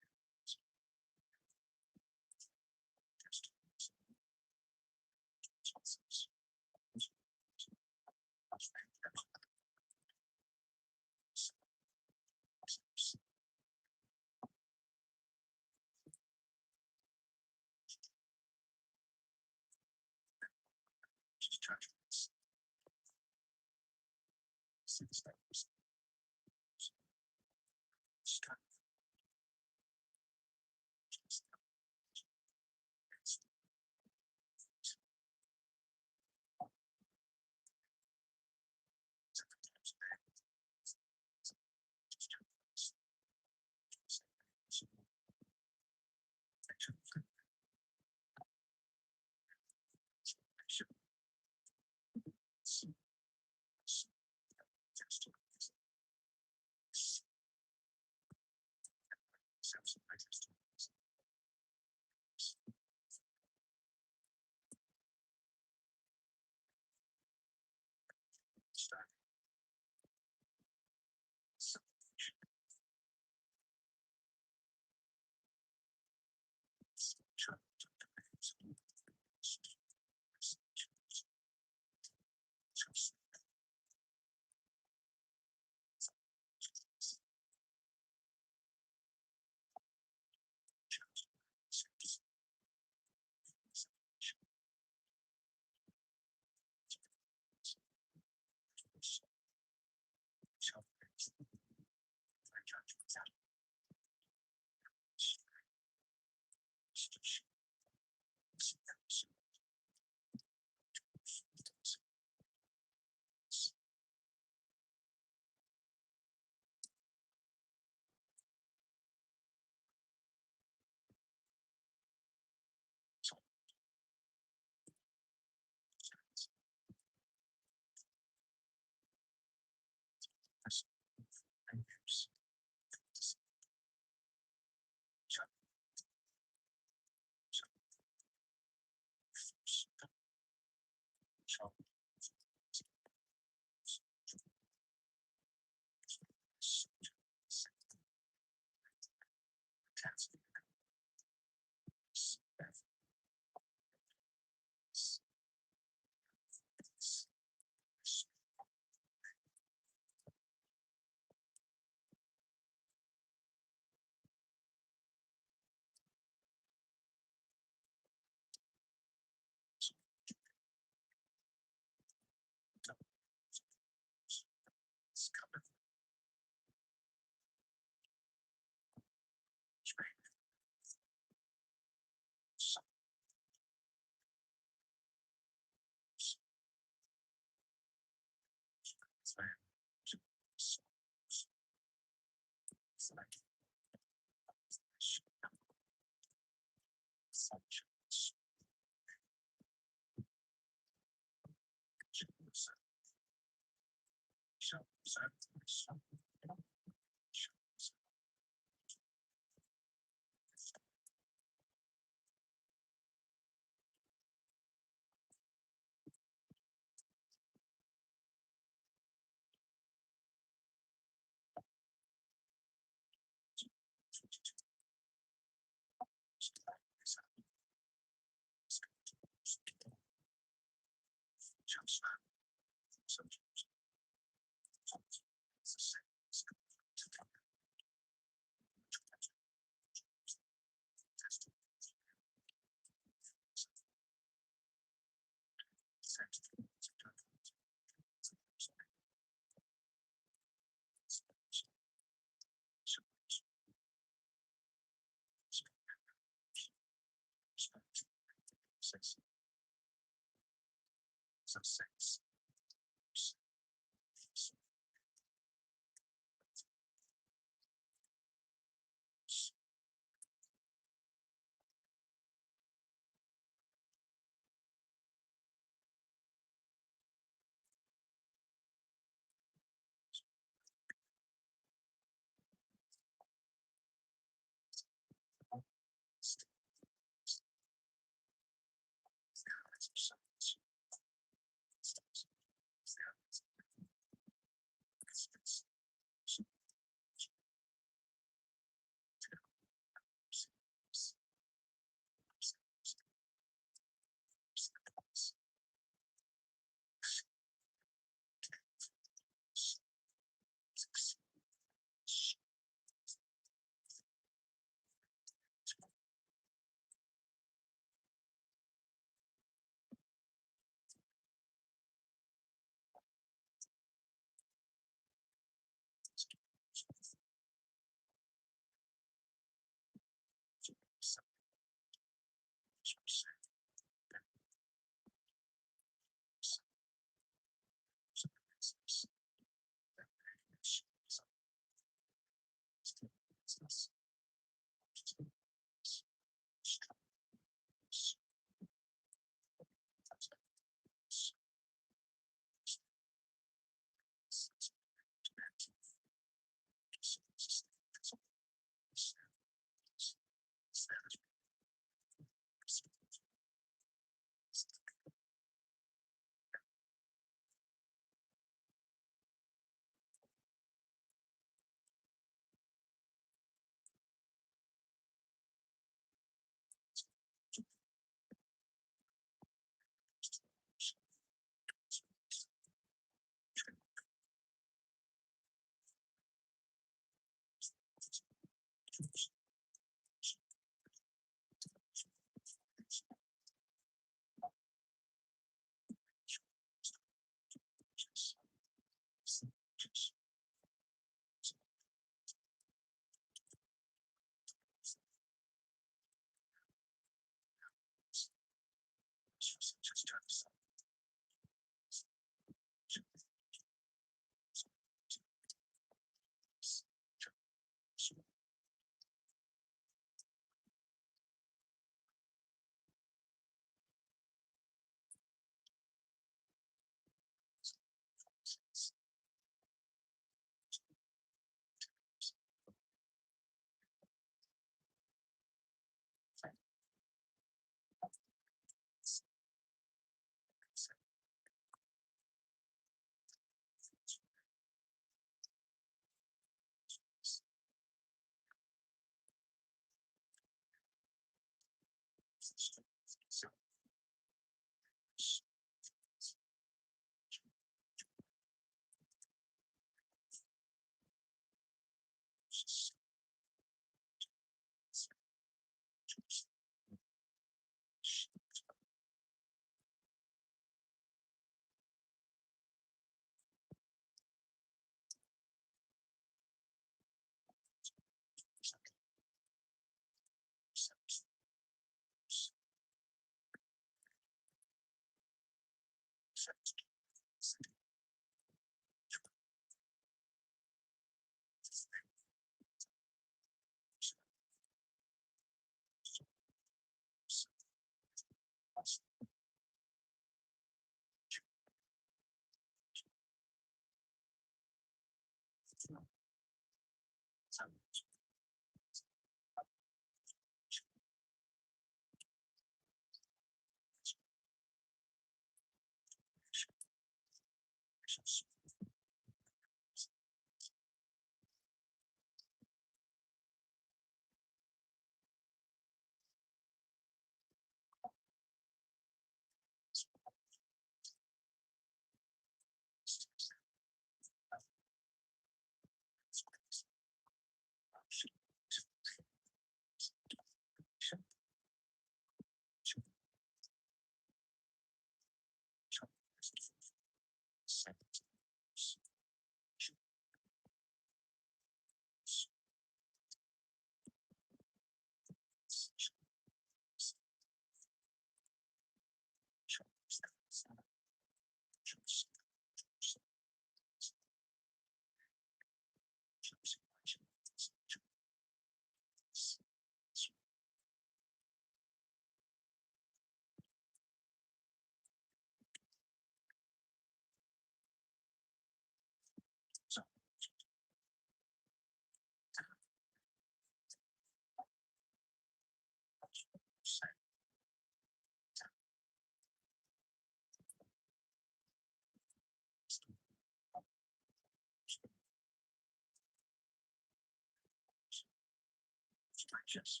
Just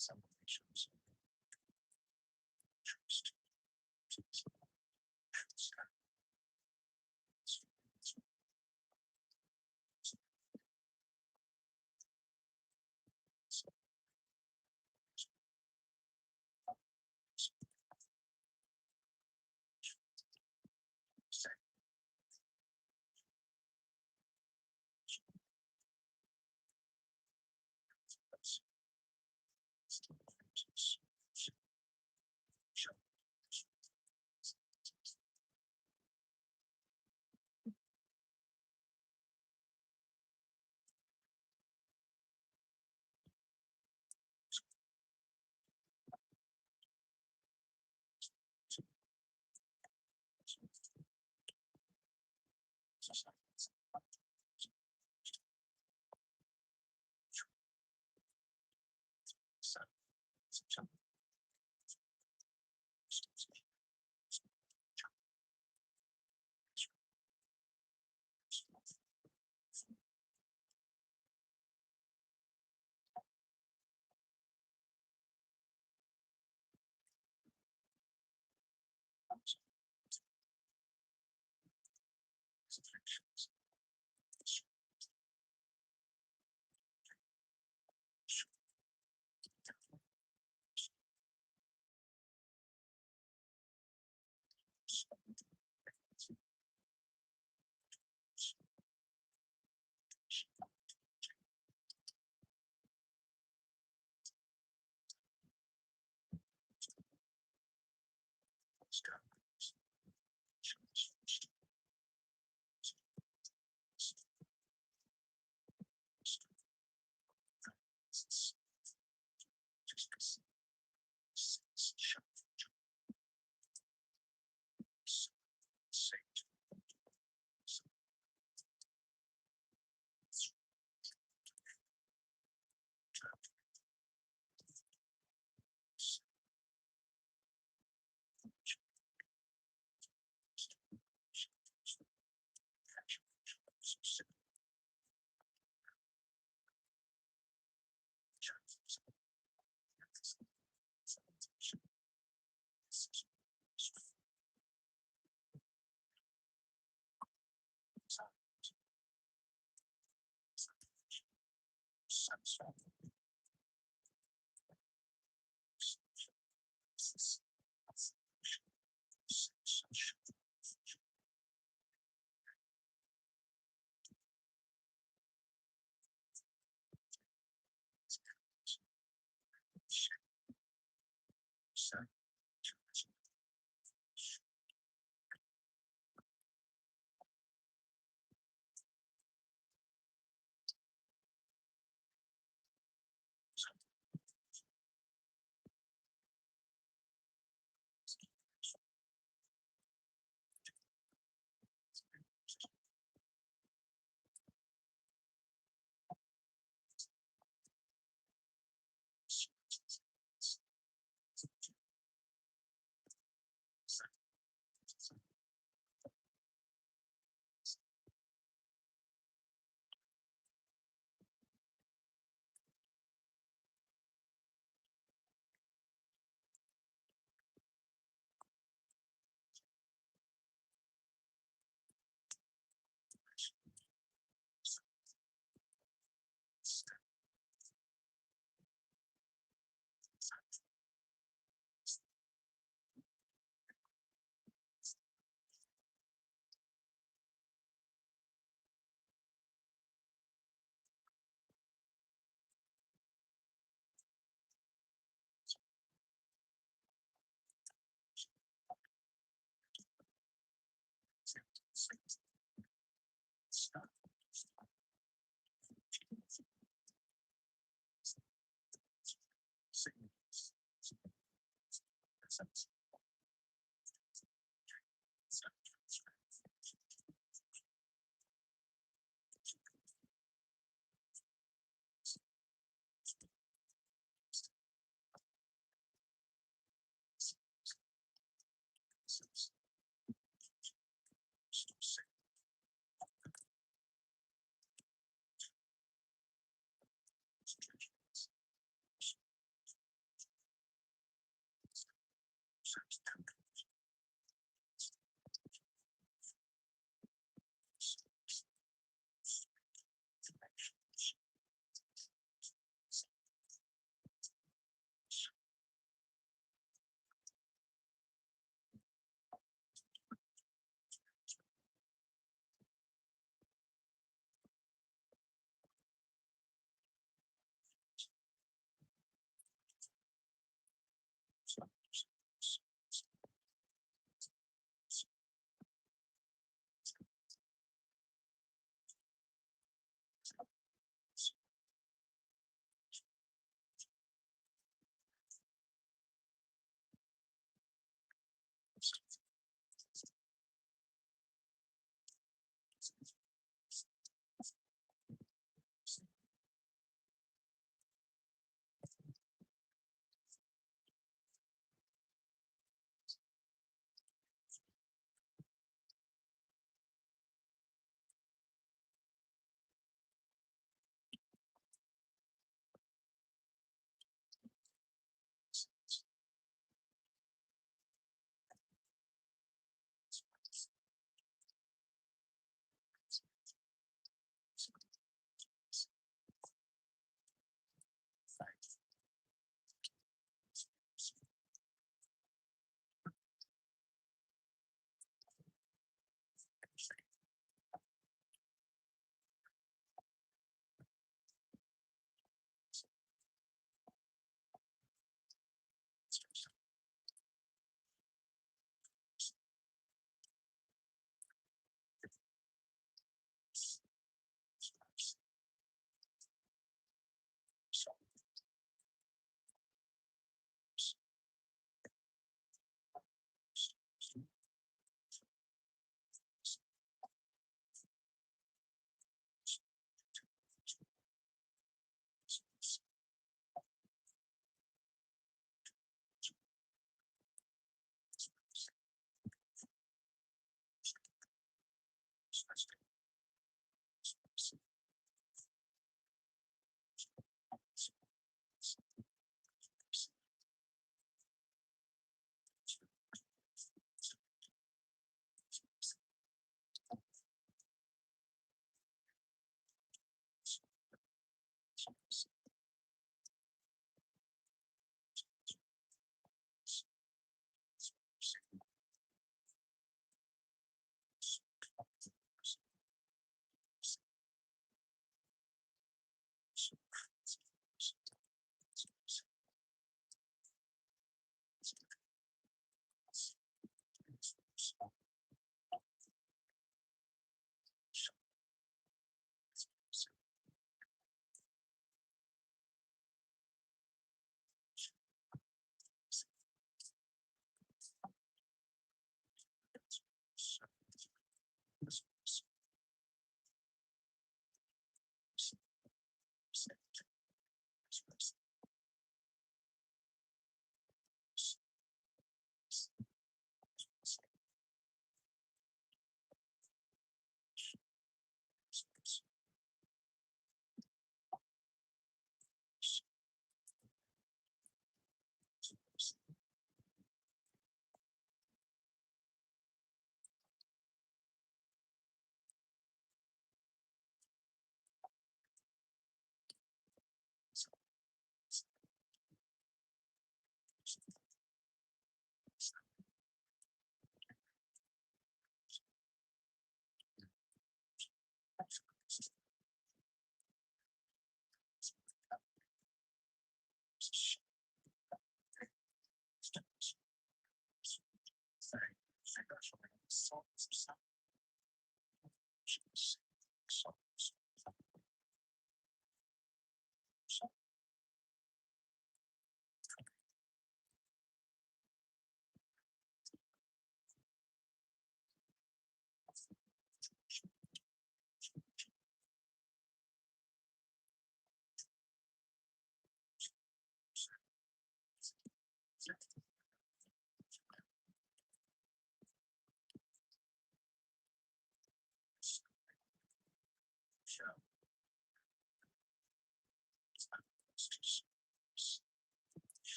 some relations.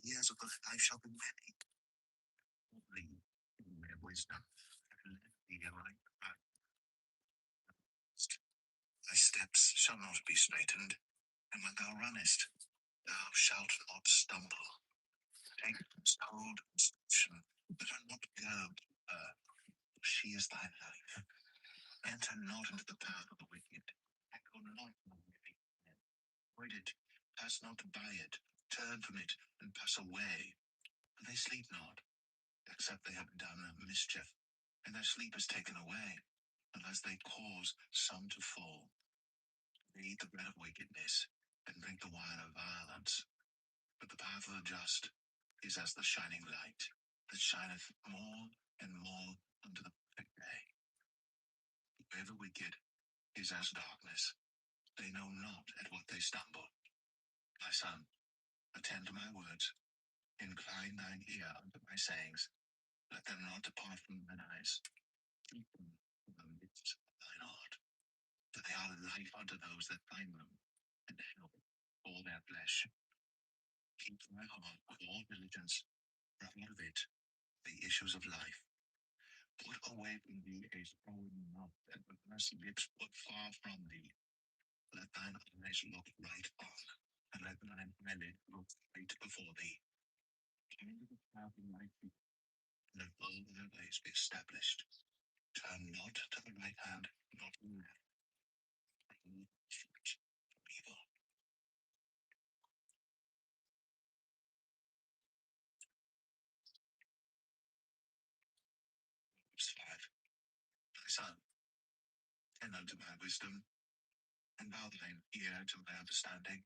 Years of life shall be many. Their wisdom. Thy steps shall not be straitened, and when thou runnest, thou shalt not stumble. Take hold of instruction, but are not curbed. She is thy life. Enter not into the path of the wicked. Echo not the wicked. Avoid it. Pass not by it. Turn from it and pass away. For they sleep not, except they have done mischief, and their sleep is taken away, unless they cause some to fall. They eat the bread of wickedness, and drink the wine of violence. But the path of the just is as the shining light, that shineth more and more unto the perfect day. The way of the wicked is as darkness. They know not at what they stumble. My son, attend to my words. Incline thine ear unto my sayings. Let them not depart from thine eyes. Keep them in the midst of thine heart. For they are life unto those that find them, and health for their flesh. Keep thy heart with all diligence, for out of it the issues of life. Put away from thee a foreign mouth, and perverse lips put far from thee. Let thine eyes look right on, and let thine eyelid look straight before thee. Turn to the path of my feet, and let all thy ways be established. Turn not to the right hand, nor to the left. From evil. Verse 5. My son, attend unto my wisdom, and bow thine ear to my understanding,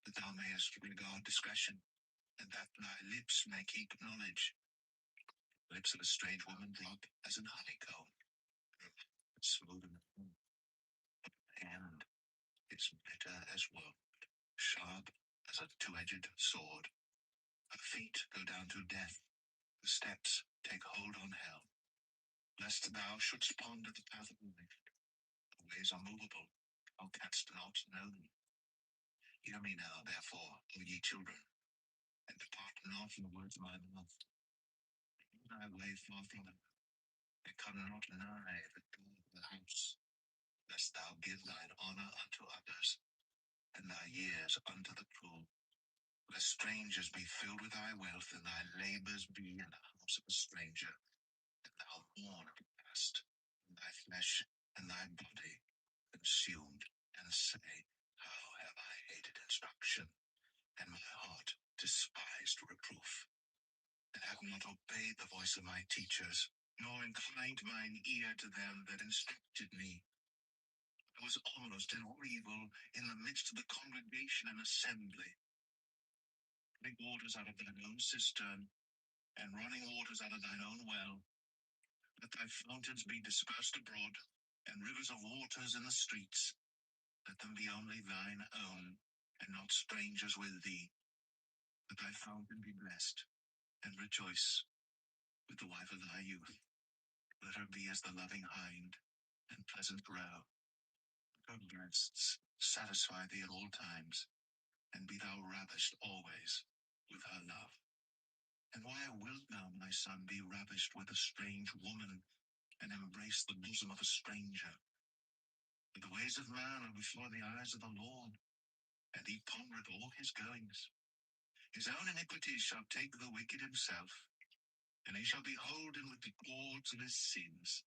that thou mayest regard discretion, and that thy lips may keep knowledge. The lips of a strange woman drop as an honeycomb, smooth and and is bitter as wood, sharp as a two-edged sword. Her feet go down to death, her steps take hold on hell. Lest thou shouldst ponder the path of life, the ways are movable, thou canst not know them. Hear me now, therefore, O ye children, and depart not from the words of my mouth. Keep thy way far from it, and come not nigh the door of the house, lest thou give thine honor unto others, and thy years unto the cruel. Lest strangers be filled with thy wealth, and thy labors be in the house of a stranger, and thou mourn at last, and thy flesh and thy body consumed, and say, how have I hated instruction, and my heart despised reproof, and have not obeyed the voice of my teachers, nor inclined mine ear to them that instructed me. I was almost in all evil in the midst of the congregation and assembly. Putting waters out of thine own cistern, and running waters out of thine own well. Let thy fountains be dispersed abroad, and rivers of waters in the streets. Let them be only thine own, and not strangers with thee. Let thy fountain be blessed, and rejoice with the wife of thy youth. Let her be as the loving hind, and pleasant roe. Her breasts satisfy thee at all times, and be thou ravished always with her love. And why wilt thou, my son, be ravished with a strange woman, and embrace the bosom of a stranger? For the ways of man are before the eyes of the Lord, and he pondereth all his goings. His own iniquities shall take the wicked himself, and he shall be holden with the cords of his sins.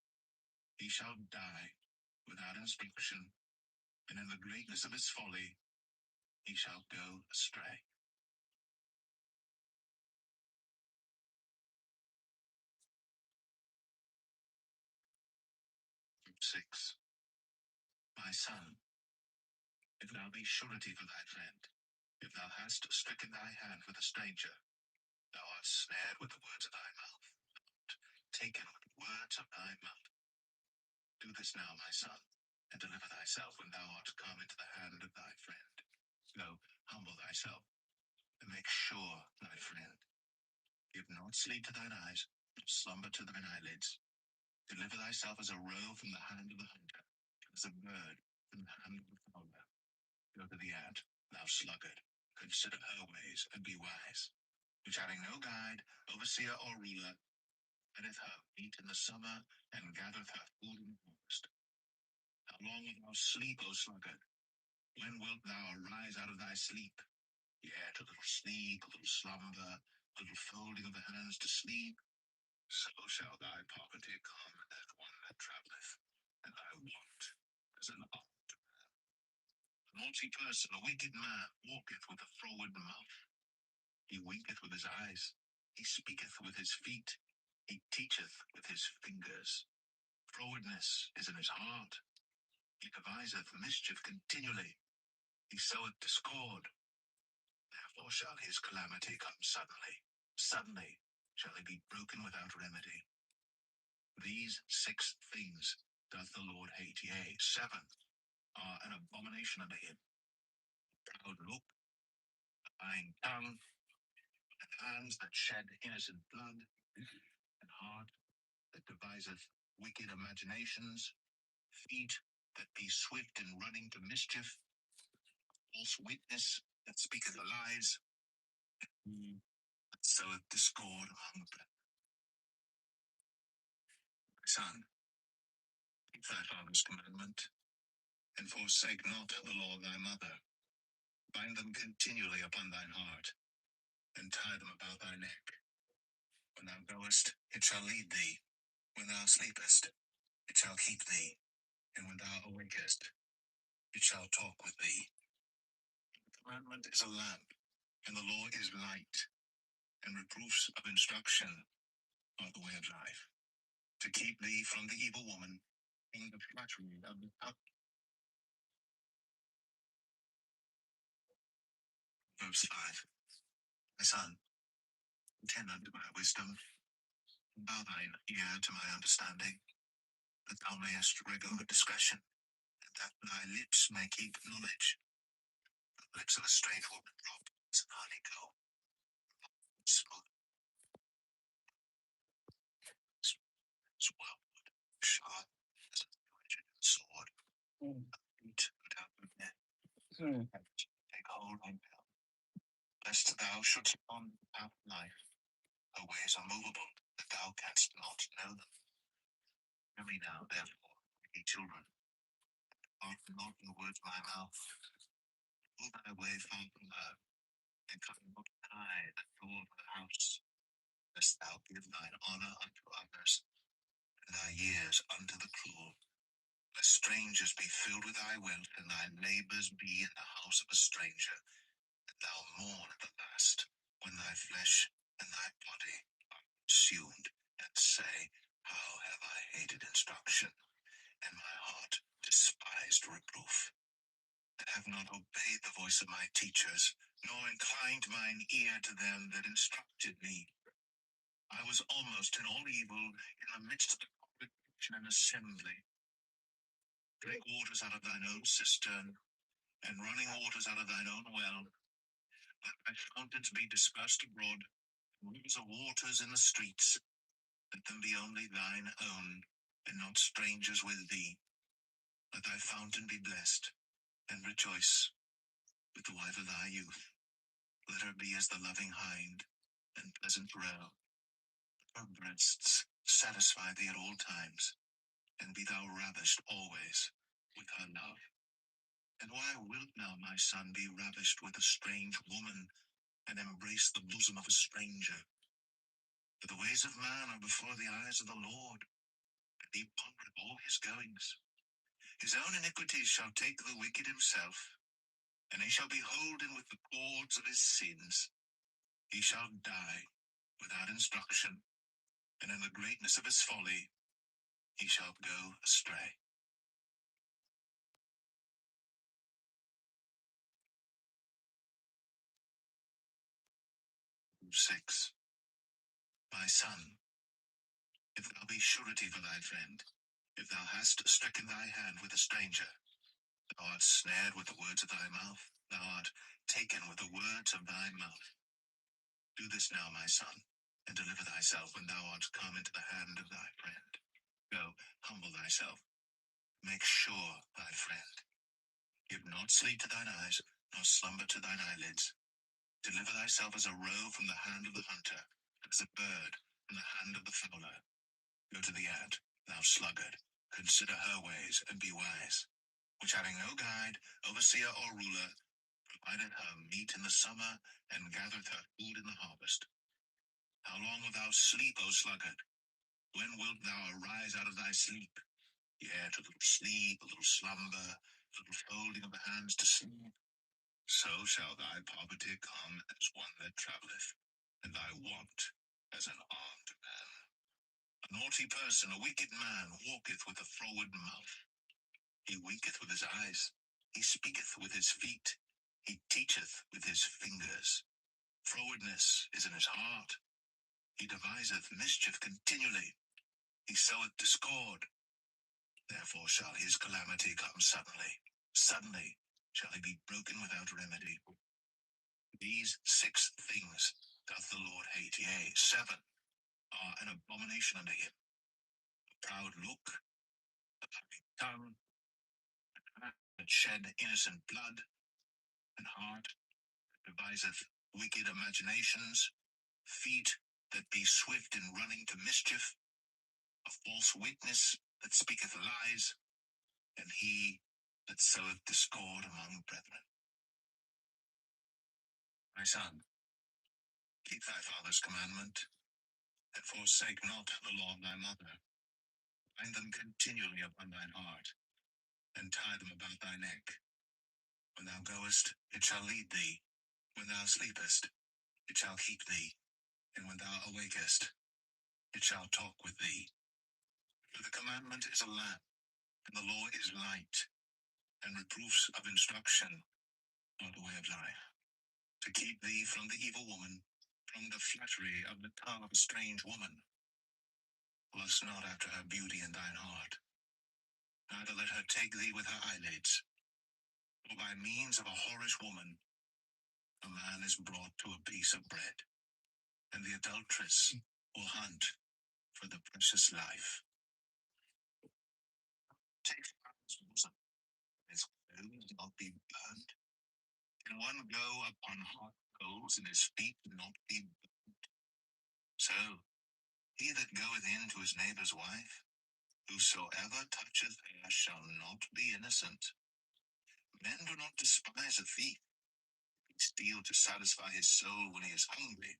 He shall die without instruction, and in the greatness of his folly he shall go astray. 6. My son, if thou be surety for thy friend, if thou hast stricken thy hand with a stranger, thou art snared with the words of thy mouth, taken with the words of thy mouth. Do this now, my son, and deliver thyself when thou art come into the hand of thy friend. Go, humble thyself, and make sure thy friend. Give not sleep to thine eyes, nor slumber to thine eyelids. Deliver thyself as a roe from the hand of the hunter, as a bird from the hand of the fowler. Go to the ant, thou sluggard, consider her ways, and be wise, which having no guide, overseer, or ruler, findeth her meat in the summer, and gathereth her food in the harvest. How long wilt thou sleep, O sluggard? When wilt thou arise out of thy sleep? Yet a little sleep, a little slumber, a little folding of the hands to sleep. So shall thy poverty come as one that travelleth, and thy want as an armed man. A naughty person, a wicked man, walketh with a froward mouth. He winketh with his eyes, he speaketh with his feet, he teacheth with his fingers. Frowardness is in his heart. He deviseth mischief continually. He soweth discord. Therefore shall his calamity come suddenly. Suddenly shall he be broken without remedy. These 6 things doth the Lord hate, yea, 7 are an abomination unto him: proud look, a lying tongue, and hands that shed innocent blood, and heart that deviseth wicked imaginations, feet that be swift in running to mischief, false witness that speaketh lies, that soweth discord among them. Son, keep thy father's commandment, and forsake not the law of thy mother. Bind them continually upon thine heart, and tie them about thy neck. When thou goest, it shall lead thee. When thou sleepest, it shall keep thee. And when thou awakest, it shall talk with thee. The commandment is a lamp, and the law is light, and reproofs of instruction are the way of life, to keep thee from the evil woman, and the flattery of the up. Verse 5. My son, attend unto my wisdom, and bow thine ear to my understanding, that thou mayest regard discretion, and that thy lips may keep knowledge. The lips of a strange woman drop as an honeycomb, smooth as wildwood, sharp as a two-edged sword. Beat without net, take hold on them, lest thou shouldst on the path of life. Her ways are movable, that thou canst not know them. Hear me now, therefore, ye children, depart not from the words of my mouth. Go thy way far from her, and come not nigh the door of her house, lest thou give thine honor unto others, and thy years unto the cruel. Lest strangers be filled with thy wealth, and thy labors be in the house of a stranger, and thou mourn at the last, when thy flesh and thy body are consumed, and say, how have I hated instruction, and my heart despised reproof, and have not obeyed the voice of my teachers, nor inclined mine ear to them that instructed me. I was almost in all evil in the midst of the congregation and assembly. Drink waters out of thine own cistern, and running waters out of thine own well. Let thy fountains be dispersed abroad, and rivers of waters in the streets. Let them be only thine own, and not strangers with thee. Let thy fountain be blessed, and rejoice. with the wife of thy youth. Let her be as the loving hind and pleasant roe. Her breasts satisfy thee at all times, and be thou ravished always with her love. And why wilt thou, my son, be ravished with a strange woman, and embrace the bosom of a stranger? For the ways of man are before the eyes of the Lord, and he pondereth all his goings. His own iniquities shall take the wicked himself, and he shall be holden with the cords of his sins. He shall die without instruction, and in the greatness of his folly he shall go astray. 6. My son, if thou be surety for thy friend, if thou hast stricken thy hand with a stranger, thou art snared with the words of thy mouth, thou art taken with the words of thy mouth. Do this now, my son, and deliver thyself when thou art come into the hand of thy friend. Go, humble thyself, make sure thy friend. Give not sleep to thine eyes, nor slumber to thine eyelids. Deliver thyself as a roe from the hand of the hunter, as a bird from the hand of the fowler. Go to the ant, thou sluggard, consider her ways, and be wise, which having no guide, overseer, or ruler, provided her meat in the summer, and gathereth her food in the harvest. How long wilt thou sleep, O sluggard? When wilt thou arise out of thy sleep? Yet a little sleep, a little slumber, a little folding of the hands to sleep. So shall thy poverty come as one that travelleth, and thy want as an armed man. A naughty person, a wicked man, walketh with a froward mouth. He winketh with his eyes, he speaketh with his feet, he teacheth with his fingers. Frowardness is in his heart. He deviseth mischief continually. He soweth discord. Therefore shall his calamity come suddenly. Suddenly shall he be broken without remedy. These 6 things doth the Lord hate, yea, 7 are an abomination unto him: a proud look, a lying tongue, that shed innocent blood, and heart that deviseth wicked imaginations, feet that be swift in running to mischief, a false witness that speaketh lies, and he that soweth discord among brethren. My son, keep thy father's commandment, and forsake not the law of thy mother. Bind them continually upon thine heart, and tie them about thy neck. When thou goest, it shall lead thee. When thou sleepest, it shall keep thee. And when thou awakest, it shall talk with thee. For the commandment is a lamp, and the law is light, and reproofs of instruction are the way of life. To keep thee from the evil woman, from the flattery of the tongue of a strange woman. Lust not after her beauty in thine heart, neither let her take thee with her eyelids. For by means of a whorish woman, a man is brought to a piece of bread, and the adulteress will hunt for the precious life. Take from his bosom, his clothes not be burned. Can one go upon hot coals, and his feet not be burned? So, he that goeth in to his neighbor's wife, whosoever toucheth her shall not be innocent. Men do not despise a thief, he steal to satisfy his soul when he is hungry.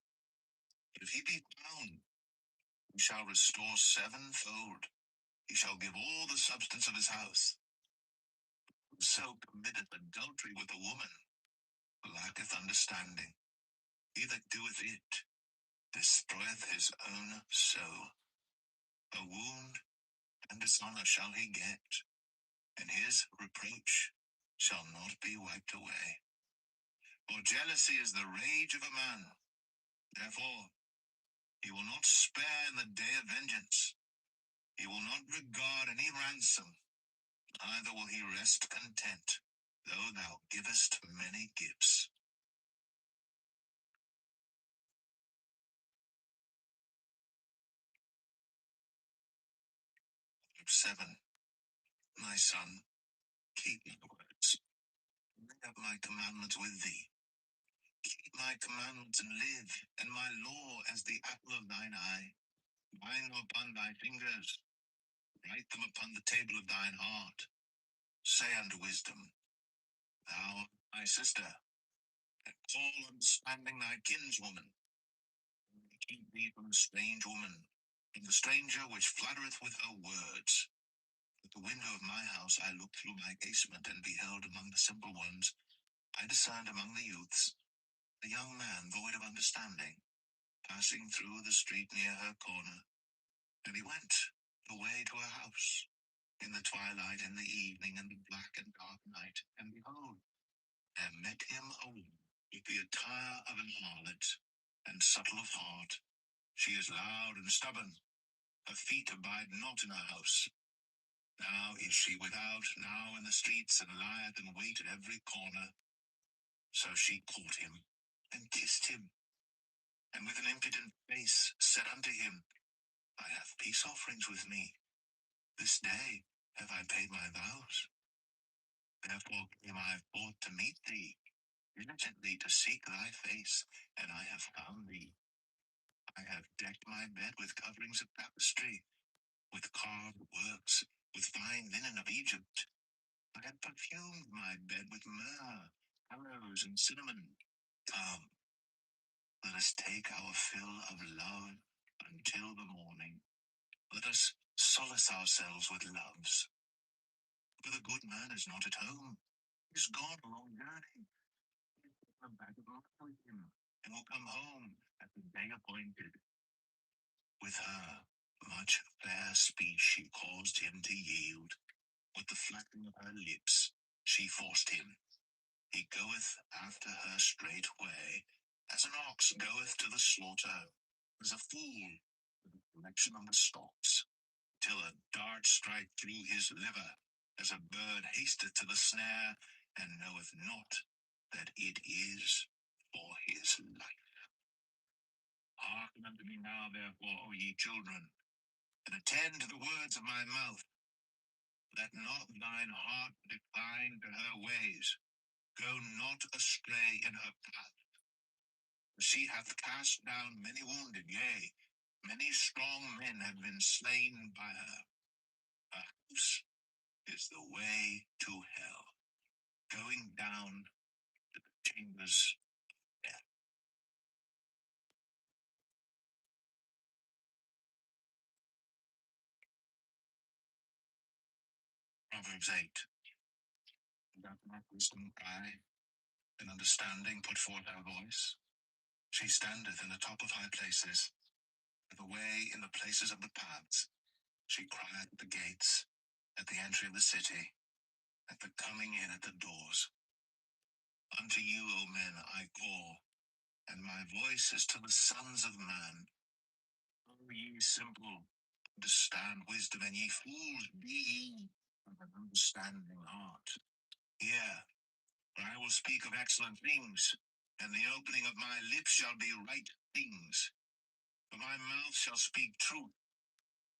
If he be found, he shall restore sevenfold. He shall give all the substance of his house. Whoso committeth adultery with a woman lacketh understanding. He that doeth it destroyeth his own soul. A wound and dishonor shall he get, and his reproach shall not be wiped away. For jealousy is the rage of a man. Therefore, he will not spare in the day of vengeance. He will not regard any ransom, neither will he rest content, though thou givest many gifts. 7. My son, keep my words. Bring up my commandments with thee. Keep my commandments and live, and my law as the apple of thine eye. Bind them upon thy fingers, write them upon the table of thine heart. Say unto wisdom, Thou art my sister, and call understanding thy kinswoman. Keep thee from the strange woman, from the stranger which fluttereth with her words. At the window of my house I looked through my casement, and beheld among the simple ones, I discerned among the youths, a young man void of understanding, passing through the street near her corner. And he went away to a house, in the twilight, in the evening, in the black and dark night, and behold, there met him a woman with the attire of an harlot, and subtle of heart. She is loud and stubborn, her feet abide not in her house. Now is she without, now in the streets, and lieth in wait at every corner. So she caught him, and kissed him, and with an impudent face said unto him, I have peace offerings with me. This day have I paid my vows. Therefore came I forth to meet thee, diligently to seek thy face, and I have found thee. I have decked my bed with coverings of tapestry, with carved works, with fine linen of Egypt. I have perfumed my bed with myrrh, aloes, and cinnamon. Come, let us take our fill of love until the morning. Let us solace ourselves with loves. For the good man is not at home. He is gone a long journey. Come back with him, and will come home at the day appointed. With her much fair speech she caused him to yield. With the flapping of her lips she forced him. He goeth after her straightway, as an ox goeth to the slaughter, as a fool to the collection of the stalks, till a dart strike through his liver, as a bird hasteth to the snare, and knoweth not that it is for his life. Hearken unto me now, therefore, O ye children, and attend to the words of my mouth. Let not thine heart decline to her ways. Go not astray in her path. For she hath cast down many wounded, yea, many strong men have been slain by her. Her house is the way to hell, going down to the chambers of death. Proverbs 8. Doth not wisdom cry, and understanding put forth her voice? She standeth in the top of high places, at the way in the places of the paths. She crieth at the gates, at the entry of the city, at the coming in at the doors. Unto you, O men, I call, and my voice is to the sons of man. O ye simple, understand wisdom, and ye fools, be ye of an understanding heart. Hear, for I will speak of excellent things, and the opening of my lips shall be right things. For my mouth shall speak truth,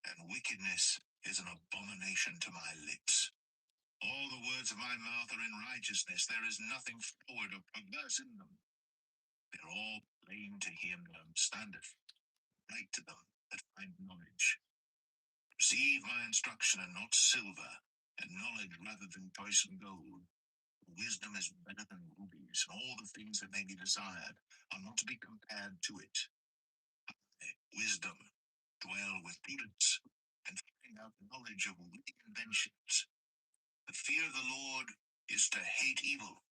and wickedness is an abomination to my lips. All the words of my mouth are in righteousness. There is nothing forward or perverse in them. They are all plain to him that understandeth, right to them that find knowledge. Receive my instruction, and not silver, and knowledge rather than choice and gold. Wisdom is better than rubies, and all the things that may be desired are not to be compared to it. Wisdom, dwell with prudence, and find out knowledge of witty inventions. The fear of the Lord is to hate evil,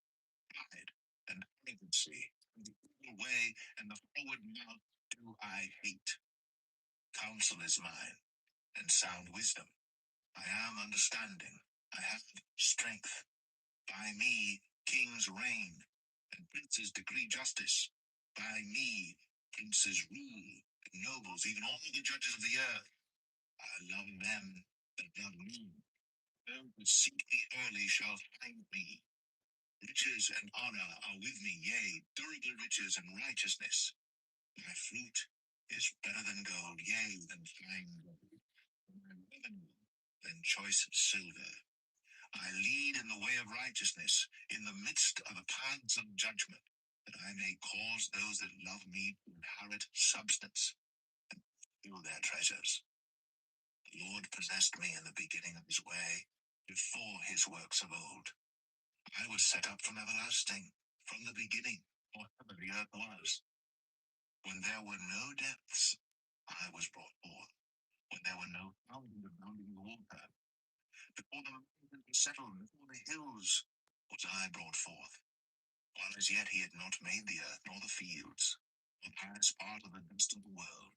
pride, and arrogancy, and the evil way, and the forward mouth do I hate. Counsel is mine, and sound wisdom. I am understanding. I have strength. By me kings reign, and princes decree justice. By me princes rule, and nobles, even all the judges of the earth. I love them that love me. Those that seek me early shall find me. Riches and honor are with me, yea, durable riches and righteousness. My fruit is better than gold, yea, than fine gold. My revenue than choice silver. I lead in the way of righteousness, in the midst of the paths of judgment, that I may cause those that love me to inherit substance and fill their treasures. The Lord possessed me in the beginning of his way, before his works of old. I was set up from everlasting, from the beginning, or ever the earth was. When there were no depths, I was brought forth. When there were no fountains abounding in water, before the mountains were settled, before the hills, was I brought forth. While as yet he had not made the earth, nor the fields, nor the highest part of the dust of the world.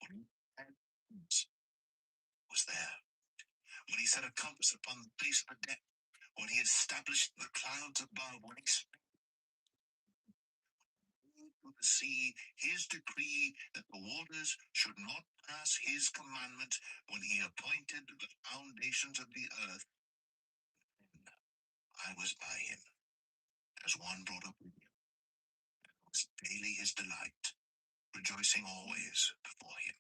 When he was there, when he set a compass upon the face of the depth, when he established the clouds above, when he spoke to the sea his decree that the waters should not pass his commandment, when he appointed the foundations of the earth, I was by him, as one brought up with him. It was daily his delight, rejoicing always before him,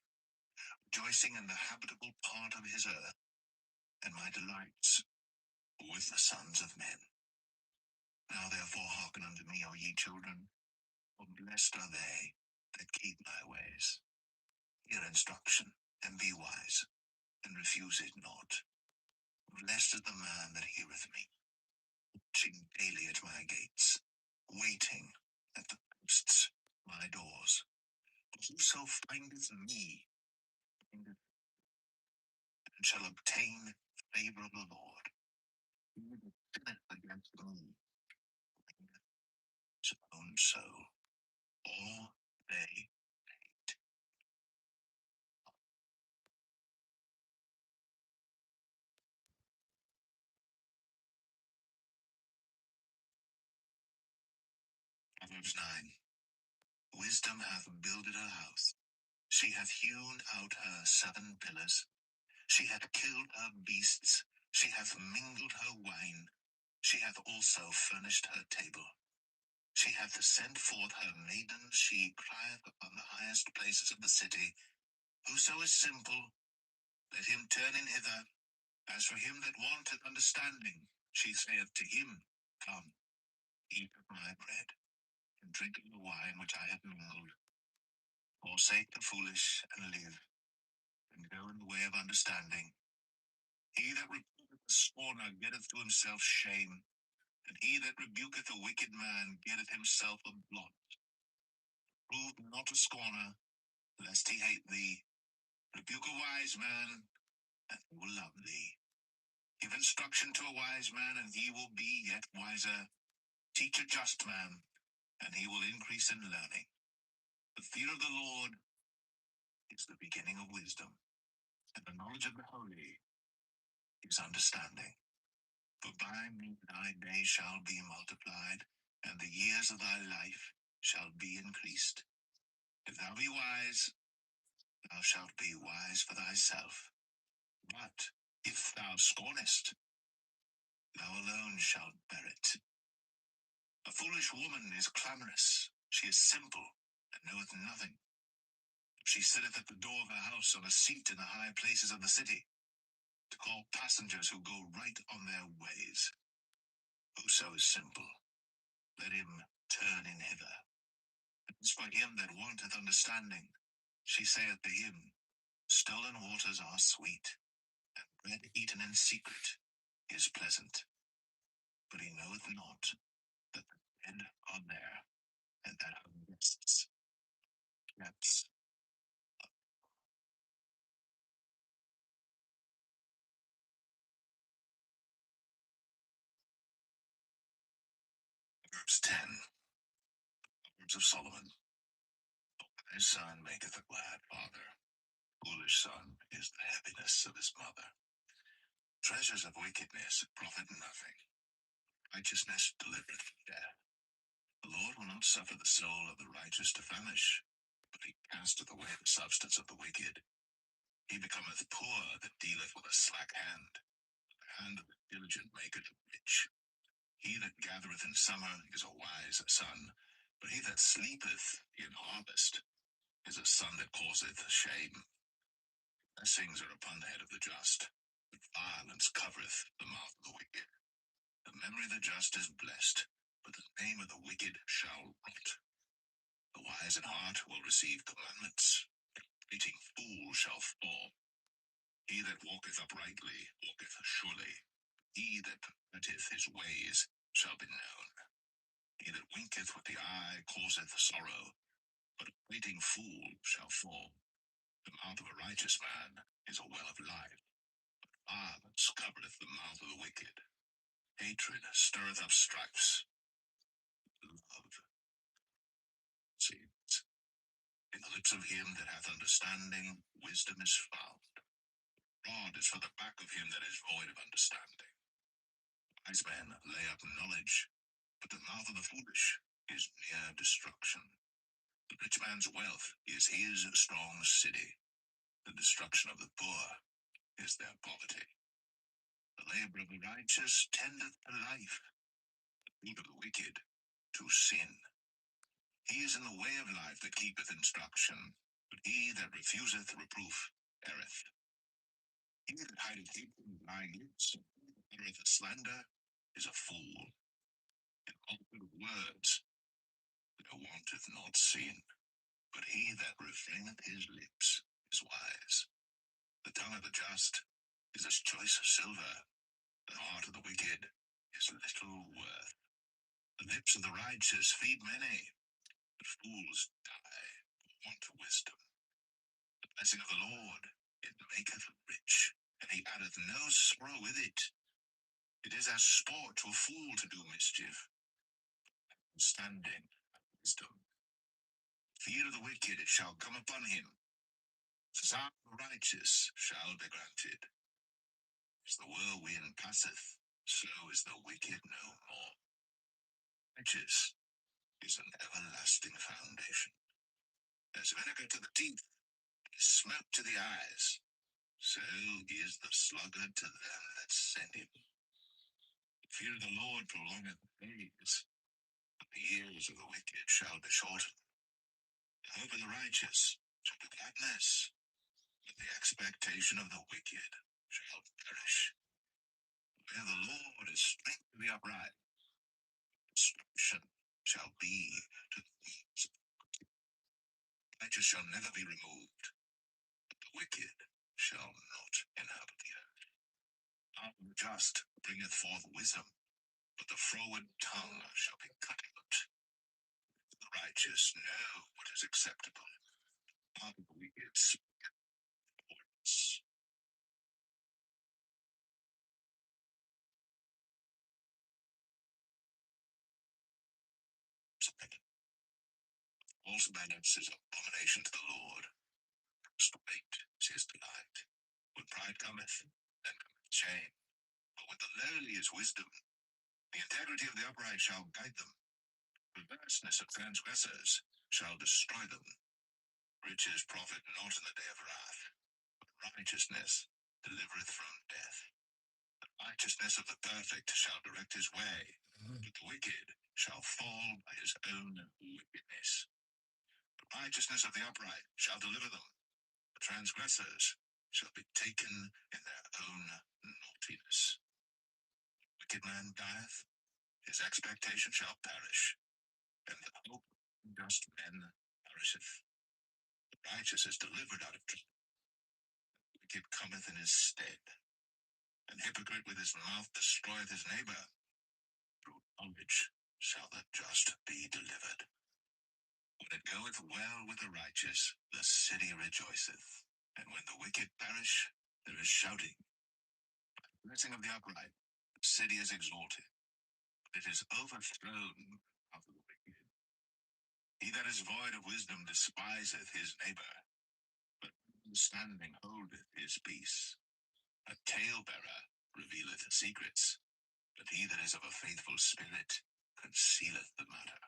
rejoicing in the habitable part of his earth, and my delights with the sons of men. Now therefore hearken unto me, O ye children, for blessed are they that keep my ways. Hear instruction, and be wise, and refuse it not. Blessed is the man that heareth me, watching daily at my gates, waiting at the posts, my doors. Whoso findeth me, findeth and shall obtain favor of the Lord. He that sinneth against me, findeth his own soul. All they Proverbs 9. Wisdom hath builded her house. She hath hewn out her 7 pillars. She hath killed her beasts. She hath mingled her wine. She hath also furnished her table. She hath sent forth her maidens. She crieth upon the highest places of the city. Whoso is simple, let him turn in hither. As for him that wanteth understanding, she saith to him, Come, eat of my bread, and drink of the wine which I have mingled. Forsake the foolish, and live, and go in the way of understanding. He that rebuketh the scorner getteth to himself shame, and he that rebuketh a wicked man getteth himself a blot. Prove not a scorner, lest he hate thee. Rebuke a wise man, and he will love thee. Give instruction to a wise man, and he will be yet wiser. Teach a just man, and he will increase in learning. The fear of the Lord is the beginning of wisdom, and the knowledge of the holy is understanding. For by me thy days shall be multiplied, and the years of thy life shall be increased. If thou be wise, thou shalt be wise for thyself. But if thou scornest, thou alone shalt bear it. A foolish woman is clamorous, she is simple, and knoweth nothing. She sitteth at the door of her house on a seat in the high places of the city, to call passengers who go right on their ways. Whoso is simple, let him turn in hither. As for him that wanteth understanding, she saith to him, Stolen waters are sweet, and bread eaten in secret is pleasant. But he knoweth not that the dead are there, and that her guests kept. Proverbs 10. Words of Solomon. His son maketh a glad father. Foolish son is the heaviness of his mother. Treasures of wickedness profit nothing. Righteousness delivereth from death. The Lord will not suffer the soul of the righteous to famish, but he casteth away the substance of the wicked. He becometh poor that dealeth with a slack hand. The hand of the diligent maketh rich. He that gathereth in summer is a wise son, but he that sleepeth in harvest is a son that causeth shame. Blessings are upon the head of the just, Violence covereth the mouth of the wicked. The memory of the just is blessed, but the name of the wicked shall rot. The wise in heart will receive commandments. The prating fool shall fall. He that walketh uprightly walketh surely. He that perverteth his ways shall be known. He that winketh with the eye causeth sorrow, but a prating fool shall fall. The mouth of a righteous man is a well of life. Violence covereth the mouth of the wicked. Hatred stirreth up strifes. Love seeds. In the lips of him that hath understanding, wisdom is found. Rod is for the back of him that is void of understanding. Wise men lay up knowledge, but the mouth of the foolish is near destruction. The rich man's wealth is his strong city. The destruction of the poor is their poverty. The labor of the righteous tendeth to life, the food of the wicked to sin. He is in the way of life that keepeth instruction, but he that refuseth reproof erreth. He that hideth hatred with lying lips, and uttereth a slander, is a fool. In all good words there wanteth not sin, but he that refraineth his lips is wise. The tongue of the just is as choice as silver, the heart of the wicked is little worth. The lips of the righteous feed many, but fools die for want of wisdom. The blessing of the Lord, it maketh rich, and he addeth no sorrow with it. It is as sport to a fool to do mischief. Understanding and wisdom. Fear of the wicked it shall come upon him. Desire of the righteous shall be granted. As the whirlwind passeth, so is the wicked no more. Righteous is an everlasting foundation. As vinegar to the teeth, smoke to the eyes, so is the sluggard to them that send him. The fear of the Lord prolongeth days, but the years of the wicked shall be shortened. The hope of the righteous shall be gladness, but the expectation of the wicked shall perish. Where the Lord is strength to the upright, destruction shall be to the weak. The righteous shall never be removed, but the wicked shall not inhabit the earth. The just bringeth forth wisdom, but the froward tongue shall be cut out. The righteous know what is acceptable, but the wicked speaketh words. False manners is abomination to the Lord. Straight is his delight. When pride cometh, then cometh shame. But with the lowly is wisdom. The integrity of the upright shall guide them. The perverseness of transgressors shall destroy them. Riches profit not in the day of wrath, but righteousness delivereth from death. The righteousness of the perfect shall direct his way, but the wicked shall fall by his own wickedness. The righteousness of the upright shall deliver them. The transgressors shall be taken in their own naughtiness. The wicked man dieth, his expectation shall perish, and the hope of just men perisheth. The righteous is delivered out of trouble. The wicked cometh in his stead. An hypocrite with his mouth destroyeth his neighbor. Through knowledge shall the just be delivered. When it goeth well with the righteous, the city rejoiceth. And when the wicked perish, there is shouting. By the blessing of the upright, the city is exalted. But it is overthrown of the wicked. He that is void of wisdom despiseth his neighbor, but understanding holdeth his peace. A talebearer revealeth secrets, but he that is of a faithful spirit concealeth the matter.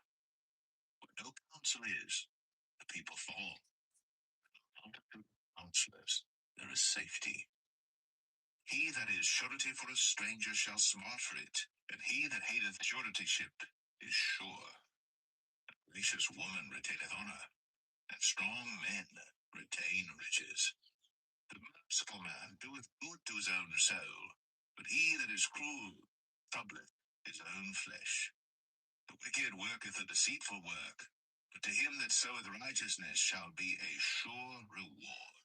Where no counsel is, the people fall. Multitude of counselors, there is safety. He that is surety for a stranger shall smart for it, and he that hateth suretyship is sure. A gracious woman retaineth honor, and strong men retain riches. The merciful man doeth good to his own soul, but he that is cruel troubleth his own flesh. The wicked worketh a deceitful work, but to him that soweth righteousness shall be a sure reward.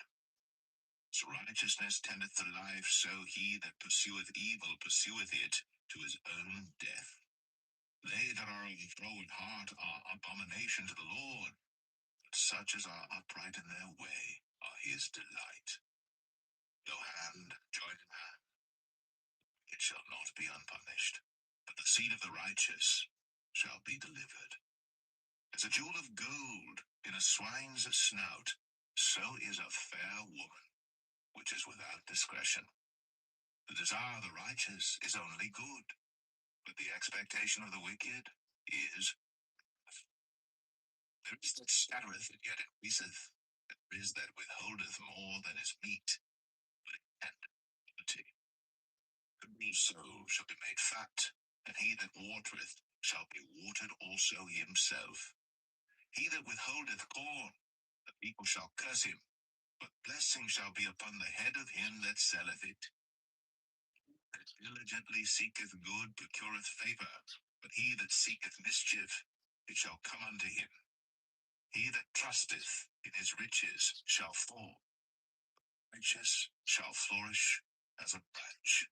As righteousness tendeth to life, so he that pursueth evil pursueth it to his own death. They that are overthrown in heart are abomination to the Lord, but such as are upright in their way are his delight. Though hand join in hand, it shall not be unpunished, but the seed of the righteous shall be delivered. As a jewel of gold in a swine's snout, so is a fair woman which is without discretion. The desire of the righteous is only good, but the expectation of the wicked is wrath. There is that scattereth and yet increaseth, and there is that withholdeth more than is meet, but it tendeth poverty. The whose soul shall be made fat, and he that watereth shall be watered also himself. He that withholdeth corn, the people shall curse him, but blessing shall be upon the head of him that selleth it. That diligently seeketh good procureth favor, but he that seeketh mischief, it shall come unto him. He that trusteth in his riches shall fall. The righteous shall flourish as a branch.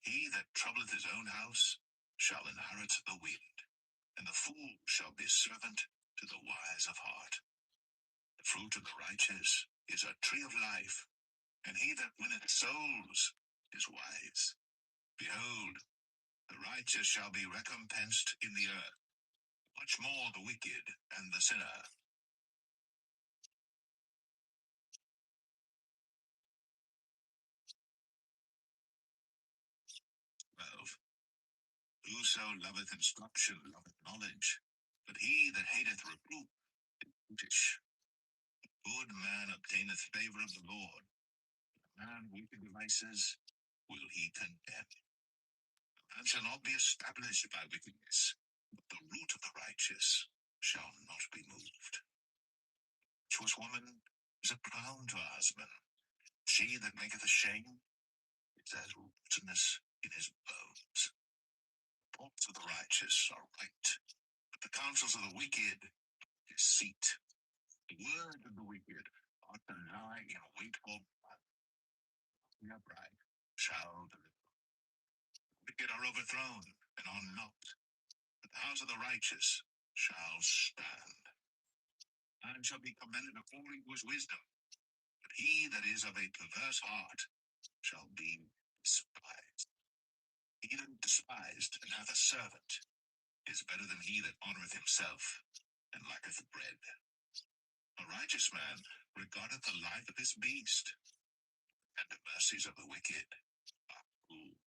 He that troubleth his own house shall inherit the wind, and the fool shall be servant to the wise of heart. The fruit of the righteous is a tree of life, and he that winneth souls is wise. Behold, the righteous shall be recompensed in the earth, much more the wicked and the sinner. 12. Whoso loveth instruction loveth knowledge, but he that hateth reproof is brutish. A good man obtaineth favor of the Lord, but a man wicked devices will he condemn. A man shall not be established by wickedness, but the root of the righteous shall not be moved. Virtuous woman is a crown to her husband. She that maketh ashamed is as rottenness in his bones. The thoughts of the righteous are right, but the counsels of the wicked are deceit. The word of the wicked ought to lie in wait for blood. The upright shall deliver. The wicked are overthrown and are not, but the house of the righteous shall stand. Man shall be commended according to his wisdom, but he that is of a perverse heart shall be despised. He that is despised and hath a servant is better than he that honoreth himself and lacketh bread. A righteous man regardeth the life of his beast, and the mercies of the wicked are cruel.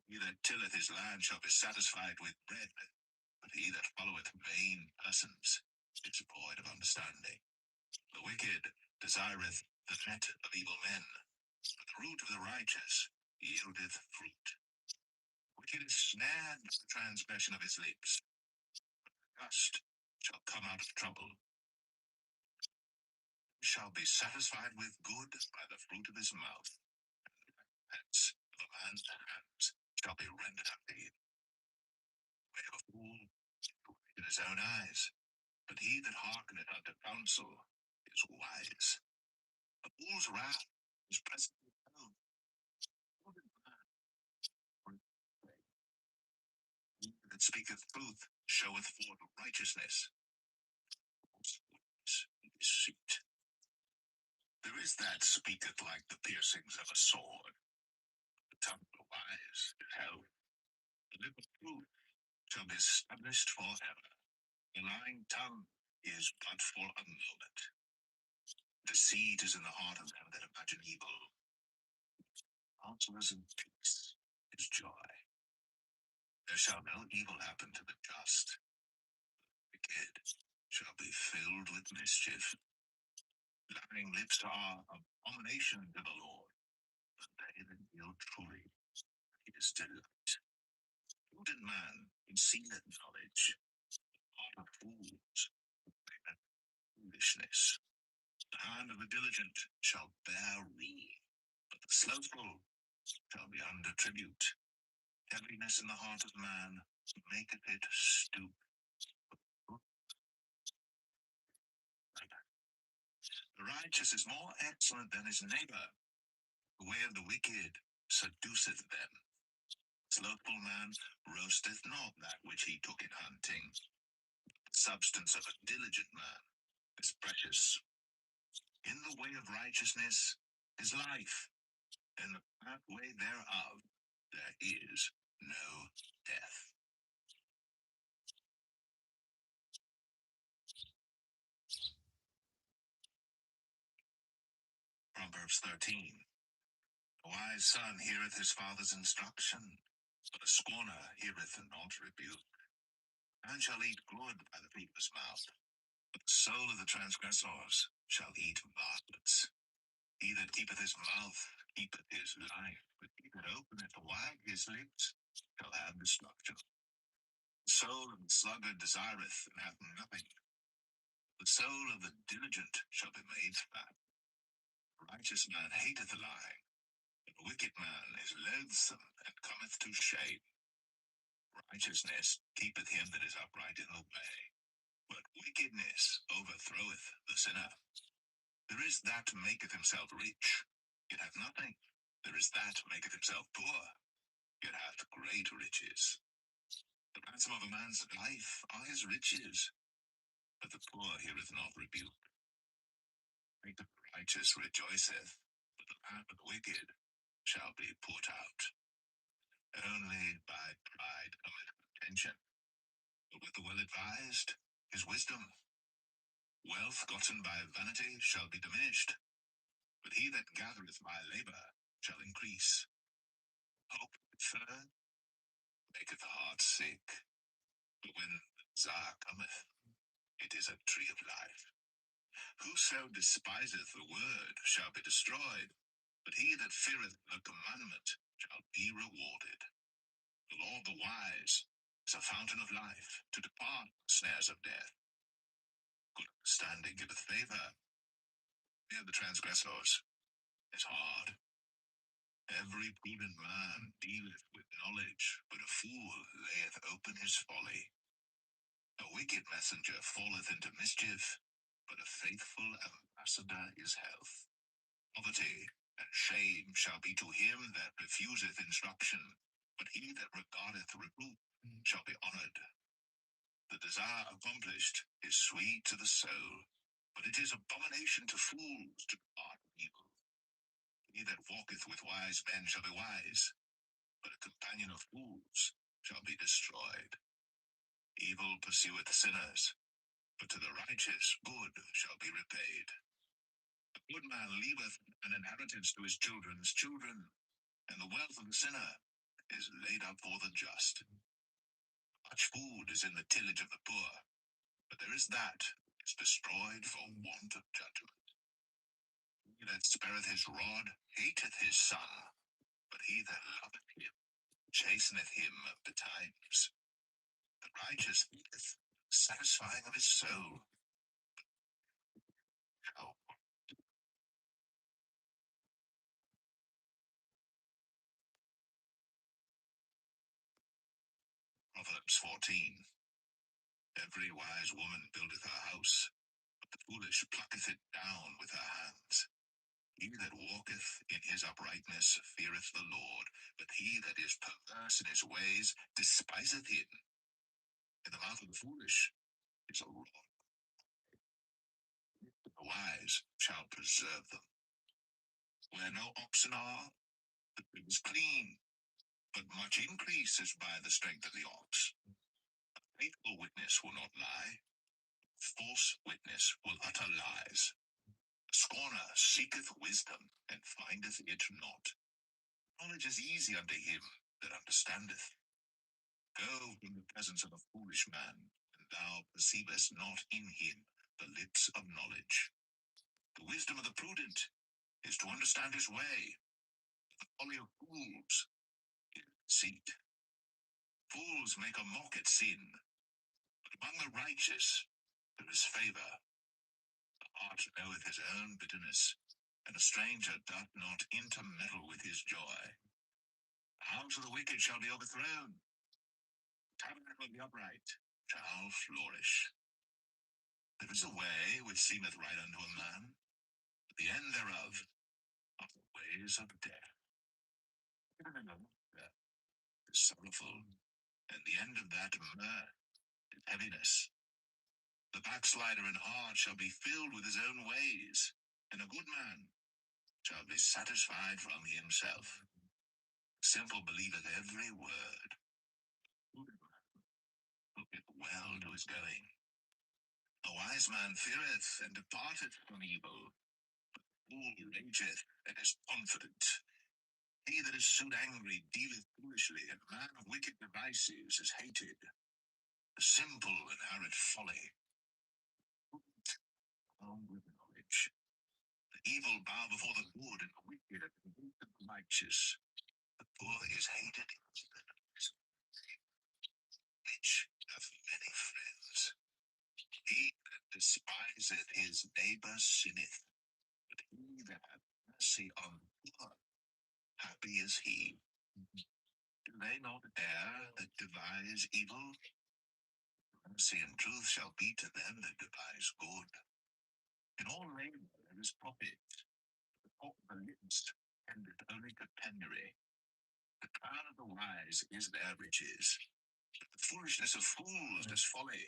He that tilleth his land shall be satisfied with bread, but he that followeth vain persons is void of understanding. The wicked desireth the net of evil men, but the root of the righteous yieldeth fruit. The wicked is snared by the transgression of his lips, but the just shall come out of trouble. He shall be satisfied with good by the fruit of his mouth, and the recompense of a man's hands shall be rendered unto him. The way of a fool is right in his own eyes, but he that hearkeneth unto counsel is wise. A fool's wrath is presently known. He that speaketh truth showeth forth righteousness. Falsehood is deceit. There is that speaketh like the piercings of a sword. The tongue of the wise is held. The lip of truth shall be established forever. The lying tongue is but for a moment. Deceit is in the heart of them that imagine evil. Counselors in peace is joy. There shall no evil happen to the just. The wicked shall be filled with mischief. Lying lips are abomination to the Lord, but they that deal truly his delight. Prudent man concealeth knowledge. The heart of fools bringeth foolishness. The The hand of the diligent shall bear rule, but the slothful shall be under tribute. Heaviness in the heart of man maketh it stoop. The righteous is more excellent than his neighbor. The way of the wicked seduceth them. Slothful man roasteth not that which he took in hunting. The substance of a diligent man is precious. In the way of righteousness is life, and the pathway thereof there is no death. Proverbs 13. A wise son heareth his father's instruction, but a scorner heareth not rebuke. Man shall eat good by the people's mouth, but the soul of the transgressors shall eat violence. He that keepeth his mouth keepeth his life, but he that openeth to wag his lips shall have destruction. The soul of the sluggard desireth and hath nothing. The soul of the diligent shall be made fat. The righteous man hateth a lie, but the wicked man is loathsome and cometh to shame. Righteousness keepeth him that is upright in the way, but wickedness overthroweth the sinner. There is that maketh himself rich, yet hath nothing. There is that maketh himself poor, yet hath great riches. The ransom of a man's life are his riches, but the poor heareth not rebuke. The righteous rejoiceth, but the path of the wicked shall be put out. Only by pride cometh contention, but with the well advised is wisdom. Wealth gotten by vanity shall be diminished, but he that gathereth by labor shall increase. Hope deferred maketh the heart sick, but when the desire cometh, it is a tree of life. Whoso despiseth the word shall be destroyed, but he that feareth the commandment shall be rewarded. The law of the wise is a fountain of life, to depart the snares of death. Good understanding giveth favor. Fear the transgressors is hard. Every prudent man dealeth with knowledge, but a fool layeth open his folly. A wicked messenger falleth into mischief, but a faithful ambassador is health. Poverty and shame shall be to him that refuseth instruction, but he that regardeth reproof shall be honored. The desire accomplished is sweet to the soul, but it is abomination to fools to depart from evil. He that walketh with wise men shall be wise, but a companion of fools shall be destroyed. Evil pursueth sinners, but to the righteous good shall be repaid. A good man leaveth an inheritance to his children's children, and the wealth of the sinner is laid up for the just. Much food is in the tillage of the poor, but there is that is destroyed for want of judgment. He that spareth his rod hateth his son, but he that loveth him chasteneth him betimes. The righteous eateth the satisfying of his soul. Oh, Proverbs 14. Every wise woman buildeth her house, but the foolish plucketh it down with her hands. He that walketh in his uprightness feareth the Lord, but he that is perverse in his ways despiseth him. In the mouth of the foolish is a rod, the wise shall preserve them. Where no oxen are, the pig is clean, but much increase is by the strength of the ox. A faithful witness will not lie, false witness will utter lies. A scorner seeketh wisdom, and findeth it not. Knowledge is easy unto him that understandeth. Go from the presence of a foolish man, and thou perceivest not in him the lips of knowledge. The wisdom of the prudent is to understand his way. The folly of fools is deceit. Fools make a mock at sin, but among the righteous there is favor. The heart knoweth his own bitterness, and a stranger doth not intermeddle with his joy. The house of the wicked shall be overthrown, the tabernacle of the upright shall flourish. There is a way which seemeth right unto a man, but the end thereof are the ways of death. The sorrowful, and the end of that mirth is heaviness. The backslider in heart shall be filled with his own ways, and a good man shall be satisfied from himself. Simple believeth every word, looketh well to his going. A wise man feareth and departeth from evil, fool rageth and is confident. He that is soon angry dealeth foolishly, and man of wicked devices is hated. The simple inherit folly, along with knowledge. The evil bow before the good, and the wicked at the gate of the righteous. The poor is hated, which have many friends. He that despiseth his neighbor sinneth, but he that hath mercy on the poor, happy is he. Do they not err that devise evil? Mercy and truth shall be to them that devise good. In all labor there is profit. The talk of the lips tendeth only to penury. The crown of the wise is their riches, but the foolishness of fools is folly.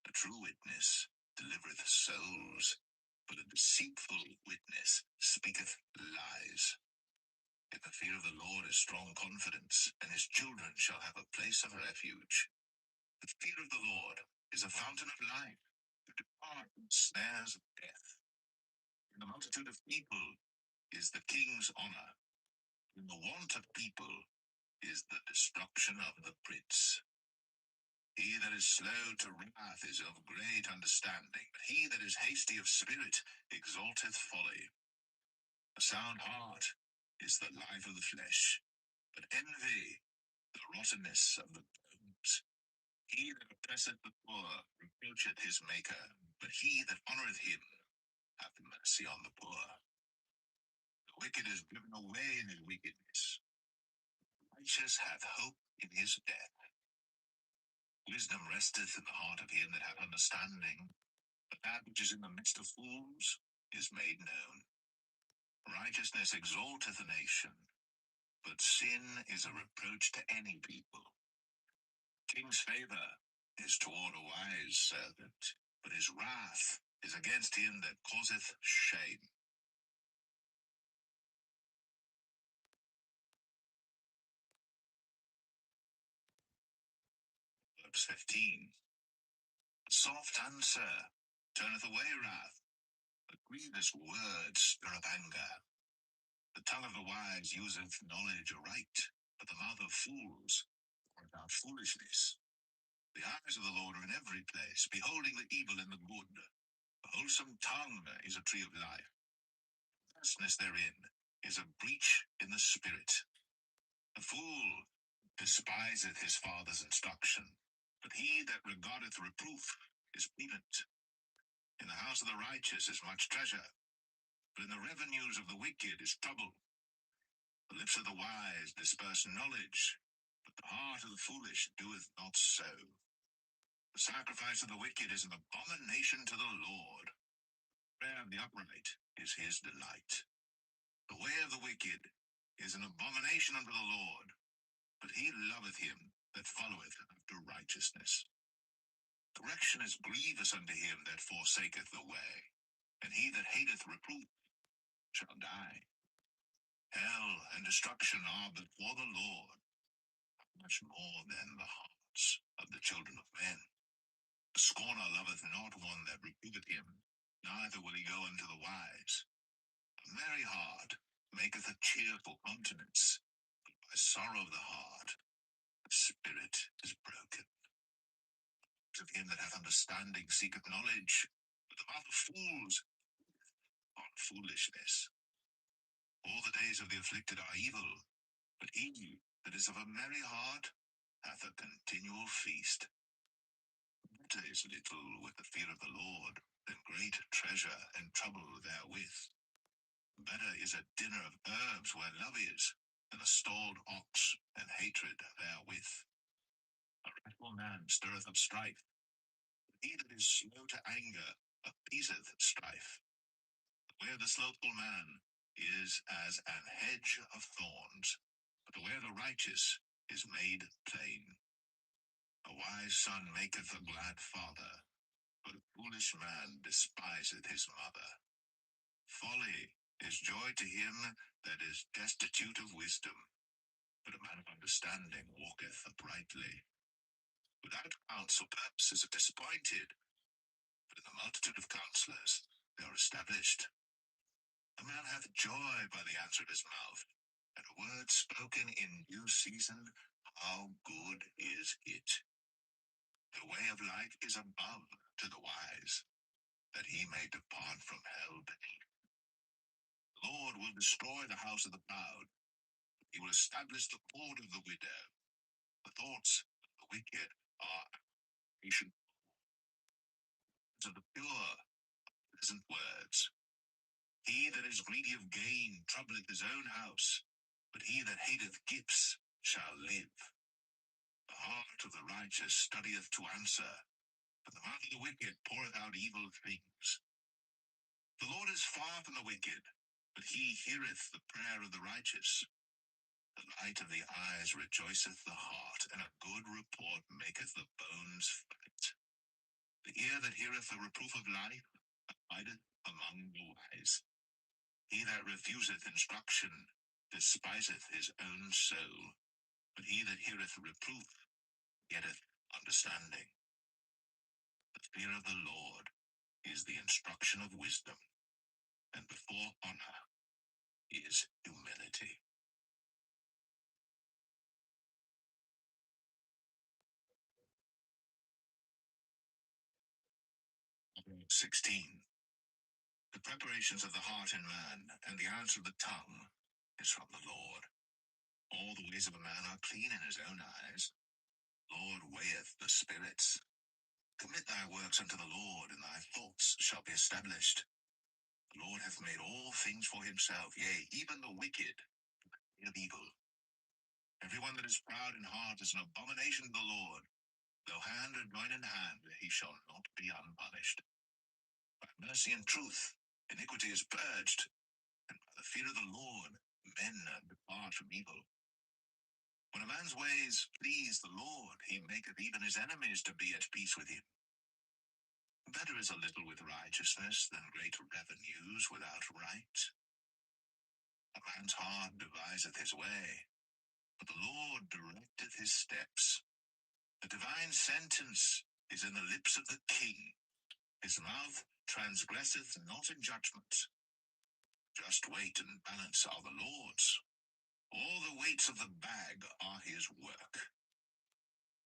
A true witness delivereth souls, but a deceitful witness speaketh lies. In the fear of the Lord is strong confidence, and his children shall have a place of refuge. The fear of the Lord is a fountain of life, to depart from snares of death. In the multitude of people is the king's honor. In the want of people is the destruction of the prince. He that is slow to wrath is of great understanding, but he that is hasty of spirit exalteth folly. A sound heart is the life of the flesh, but envy the rottenness of the bones. He that oppresseth the poor reproacheth his maker, but he that honoureth him hath mercy on the poor. The wicked is driven away in his wickedness. The righteous hath hope in his death. Wisdom resteth in the heart of him that hath understanding, but that which is in the midst of fools is made known. Righteousness exalteth a nation, but sin is a reproach to any people. King's favor is toward a wise servant, but his wrath is against him that causeth shame. Verse 15. A soft answer turneth away wrath, but grievous words stir up anger. The tongue of the wise useth knowledge aright, but the mouth of fools poureth out foolishness. The eyes of the Lord are in every place, beholding the evil and the good. A wholesome tongue is a tree of life. Perverseness therein is a breach in the spirit. The fool despiseth his father's instruction, but he that regardeth reproof is prudent. In the house of the righteous is much treasure, but in the revenues of the wicked is trouble. The lips of the wise disperse knowledge, but the heart of the foolish doeth not so. The sacrifice of the wicked is an abomination to the Lord. The prayer of the upright is his delight. The way of the wicked is an abomination unto the Lord, but he loveth him that followeth after righteousness. Correction is grievous unto him that forsaketh the way, and he that hateth reproof shall die. Hell and destruction are but for the Lord, much more than the hearts of the children of men. The scorner loveth not one that reproveth him, neither will he go unto the wise. A merry heart maketh a cheerful countenance, but by sorrow of the heart the spirit is broken. Of him that hath understanding seeketh knowledge, but the mouth of fools on foolishness. All the days of the afflicted are evil, but he that is of a merry heart hath a continual feast. Better is little with the fear of the Lord than great treasure and trouble therewith. Better is a dinner of herbs where love is, than a stalled ox and hatred therewith. A wrathful man stirreth up strife, but he that is slow to anger appeaseth strife. The way of the slothful man is as an hedge of thorns, but the way of the righteous is made plain. A wise son maketh a glad father, but a foolish man despiseth his mother. Folly is joy to him that is destitute of wisdom, but a man of understanding walketh uprightly. Without counsel purposes are disappointed, but in the multitude of counselors they are established. A man hath joy by the answer of his mouth, and a word spoken in due season, how good is it? The way of life is above to the wise, that he may depart from hell beneath. The Lord will destroy the house of the proud. He will establish the board of the widow. The thoughts of the wicked are patient of the pure, pleasant words. He that is greedy of gain troubleth his own house, but he that hateth gifts shall live. The heart of the righteous studieth to answer, but the mouth of the wicked poureth out evil things. The Lord is far from the wicked, but he heareth the prayer of the righteous. The light of the eyes rejoiceth the heart, and a good report maketh the bones fat. The ear that heareth the reproof of life abideth among the wise. He that refuseth instruction despiseth his own soul, but he that heareth reproof getteth understanding. The fear of the Lord is the instruction of wisdom, and before honor is humility. Proverbs 16. The preparations of the heart in man, and the answer of the tongue, is from the Lord. All the ways of a man are clean in his own eyes. Lord weigheth the spirits. Commit thy works unto the Lord, and thy thoughts shall be established. The Lord hath made all things for himself, yea, even the wicked of evil. Everyone that is proud in heart is an abomination to the Lord. Though hand join in hand, he shall not be unpunished. By mercy and truth, iniquity is purged, and by the fear of the Lord, men depart from evil. When a man's ways please the Lord, he maketh even his enemies to be at peace with him. Better is a little with righteousness than great revenues without right. A man's heart deviseth his way, but the Lord directeth his steps. The divine sentence is in the lips of the king. His mouth transgresseth not in judgment. Just weight and balance are the Lord's. All the weights of the bag are his work.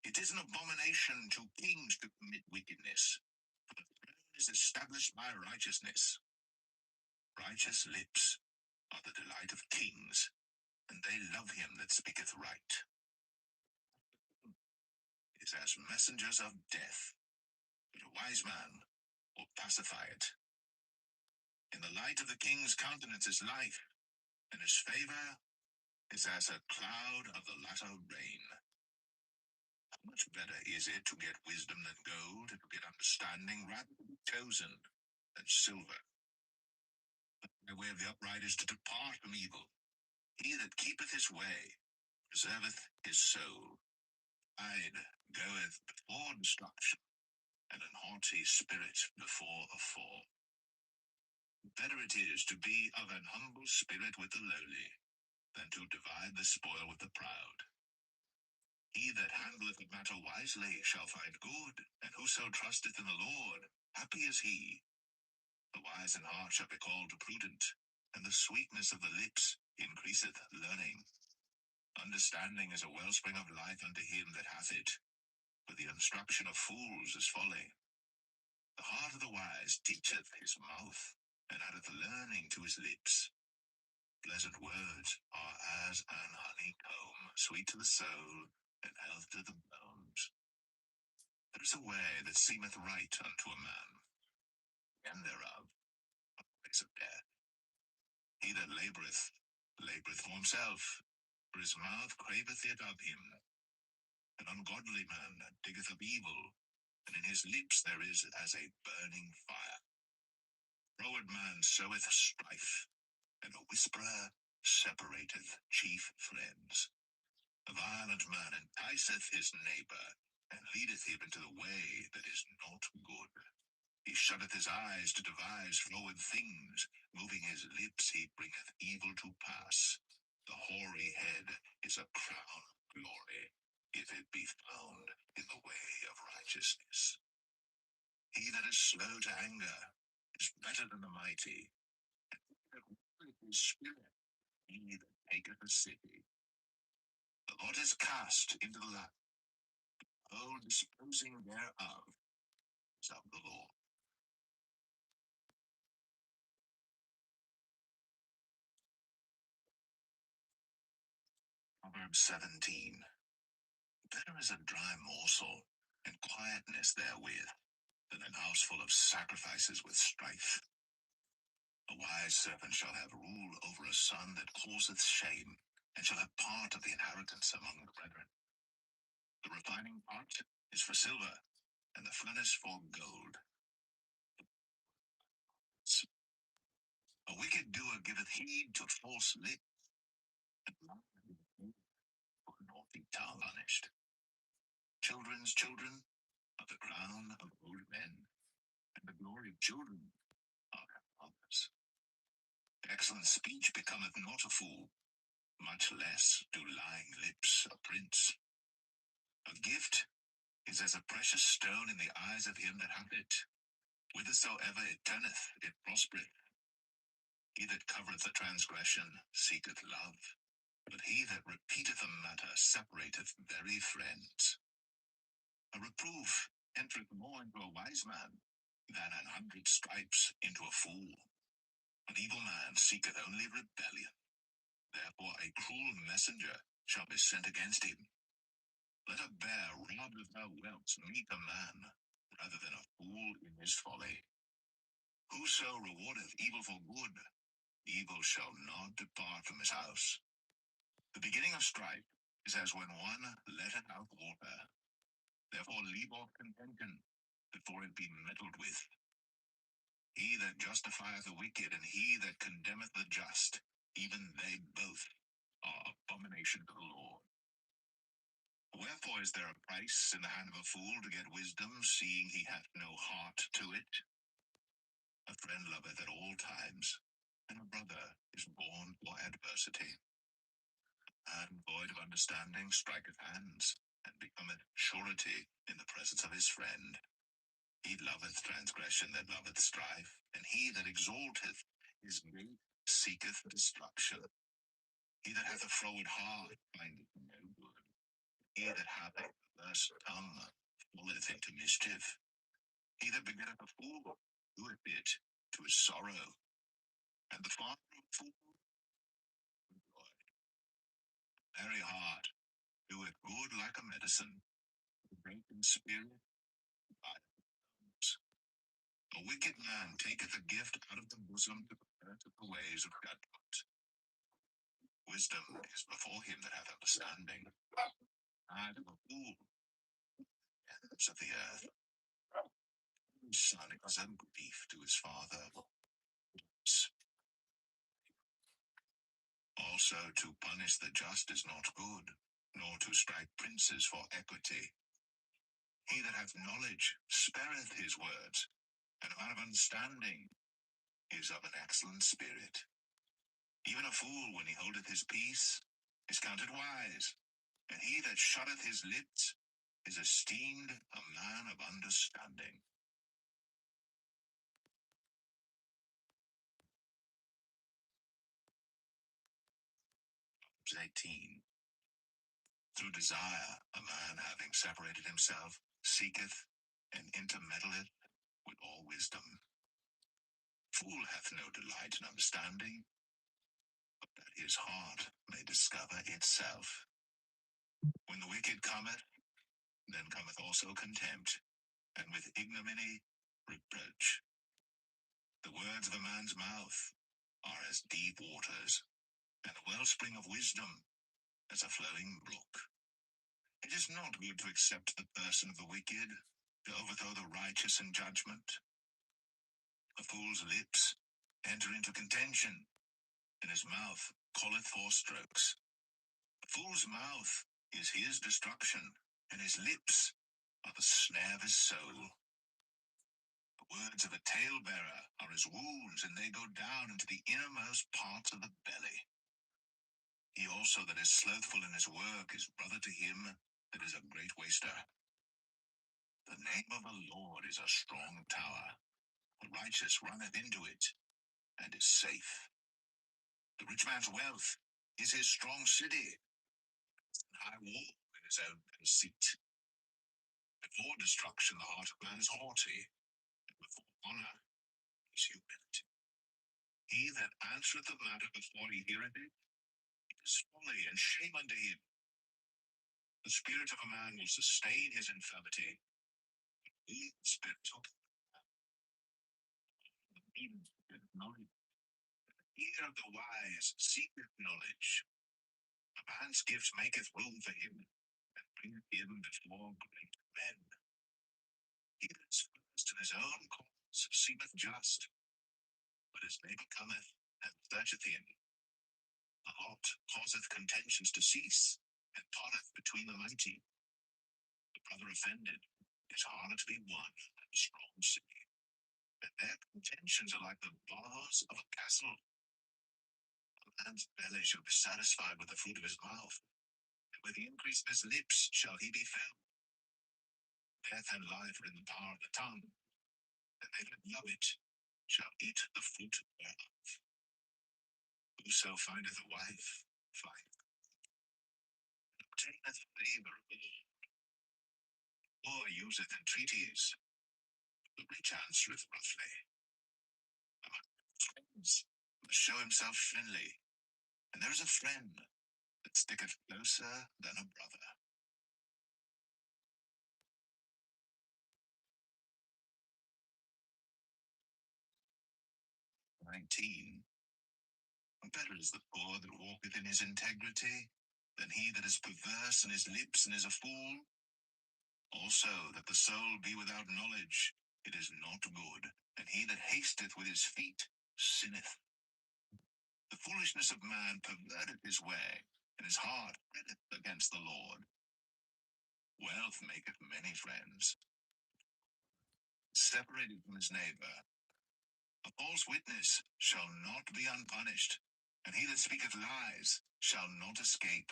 It is an abomination to kings to commit wickedness, but the throne is established by righteousness. Righteous lips are the delight of kings, and they love him that speaketh right. Is as messengers of death, but a wise man will pacify it. In the light of the king's countenance is life, and his favor is as a cloud of the latter rain. How much better is it to get wisdom than gold, and to get understanding rather than be chosen than silver? The way of the upright is to depart from evil. He that keepeth his way preserveth his soul. Pride goeth before destruction, and an haughty spirit before a fall. Better it is to be of an humble spirit with the lowly, than to divide the spoil with the proud. He that handleth a matter wisely shall find good, and whoso trusteth in the Lord, happy is he. The wise in heart shall be called prudent, and the sweetness of the lips increaseth learning. Understanding is a wellspring of life unto him that hath it, but the instruction of fools is folly. The heart of the wise teacheth his mouth, and addeth learning to his lips. Pleasant words are as an honeycomb, sweet to the soul, and health to the bones. There is a way that seemeth right unto a man, and thereof a place of death. He that laboureth for himself, for his mouth craveth it of him. An ungodly man diggeth up evil, and in his lips there is as a burning fire. Froward man soweth strife, and a whisperer separateth chief friends. A violent man enticeth his neighbour, and leadeth him into the way that is not good. He shutteth his eyes to devise froward things, moving his lips he bringeth evil to pass. The hoary head is a crown of glory, if it be found in the way of righteousness. He that is slow to anger is better than the mighty, and he that ruleth his spirit, he that taketh a city. The lot is cast into the lap, the whole disposing thereof is of the Lord. Proverbs 17. Better is a dry morsel, and quietness therewith, than an house full of sacrifices with strife. A wise servant shall have rule over a son that causeth shame, and shall have part of the inheritance among the brethren. The refining pot is for silver, and the furnace for gold. A wicked doer giveth heed to false lips, and for a naughty tongue punished. Children's children are the crown of old men, and the glory of children are their fathers. Excellent speech becometh not a fool, much less do lying lips a prince. A gift is as a precious stone in the eyes of him that hath it. Whithersoever it turneth, it prospereth. He that covereth a transgression seeketh love, but he that repeateth a matter separateth very friends. A reproof entereth more into a wise man than 100 stripes into a fool. An evil man seeketh only rebellion. Therefore a cruel messenger shall be sent against him. Let a bear robbed of her whelps meet a man, rather than a fool in his folly. Whoso rewardeth evil for good, evil shall not depart from his house. The beginning of strife is as when one letteth out water. Therefore leave off contention, before it be meddled with. He that justifieth the wicked, and he that condemneth the just, even they both are abomination to the Lord. Wherefore is there a price in the hand of a fool to get wisdom, seeing he hath no heart to it? A friend loveth at all times, and a brother is born for adversity. And void of understanding striketh hands, and becometh surety in the presence of his friend. He loveth transgression that loveth strife, and he that exalteth his gate seeketh destruction. He that hath a froward heart findeth no good. He that hath a perverse tongue falleth into mischief. He that begetteth a fool doeth it to his sorrow, and the father of a fool joy. Merry heart doeth good like a medicine, a broken spirit by bones. A wicked man taketh a gift out of the bosom to prepare to the ways of judgment. Wisdom is before him that hath understanding. I am a fool, ends of the earth. His son is a grief to his father. Also to punish the just is not good, nor to strike princes for equity. He that hath knowledge spareth his words, and a man of understanding is of an excellent spirit. Even a fool, when he holdeth his peace, is counted wise, and he that shutteth his lips is esteemed a man of understanding. 18. Through desire, a man having separated himself, seeketh and intermeddleth with all wisdom. Fool hath no delight in understanding, but that his heart may discover itself. When the wicked cometh, Then cometh also contempt, and with ignominy reproach. The words of a man's mouth are as deep waters, and the wellspring of wisdom as a flowing brook. It is not good to accept the person of the wicked, to overthrow the righteous in judgment. A fool's lips enter into contention, and his mouth calleth for strokes. A fool's mouth is his destruction, and his lips are the snare of his soul. The words of a talebearer are as wounds, and they go down into the innermost parts of the belly. He also that is slothful in his work is brother to him that is a great waster. The name of the Lord is a strong tower. The righteous runneth into it, and is safe. The rich man's wealth is his strong city, and high wall in his own conceit. Before destruction the heart of man is haughty, and before honor is humility. He that answereth the matter before he heareth it, it is folly and shame unto him. The spirit of a man will sustain his infirmity. The spirit of the means of knowledge. The ear of the wise seeketh knowledge. A man's gift maketh room for him, and bringeth him before great men. He that is first in his own cause seemeth just, but his neighbor cometh and searcheth him. The lot causeth contentions to cease, and parteth between the mighty. The brother offended is harder to be won than a strong city, and their contentions are like the bars of a castle. A man's belly shall be satisfied with the fruit of his mouth, and with the increase of his lips shall he be filled. Death and life are in the power of the tongue, and they that love it shall eat the fruit thereof. Whoso findeth a wife findeth, and obtaineth favor of the Lord. Poor useth entreaties, the rich answereth roughly. Among friends must show himself friendly, and there is a friend that sticketh closer than a brother. 19. Better is the poor that walketh in his integrity, than he that is perverse in his lips and is a fool. Also, that the soul be without knowledge, it is not good, and he that hasteth with his feet sinneth. The foolishness of man perverteth his way, and his heart reddeth against the Lord. Wealth maketh many friends, separated from his neighbor. A false witness shall not be unpunished, and he that speaketh lies shall not escape.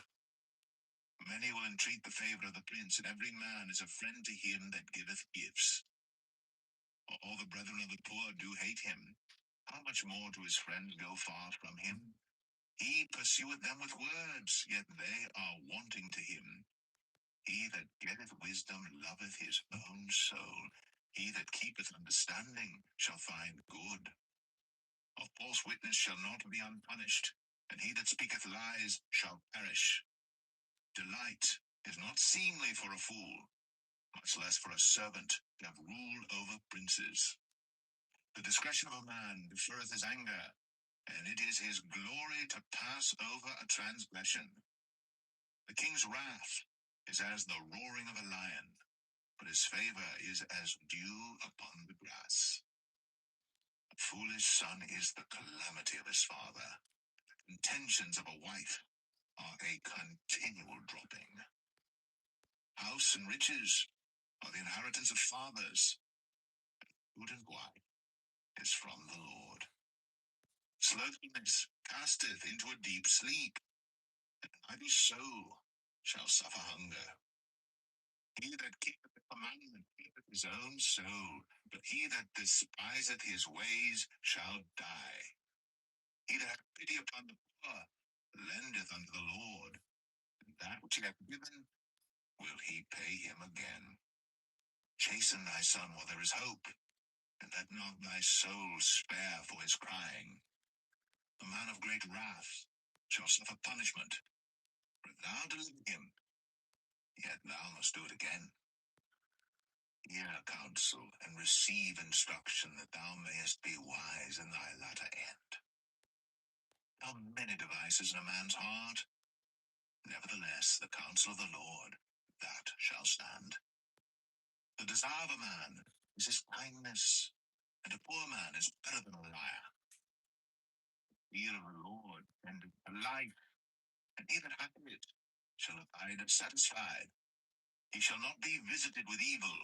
Many will entreat the favor of the prince, and every man is a friend to him that giveth gifts. All the brethren of the poor do hate him. How much more do his friends go far from him? He pursueth them with words, yet they are wanting to him. He that getteth wisdom loveth his own soul. He that keepeth understanding shall find good. A false witness shall not be unpunished, and he that speaketh lies shall perish. Delight is not seemly for a fool, much less for a servant to have rule over princes. The discretion of a man deferreth his anger, and it is his glory to pass over a transgression. The king's wrath is as the roaring of a lion, but his favor is as dew upon the grass. A foolish son is the calamity of his father. The contentions of a wife are a continual dropping. House and riches are the inheritance of fathers. Food and wine is from the Lord. Slothfulness casteth into a deep sleep, and an idle soul shall suffer hunger. He that keepeth the commandment keepeth his own soul, but he that despiseth his ways shall die. He that hath pity upon the poor lendeth unto the Lord, and that which he hath given will he pay him again. Chasten thy son while there is hope, and let not thy soul spare for his crying. The man of great wrath shall suffer punishment, for if thou deliver him, yet thou must do it again. Hear counsel and receive instruction, that thou mayest be wise in thy latter end. How many devices in a man's heart? Nevertheless, the counsel of the Lord, that shall stand. The desire of a man is his kindness, and a poor man is better than a liar. Fear of the Lord and life, and he that hath it shall abide satisfied. He shall not be visited with evil.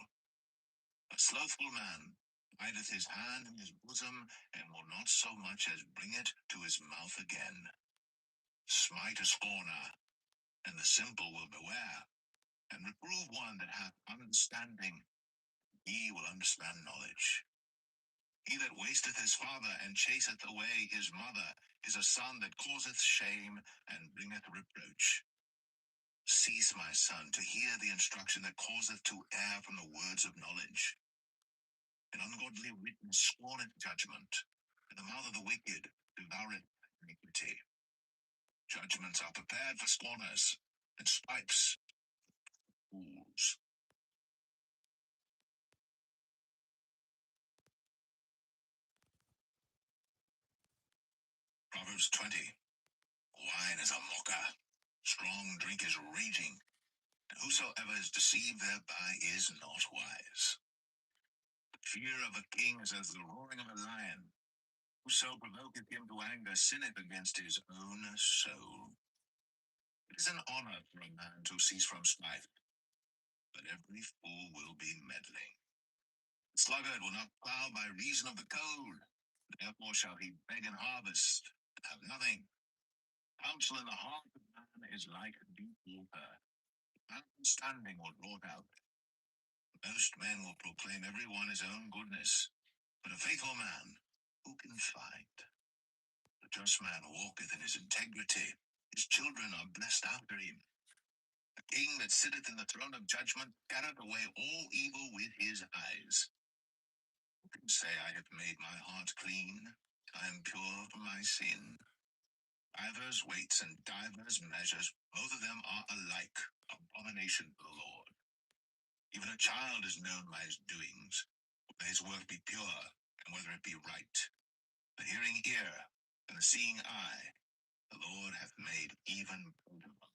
A slothful man hideth his hand in his bosom, and will not so much as bring it to his mouth again. Smite a scorner, and the simple will beware, and reprove one that hath understanding. He will understand knowledge. He that wasteth his father, and chaseth away his mother, is a son that causeth shame, and bringeth reproach. Cease, my son, to hear the instruction that causeth to err from the words of knowledge. An ungodly witness scorneth judgment, and the mouth of the wicked devoureth iniquity. Judgments are prepared for scorners, and stripes for fools. Proverbs 20. Wine is a mocker, strong drink is raging, and whosoever is deceived thereby is not wise. The fear of a king is as the roaring of a lion. Whoso provoketh him to anger sinneth against his own soul. It is an honor for a man to cease from strife, but every fool will be meddling. The sluggard will not plow by reason of the cold, therefore shall he beg in harvest, and have nothing. Counsel in the heart of man is like deep water. Understanding will draw it out. Most men will proclaim every one his own goodness, but a faithful man who can find? The just man walketh in his integrity. His children are blessed after him. The king that sitteth in the throne of judgment carrieth away all evil with his eyes. Who can say, I have made my heart clean, I am pure from my sin? Divers weights and divers measures, both of them are alike, abomination to the Lord. Even a child is known by his doings, whether his work be pure, and whether it be right. The hearing ear, and the seeing eye, the Lord hath made even both of them.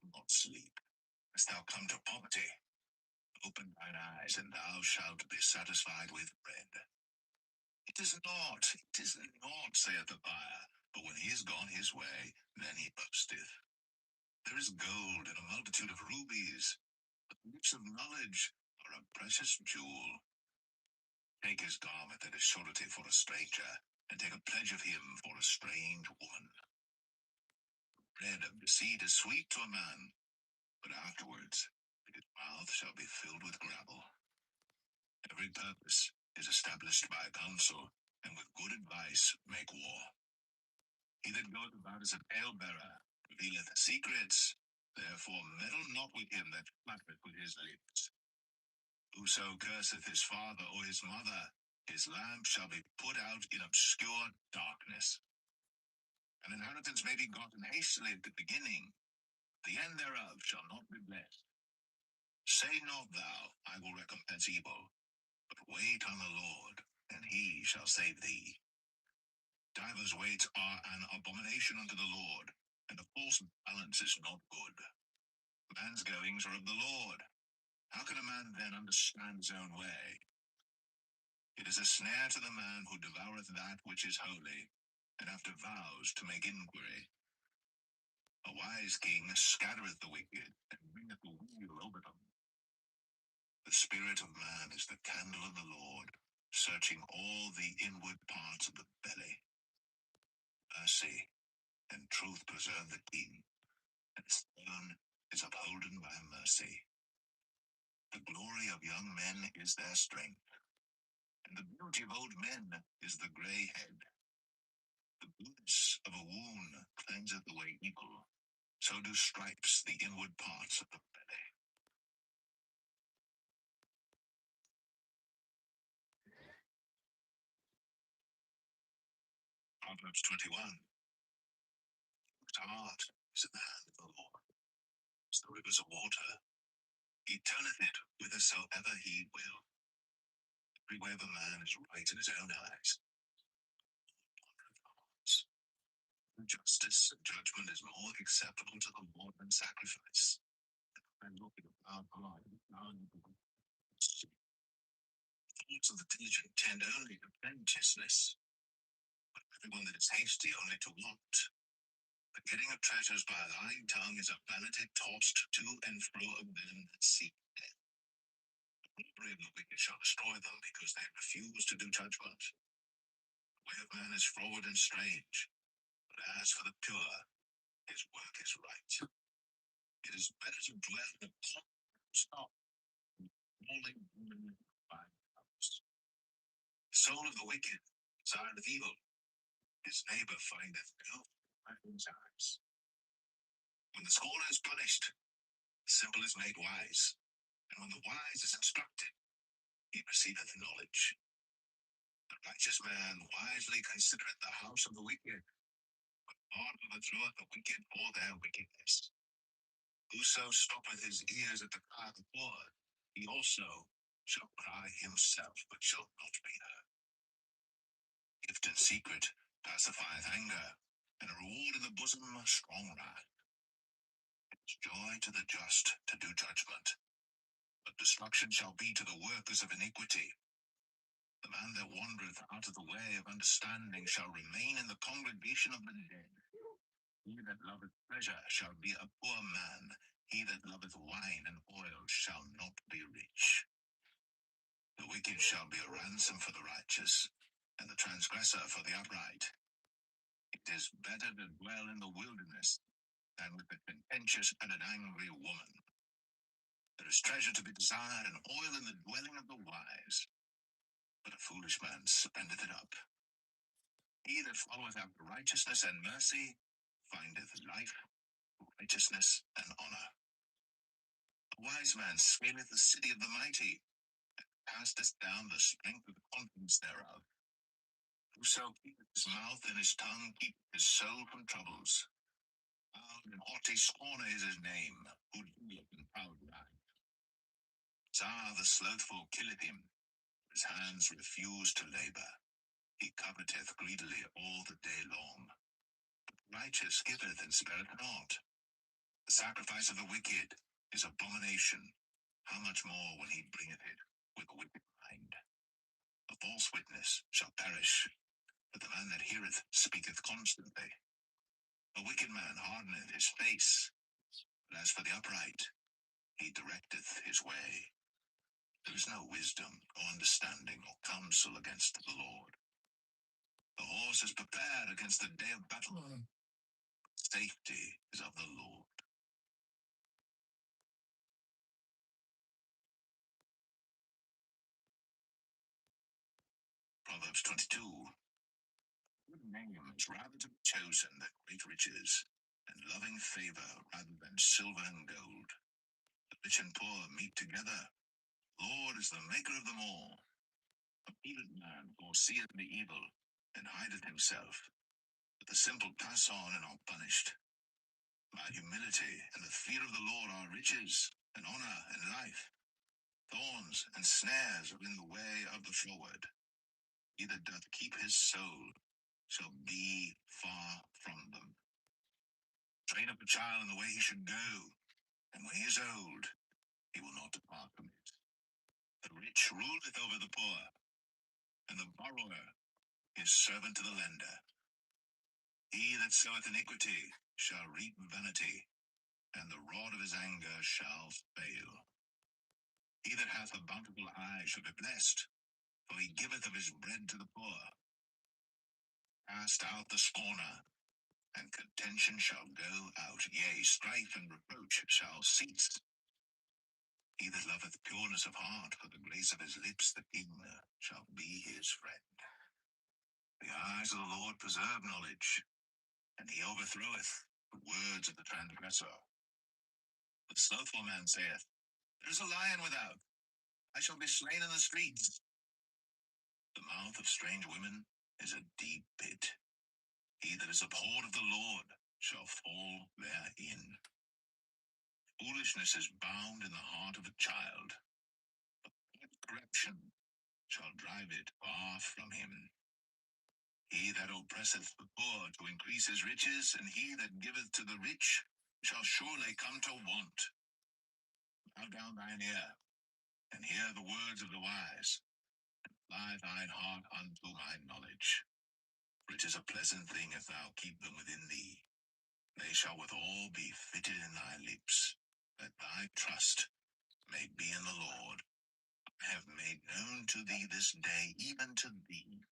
Do not sleep, lest thou come to poverty. Open thine eyes, and thou shalt be satisfied with bread. It is not, saith the buyer, but when he is gone his way, then he boasteth. There is gold in a multitude of rubies, but the lips of knowledge are a precious jewel. Take his garment that is surety for a stranger, and take a pledge of him for a strange woman. Bread of deceit is sweet to a man, but afterwards his mouth shall be filled with gravel. Every purpose is established by counsel, and with good advice make war. He that goeth about as a talebearer revealeth secrets, therefore meddle not with him that flattereth with his lips. Whoso curseth his father or his mother, his lamp shall be put out in obscure darkness. An inheritance may be gotten hastily at the beginning, the end thereof shall not be blessed. Say not thou, I will recompense evil, but wait on the Lord, and he shall save thee. Divers weights are an abomination unto the Lord, and a false balance is not good. Man's goings are of the Lord. How can a man then understand his own way? It is a snare to the man who devoureth that which is holy, and after vows to make inquiry. A wise king scattereth the wicked, and bringeth the wheel over them. The spirit of man is the candle of the Lord, searching all the inward parts of the belly. Mercy and truth preserve the king, and his throne is upholden by mercy. The glory of young men is their strength, and the beauty of old men is the grey head. The blueness of a wound cleanseth away evil, so do stripes the inward parts of the belly. Proverbs 21. Whose heart is in the hand of the Lord, as the rivers of water. He turneth it whithersoever he will. Every way of a man is right in his own eyes. Justice and judgment is more acceptable to the Lord than sacrifice. And looking about thoughts of the diligent tend only to plenteousness, but everyone that is hasty only to want. The getting of treasures by a lying tongue is a vanity tossed to and fro of them that seek death. The robbery of the wicked shall destroy them, because they refuse to do judgment. The way of man is froward and strange, but as for the pure, his work is right. It is better to dwell in a stop rolling woman by the house. The soul of the wicked desireth evil, his neighbor findeth no light in his eyes. When the scorner is punished, the simple is made wise, and when the wise is instructed, he receiveth knowledge. The righteous man wisely considereth the house of the wicked, but God overthroweth the wicked for their wickedness. Whoso stoppeth his ears at the cry of the poor, he also shall cry himself, but shall not be heard. Gift in secret pacifieth anger, and a reward in the bosom a strong wrath. It is joy to the just to do judgment, but destruction shall be to the workers of iniquity. The man that wandereth out of the way of understanding shall remain in the congregation of the dead. He that loveth pleasure shall be a poor man. He that loveth wine and oil shall not be rich. The wicked shall be a ransom for the righteous, and the transgressor for the upright. It is better to dwell in the wilderness than with a contentious and an angry woman. There is treasure to be desired and oil in the dwelling of the wise, but a foolish man spendeth it up. He that followeth after righteousness and mercy findeth life, righteousness, and honor. A wise man scaleth the city of the mighty, and casteth down the strength of the confidence thereof. Whoso keepeth his mouth and his tongue keepeth his soul from troubles. Proud and haughty scorner is his name, who dealeth in proud pride. Tsar the slothful killeth him, his hands refuse to labor. He coveteth greedily all the day long. Righteous giveth and spareth not. The sacrifice of the wicked is abomination. How much more when he bringeth it with a wicked mind? A false witness shall perish, but the man that heareth speaketh constantly. A wicked man hardeneth his face, but as for the upright, he directeth his way. There is no wisdom, or understanding, or counsel against the Lord. The horse is prepared against the day of battle. Safety is of the Lord. Proverbs 22. Good name is rather to be chosen than great riches, and loving favor rather than silver and gold. The rich and poor meet together. Lord is the maker of them all. A prudent man foreseeth the evil, and hideth himself, but the simple pass on and are punished. My humility and the fear of the Lord are riches, and honor, and life. Thorns and snares are in the way of the froward. He that doth keep his soul shall be far from them. Train up a child in the way he should go, and when he is old, he will not depart from it. The rich ruleth over the poor, and the borrower is servant to the lender. He that soweth iniquity shall reap vanity, and the rod of his anger shall fail. He that hath a bountiful eye shall be blessed, for he giveth of his bread to the poor. Cast out the scorner, and contention shall go out, yea, strife and reproach shall cease. He that loveth pureness of heart, for the grace of his lips the king shall be his friend. The eyes of the Lord preserve knowledge, and he overthroweth the words of the transgressor. The slothful man saith, There is a lion without, I shall be slain in the streets. The mouth of strange women is a deep pit. He that is abhorred of the Lord shall fall therein. Foolishness is bound in the heart of a child, but correction shall drive it far from him. He that oppresseth the poor to increase his riches, and he that giveth to the rich shall surely come to want. Bow down thine ear, and hear the words of the wise. Lie thine heart unto my knowledge. For it is a pleasant thing if thou keep them within thee. They shall withal be fitted in thy lips, that thy trust may be in the Lord. I have made known to thee this day, even to thee.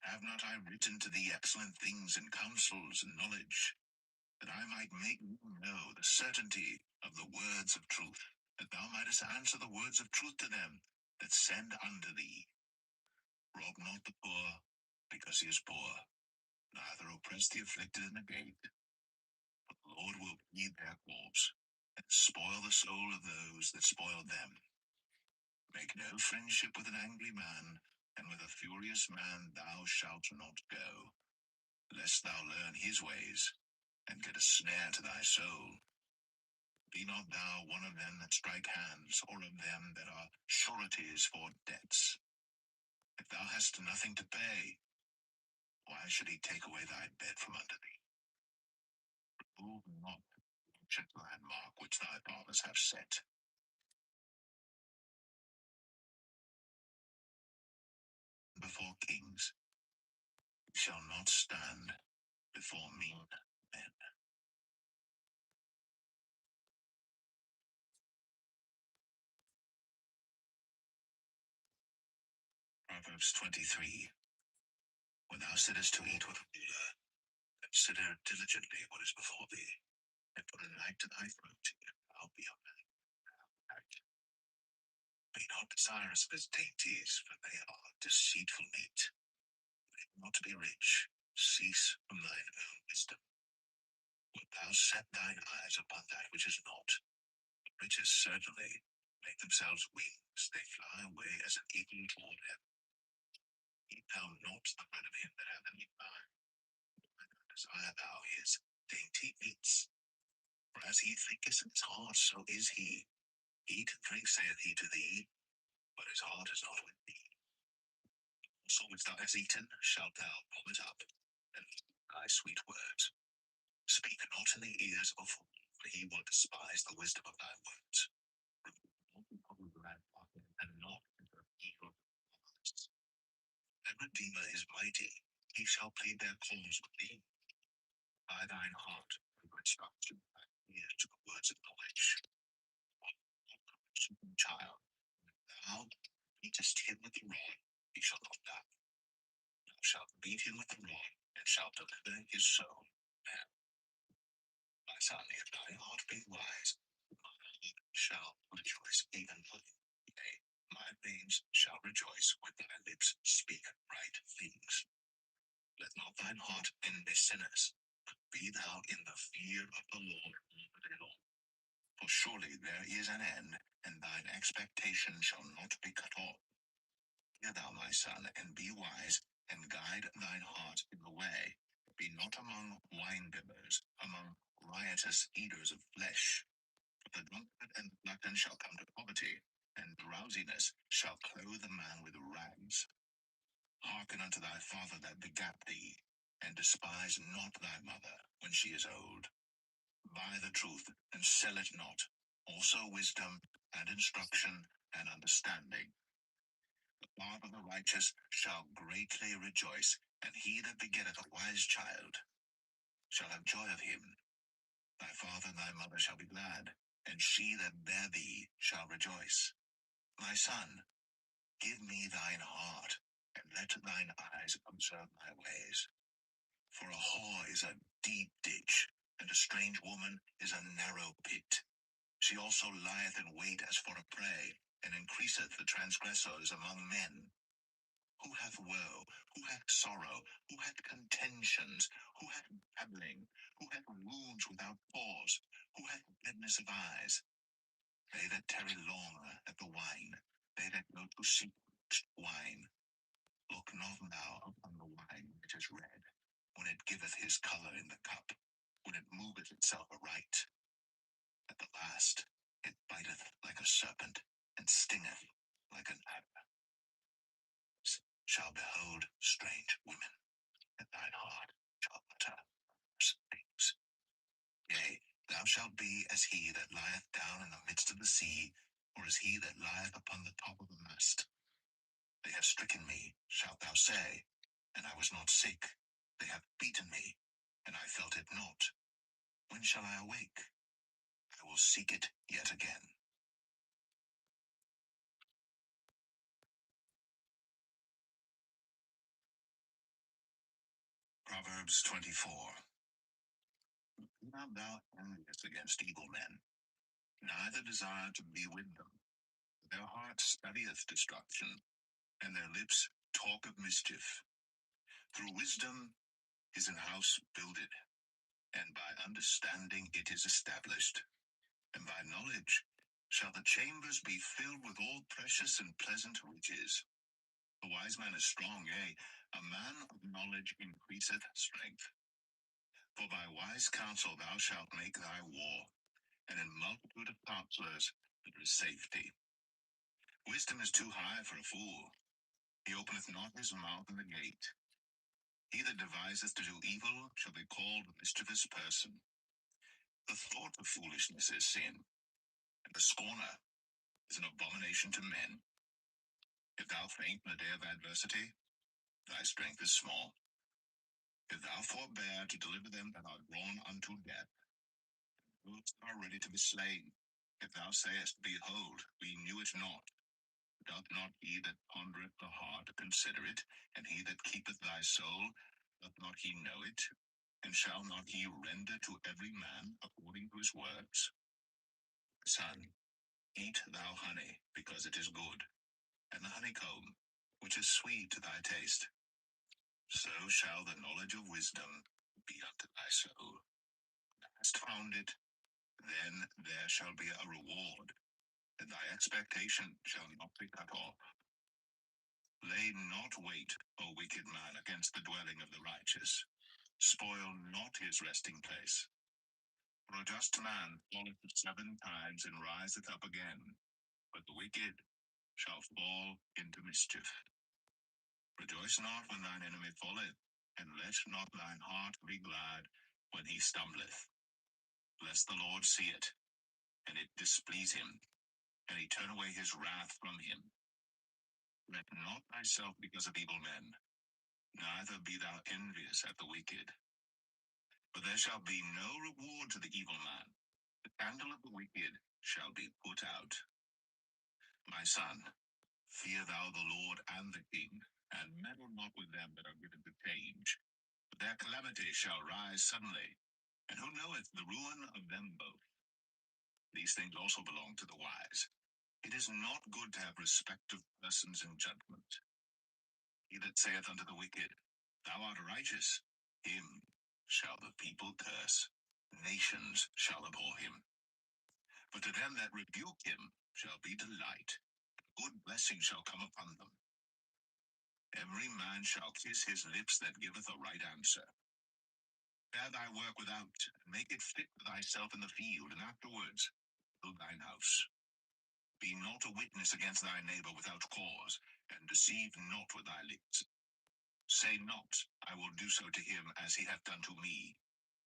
Have not I written to thee excellent things and counsels and knowledge, that I might make thee know the certainty of the words of truth, that thou mightest answer the words of truth to them that send unto thee? Rob not the poor, because he is poor, neither oppress the afflicted in the gate. For the Lord will plead their cause, and spoil the soul of those that spoil them. Make no friendship with an angry man, and with a furious man thou shalt not go, lest thou learn his ways, and get a snare to thy soul. Be not thou one of them that strike hands, or of them that are sureties for debts. If thou hast nothing to pay, why should he take away thy bed from under thee? Remove not the landmark which thy fathers have set. Before kings, he shall not stand before mean men. Proverbs 23. When thou sittest to eat with a ruler, consider diligently what is before thee, and put a knife to thy throat, and thou be a man. Be not desirous of his dainties, for they are deceitful meat. Not to be rich, cease from thine own wisdom. Wilt thou set thine eyes upon that which is not? Riches certainly make themselves wings, they fly away as an eagle toward heaven. Eat thou not the bread of him that hath any mind, neither desire thou his dainty meats. For as he thinketh in his heart, so is he. Eat and drink, saith he to thee, but his heart is not with thee. Also which thou hast eaten shalt thou vomit up, and thy sweet words. Speak not in the ears of a fool, for he will despise the wisdom of thy words. And not in the evil honest. Thy Redeemer is mighty, he shall plead their cause with thee. By thine heart, and instruction, thine ear to the words of knowledge. Child, thou beatest him with the rod, he shall not die. Thou shalt beat him with the rod, and shalt deliver his soul. My son, if thy heart be wise, my heart shall rejoice even with thee. Yea, my veins shall rejoice when thy lips speak right things. Let not thine heart envy sinners, but be thou in the fear of the Lord all the day long. For surely there is an end, and thine expectation shall not be cut off. Hear thou, my son, and be wise, and guide thine heart in the way. Be not among winebibbers, among riotous eaters of flesh. For the drunkard and the glutton shall come to poverty, and drowsiness shall clothe a man with rags. Hearken unto thy father that begat thee, and despise not thy mother when she is old. Buy the truth, and sell it not, also wisdom, and instruction, and understanding. The heart of the righteous shall greatly rejoice, and he that begetteth a wise child shall have joy of him. Thy father and thy mother shall be glad, and she that bare thee shall rejoice. My son, give me thine heart, and let thine eyes observe my ways. For a whore is a deep ditch, and a strange woman is a narrow pit. She also lieth in wait as for a prey, and increaseth the transgressors among men. Who hath woe? Who hath sorrow? Who hath contentions? Who hath babbling? Who hath wounds without cause? Who hath redness of eyes? They that tarry long at the wine, they that go to seek wine. Look not thou upon the wine which is red, when it giveth his color in the cup, when it moveth itself aright. At the last it biteth like a serpent, and stingeth like an adder. Shall behold strange women, and thine heart shall utter things. Yea, thou shalt be as he that lieth down in the midst of the sea, or as he that lieth upon the top of the mast. They have stricken me, shalt thou say, and I was not sick. They have beaten me, and I felt it not. When shall I awake? I will seek it yet again. Proverbs 24. Be not thou envious against evil men, neither desire to be with them. Their heart studieth destruction, and their lips talk of mischief. Through wisdom is an house builded, and by understanding it is established. And by knowledge shall the chambers be filled with all precious and pleasant riches. A wise man is strong, yea, a man of knowledge increaseth strength. For by wise counsel thou shalt make thy war, and in multitude of counselors there is safety. Wisdom is too high for a fool. He openeth not his mouth in the gate. He that deviseth to do evil shall be called a mischievous person. The thought of foolishness is sin, and the scorner is an abomination to men. If thou faint in the day of adversity, thy strength is small. If thou forbear to deliver them that are drawn unto death, those that are ready to be slain, if thou sayest, Behold, we knew it not, doth not he that pondereth the heart consider it, and he that keepeth thy soul, doth not he know it? And shall not he render to every man according to his works? Son, eat thou honey, because it is good, and the honeycomb, which is sweet to thy taste. So shall the knowledge of wisdom be unto thy soul. Thou hast found it, then there shall be a reward, and thy expectation shall not be cut off. Lay not wait, O wicked man, against the dwelling of the righteous. Spoil not his resting place. For a just man falleth 7 times and riseth up again, but the wicked shall fall into mischief. Rejoice not when thine enemy falleth, and let not thine heart be glad when he stumbleth. Lest the Lord see it, and it displease him, and he turn away his wrath from him. Let not thyself because of evil men, neither be thou envious at the wicked. For there shall be no reward to the evil man. The candle of the wicked shall be put out. My son, fear thou the Lord and the king, and meddle not with them that are given to change. For their calamity shall rise suddenly, and who knoweth the ruin of them both? These things also belong to the wise. It is not good to have respect of persons in judgment. He that saith unto the wicked, Thou art righteous, him shall the people curse. Nations shall abhor him. But to them that rebuke him shall be delight. Good blessing shall come upon them. Every man shall kiss his lips that giveth a right answer. Bear thy work without, and make it fit for thyself in the field, and afterwards build thine house. Be not a witness against thy neighbor without cause, and deceive not with thy lips. Say not, I will do so to him as he hath done to me.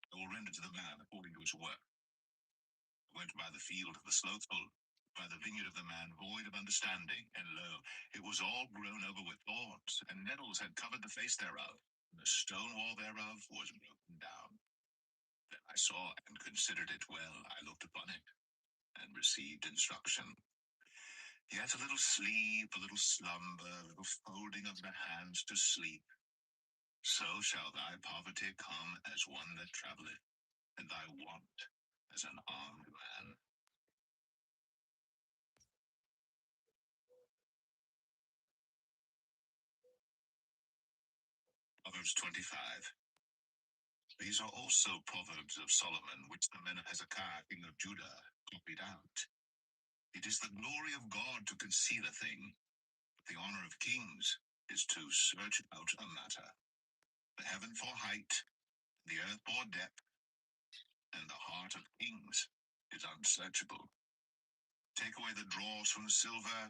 I will render to the man according to his work. I went by the field of the slothful, by the vineyard of the man void of understanding, and lo, it was all grown over with thorns, and nettles had covered the face thereof, and the stone wall thereof was broken down. Then I saw and considered it well. I looked upon it, and received instruction. Yet a little sleep, a little slumber, a little folding of the hands to sleep. So shall thy poverty come as one that travelleth, and thy want as an armed man. Proverbs 25. These are also proverbs of Solomon, which the men of Hezekiah, king of Judah, copied out. It is the glory of God to conceal a thing, but the honor of kings is to search out a matter. The heaven for height, the earth for depth, and the heart of kings is unsearchable. Take away the dross from the silver,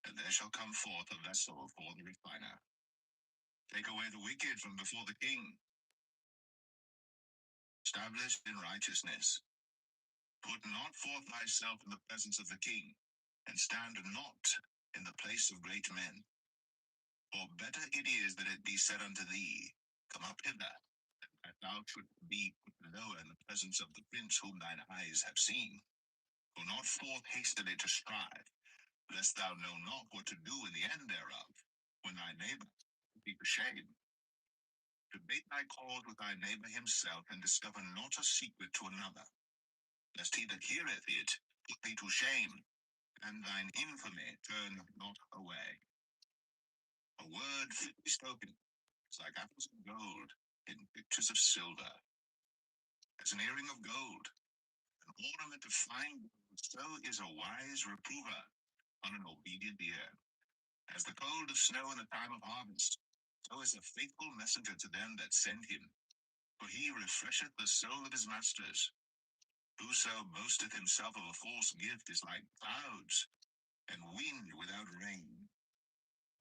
and there shall come forth a vessel for the refiner. Take away the wicked from before the king, established in righteousness. Put not forth thyself in the presence of the king, and stand not in the place of great men. For better it is that it be said unto thee, Come up hither, that thou shouldst be put lower in the presence of the prince whom thine eyes have seen. Go not forth hastily to strive, lest thou know not what to do in the end thereof, when thy neighbor be ashamed. Debate thy cause with thy neighbor himself, and discover not a secret to another, lest he that heareth it put thee to shame, and thine infamy turn not away. A word fitly spoken is like apples of gold in pictures of silver. As an earring of gold, an ornament of fine gold, so is a wise reprover on an obedient ear. As the cold of snow in the time of harvest, so is a faithful messenger to them that send him. For he refresheth the soul of his masters. Whoso boasteth himself of a false gift is like clouds, and wind without rain.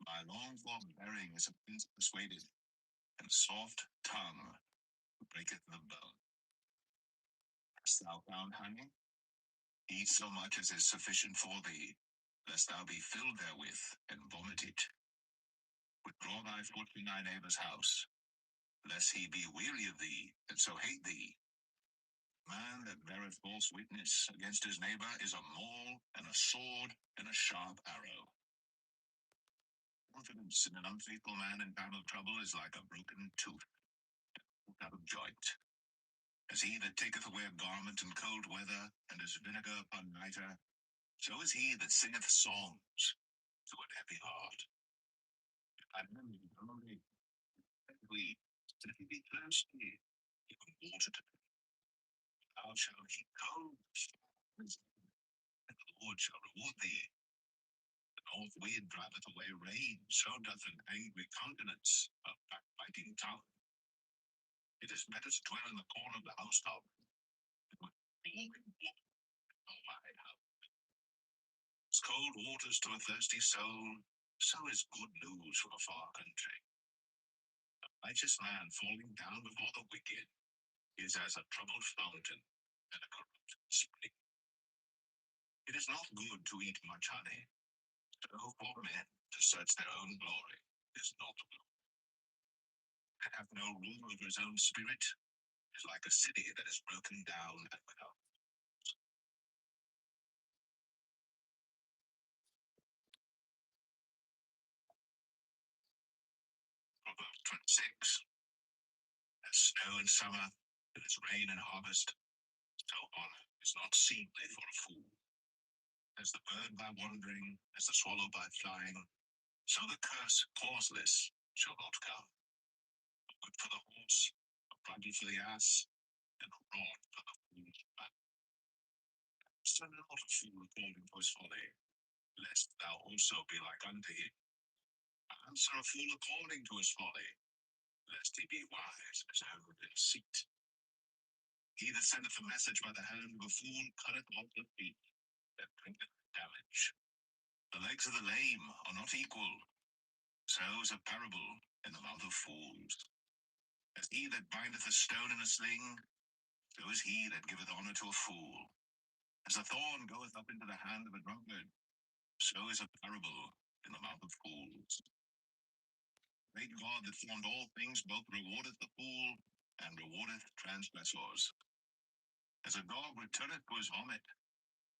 By long forbearing is a prince persuaded, and soft tongue breaketh the bone. Hast thou found honey? Eat so much as is sufficient for thee, lest thou be filled therewith, and vomit it. Withdraw thy foot from thy neighbor's house, lest he be weary of thee, and so hate thee. Man that beareth false witness against his neighbor is a maul, and a sword, and a sharp arrow. Confidence in an unfaithful man in time of trouble is like a broken tooth, out of joint. As he that taketh away a garment in cold weather, and as vinegar upon nitre, so is he that singeth songs to an heavy heart. I remember lonely, weak, that he be thirsty, give him water to drink. Thou shalt heap cold, and the Lord shall reward thee. The north wind driveth away rain, so doth an angry countenance, a backbiting tongue. It is better to dwell in the corner of the housetop than with a wide house. As cold waters to a thirsty soul, so is good news from a far country. A righteous man falling down before the wicked is as a troubled fountain and a corrupt spring. It is not good to eat much honey, so for men to search their own glory is not good. To have no rule over his own spirit is like a city that is broken down and without. Proverbs 26. As snow in summer, and as rain in harvest, so honor is not seemly for a fool. As the bird by wandering, as the swallow by flying, so the curse causeless shall not come. Good for the horse, a bridle for the ass, and a rod for the fool's back. Send not a fool according to his folly, lest thou also be like unto him. Answer a fool according to his folly, lest he be wise as old in deceit. He that sendeth a message by the hand of a fool cutteth off the feet that bringeth damage. The legs of the lame are not equal, so is a parable in the mouth of fools. As he that bindeth a stone in a sling, so is he that giveth honor to a fool. As a thorn goeth up into the hand of a drunkard, so is a parable in the mouth of fools. Great God that formed all things both rewardeth the fool and rewardeth transgressors. As a dog returneth to his vomit,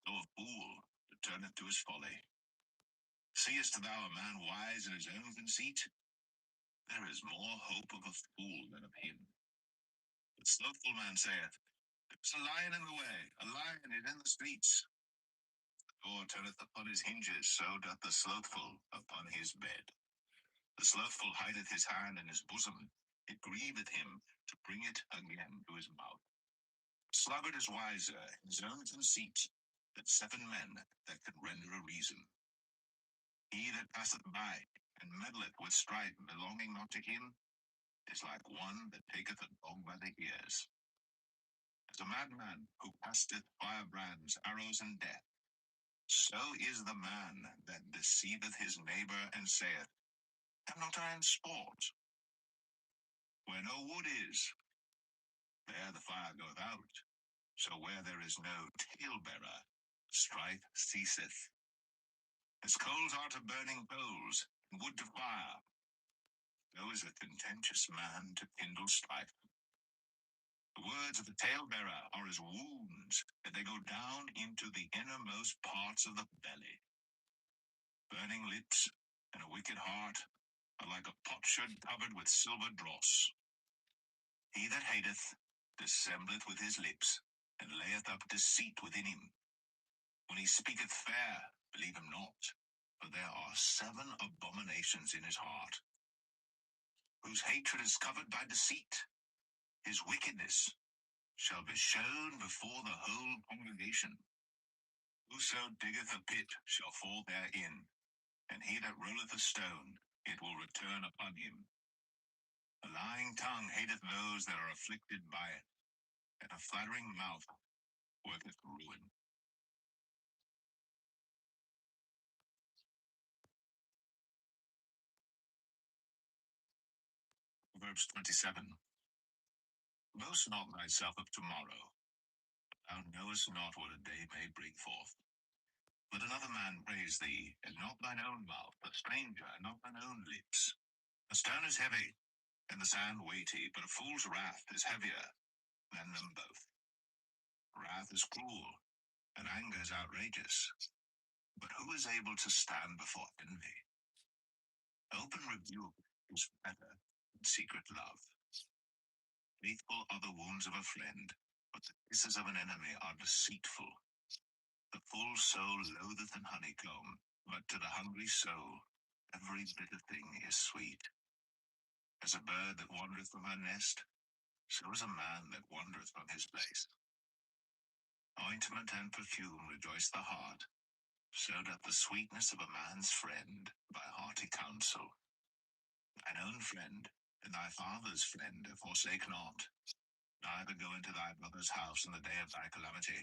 so a fool returneth to his folly. Seest thou a man wise in his own conceit? There is more hope of a fool than of him. The slothful man saith, There is a lion in the way, a lion is in the streets. The door turneth upon his hinges, so doth the slothful upon his bed. The slothful hideth his hand in his bosom, it grieveth him to bring it again to his mouth. Sluggard is wiser in his own conceit than 7 men that can render a reason. He that passeth by and meddleth with strife belonging not to him is like one that taketh a dog by the ears. As a madman who casteth firebrands, arrows, and death, so is the man that deceiveth his neighbor, and saith, Am not I in sport? Where no wood is, there the fire goeth out. So where there is no talebearer, strife ceaseth. As coals are to burning coals, and wood to fire, so is a contentious man to kindle strife. The words of the talebearer are as wounds, and they go down into the innermost parts of the belly. Burning lips and a wicked heart are like a potsherd covered with silver dross. He that hateth dissembleth with his lips, and layeth up deceit within him. When he speaketh fair, believe him not, for there are 7 abominations in his heart. Whose hatred is covered by deceit, his wickedness shall be shown before the whole congregation. Whoso diggeth a pit shall fall therein, and he that rolleth a stone, it will return upon him. A lying tongue hateth those that are afflicted by it, and a flattering mouth worketh ruin. Proverbs 27. Boast not thyself of tomorrow. Thou knowest not what a day may bring forth. Let another man praise thee, and not thine own mouth, a stranger, and not thine own lips. A stone is heavy, and the sand weighty, but a fool's wrath is heavier than them both. Wrath is cruel, and anger is outrageous. But who is able to stand before envy? Open rebuke is better than secret love. Faithful are the wounds of a friend, but the kisses of an enemy are deceitful. The full soul loatheth an honeycomb, but to the hungry soul every bitter thing is sweet. As a bird that wandereth from her nest, so is a man that wandereth from his place. Ointment and perfume rejoice the heart, so doth the sweetness of a man's friend by hearty counsel. Thine own friend and thy father's friend forsake not, neither go into thy brother's house in the day of thy calamity.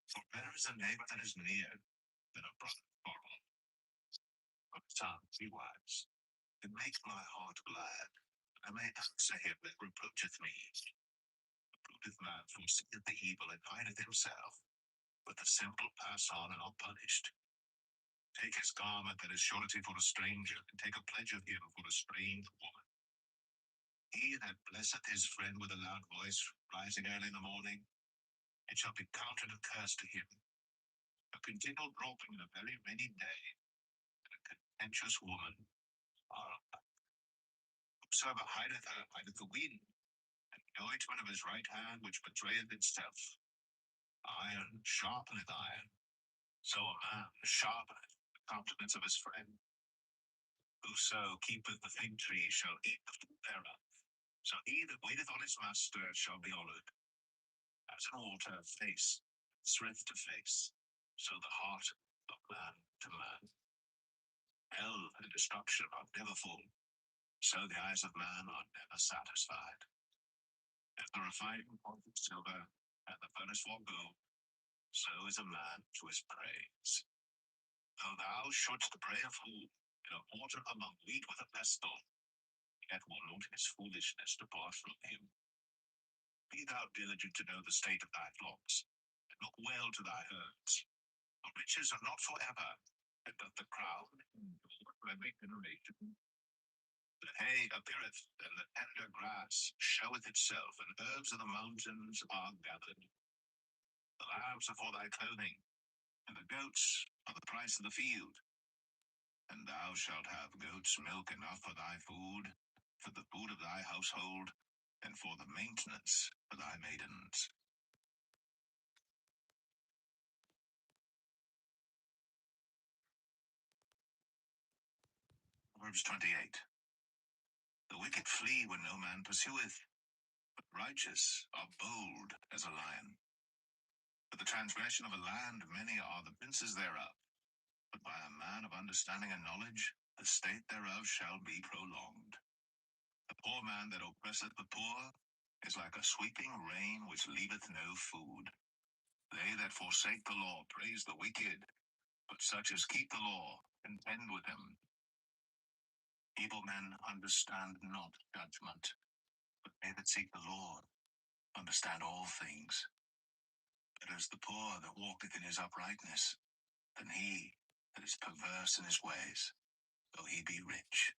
For better is a neighbor that is near than a brother far off. But son, be wise, and make my heart glad. I may answer him that reproacheth me. The prudent man foreseeth the evil and hideth himself, but the simple pass on and are punished. Take his garment that is surety for a stranger, and take a pledge of him for a strange woman. He that blesseth his friend with a loud voice, rising early in the morning, it shall be counted a curse to him. A continual dropping in a very rainy day, and a contentious woman are whosoever hideth her hideth the wind, and the ointment of his right hand which betrayeth itself. Iron sharpeneth iron, so a man sharpeneth the countenance of his friend. Whoso keepeth the fig tree shall eat the fruit thereof, so he that waiteth on his master shall be honored. As an altar face, thrift to face, so the heart of man to man. Hell and destruction are never full, so the eyes of man are never satisfied. As the refining pot of silver and the furnace for gold, so is a man to his praise. Though thou shouldst bray a fool in a mortar among wheat with a pestle, yet will not his foolishness depart from him. Be thou diligent to know the state of thy flocks, and look well to thy herds. For riches are not forever, and doth the crown endure to every generation. The hay appeareth, and the tender grass showeth itself, and herbs of the mountains are gathered. The lambs are for thy clothing, and the goats are the price of the field. And thou shalt have goats' milk enough for thy food, for the food of thy household, and for the maintenance of thy maidens. Proverbs 28. The wicked flee when no man pursueth, but righteous are bold as a lion. For the transgression of a land many are the princes thereof, but by a man of understanding and knowledge the state thereof shall be prolonged. The poor man that oppresseth the poor is like a sweeping rain which leaveth no food. They that forsake the law praise the wicked, but such as keep the law contend with him. Evil men understand not judgment, but they that seek the Lord understand all things. Better is the poor that walketh in his uprightness, than he that is perverse in his ways, though he be rich.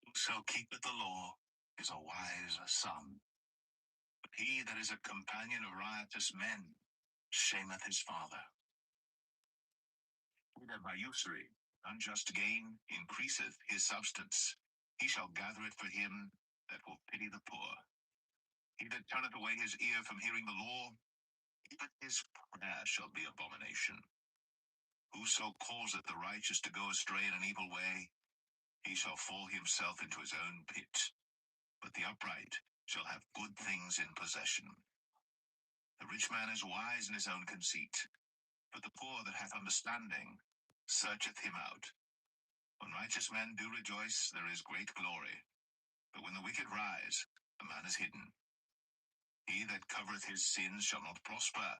Whoso keepeth the law is a wise son, but he that is a companion of riotous men shameth his father. He that by usury, unjust gain, increaseth his substance, he shall gather it for him that will pity the poor. He that turneth away his ear from hearing the law, even his prayer shall be abomination. Whoso causeth the righteous to go astray in an evil way, he shall fall himself into his own pit. But the upright shall have good things in possession. The rich man is wise in his own conceit, but the poor that hath understanding searcheth him out. When righteous men do rejoice, there is great glory. But when the wicked rise, a man is hidden. He that covereth his sins shall not prosper,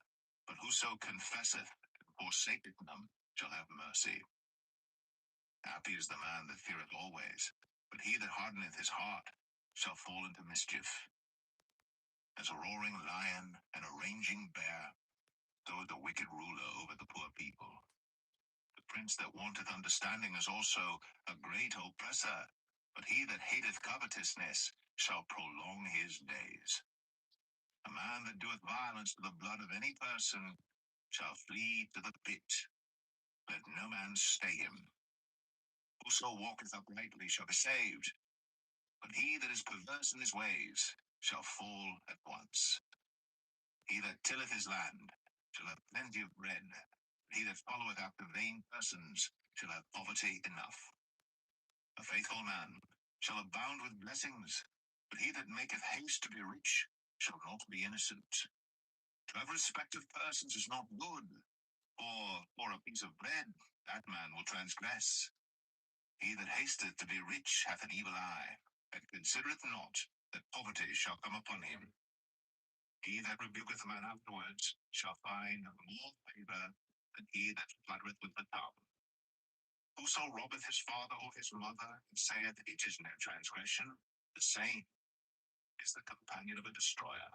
but whoso confesseth and forsaketh them shall have mercy. Happy is the man that feareth always, but he that hardeneth his heart shall fall into mischief. As a roaring lion and a raging bear, so is the wicked ruler over the poor people. The prince that wanteth understanding is also a great oppressor, but he that hateth covetousness shall prolong his days. A man that doeth violence to the blood of any person shall flee to the pit. Let no man stay him. Whoso walketh uprightly shall be saved, but he that is perverse in his ways shall fall at once. He that tilleth his land shall have plenty of bread, but he that followeth after vain persons shall have poverty enough. A faithful man shall abound with blessings, but he that maketh haste to be rich shall not be innocent. To have respect of persons is not good, or for a piece of bread that man will transgress. He that hasteth to be rich hath an evil eye, and considereth not that poverty shall come upon him. He that rebuketh a man afterwards shall find more favor than he that flattereth with the tongue. Whoso robbeth his father or his mother, and saith, it is no transgression, the same is the companion of a destroyer.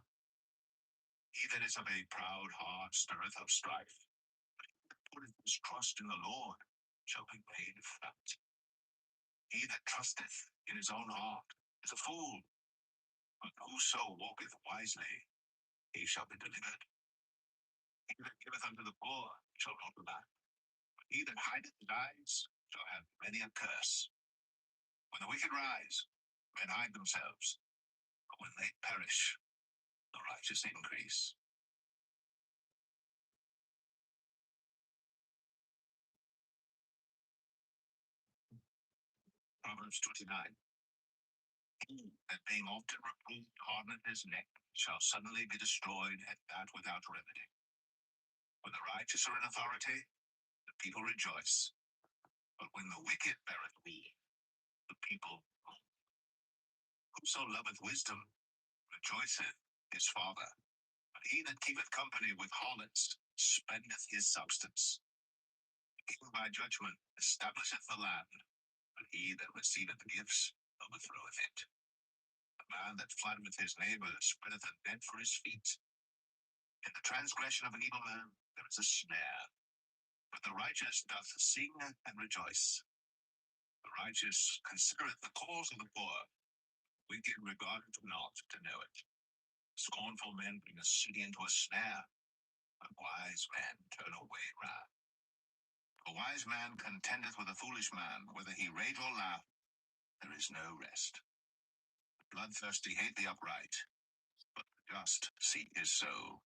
He that is of a proud heart stirreth up strife, but he that putteth his trust in the Lord shall be made fat. He that trusteth in his own heart is a fool, but whoso walketh wisely, he shall be delivered. He that giveth unto the poor shall not lack, but he that hideth his eyes shall have many a curse. When the wicked rise, men hide themselves, but when they perish, the righteous increase. Proverbs 29. He that being often reproved hardeneth his neck shall suddenly be destroyed, and that without remedy. When the righteous are in authority, the people rejoice, but when the wicked beareth rule, the people mourn. Whoso loveth wisdom rejoiceth his father, but he that keepeth company with harlots spendeth his substance. The king by judgment establisheth the land, but he that receiveth gifts overthroweth it. The man that flattereth his neighbor spreadeth a net for his feet. In the transgression of an evil man there is a snare, but the righteous doth sing and rejoice. The righteous considereth the cause of the poor, wicked regardeth not to know it. Scornful men bring a city into a snare, but wise men turn away wrath. A wise man contendeth with a foolish man, whether he rage or laugh, there is no rest. The bloodthirsty hate the upright, but the just seek his soul.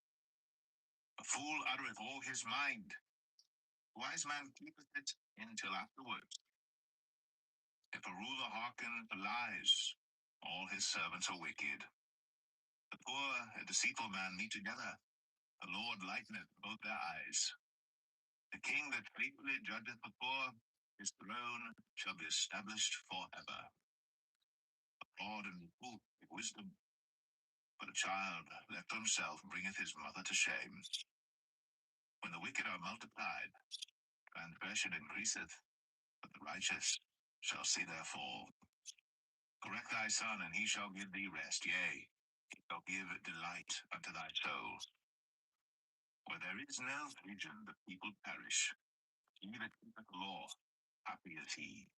A fool uttereth all his mind, a wise man keepeth it until afterwards. If a ruler hearken to lies, all his servants are wicked. The poor and deceitful man meet together, the Lord lighteneth both their eyes. The king that faithfully judgeth the poor, his throne shall be established forever. A God and full of wisdom. But a child left to himself bringeth his mother to shame. When the wicked are multiplied, transgression increaseth, but the righteous shall see their fall. Correct thy son, and he shall give thee rest, yea, he shall give delight unto thy soul. Where there is no vision, the people perish. He that keepeth the law, happy is he.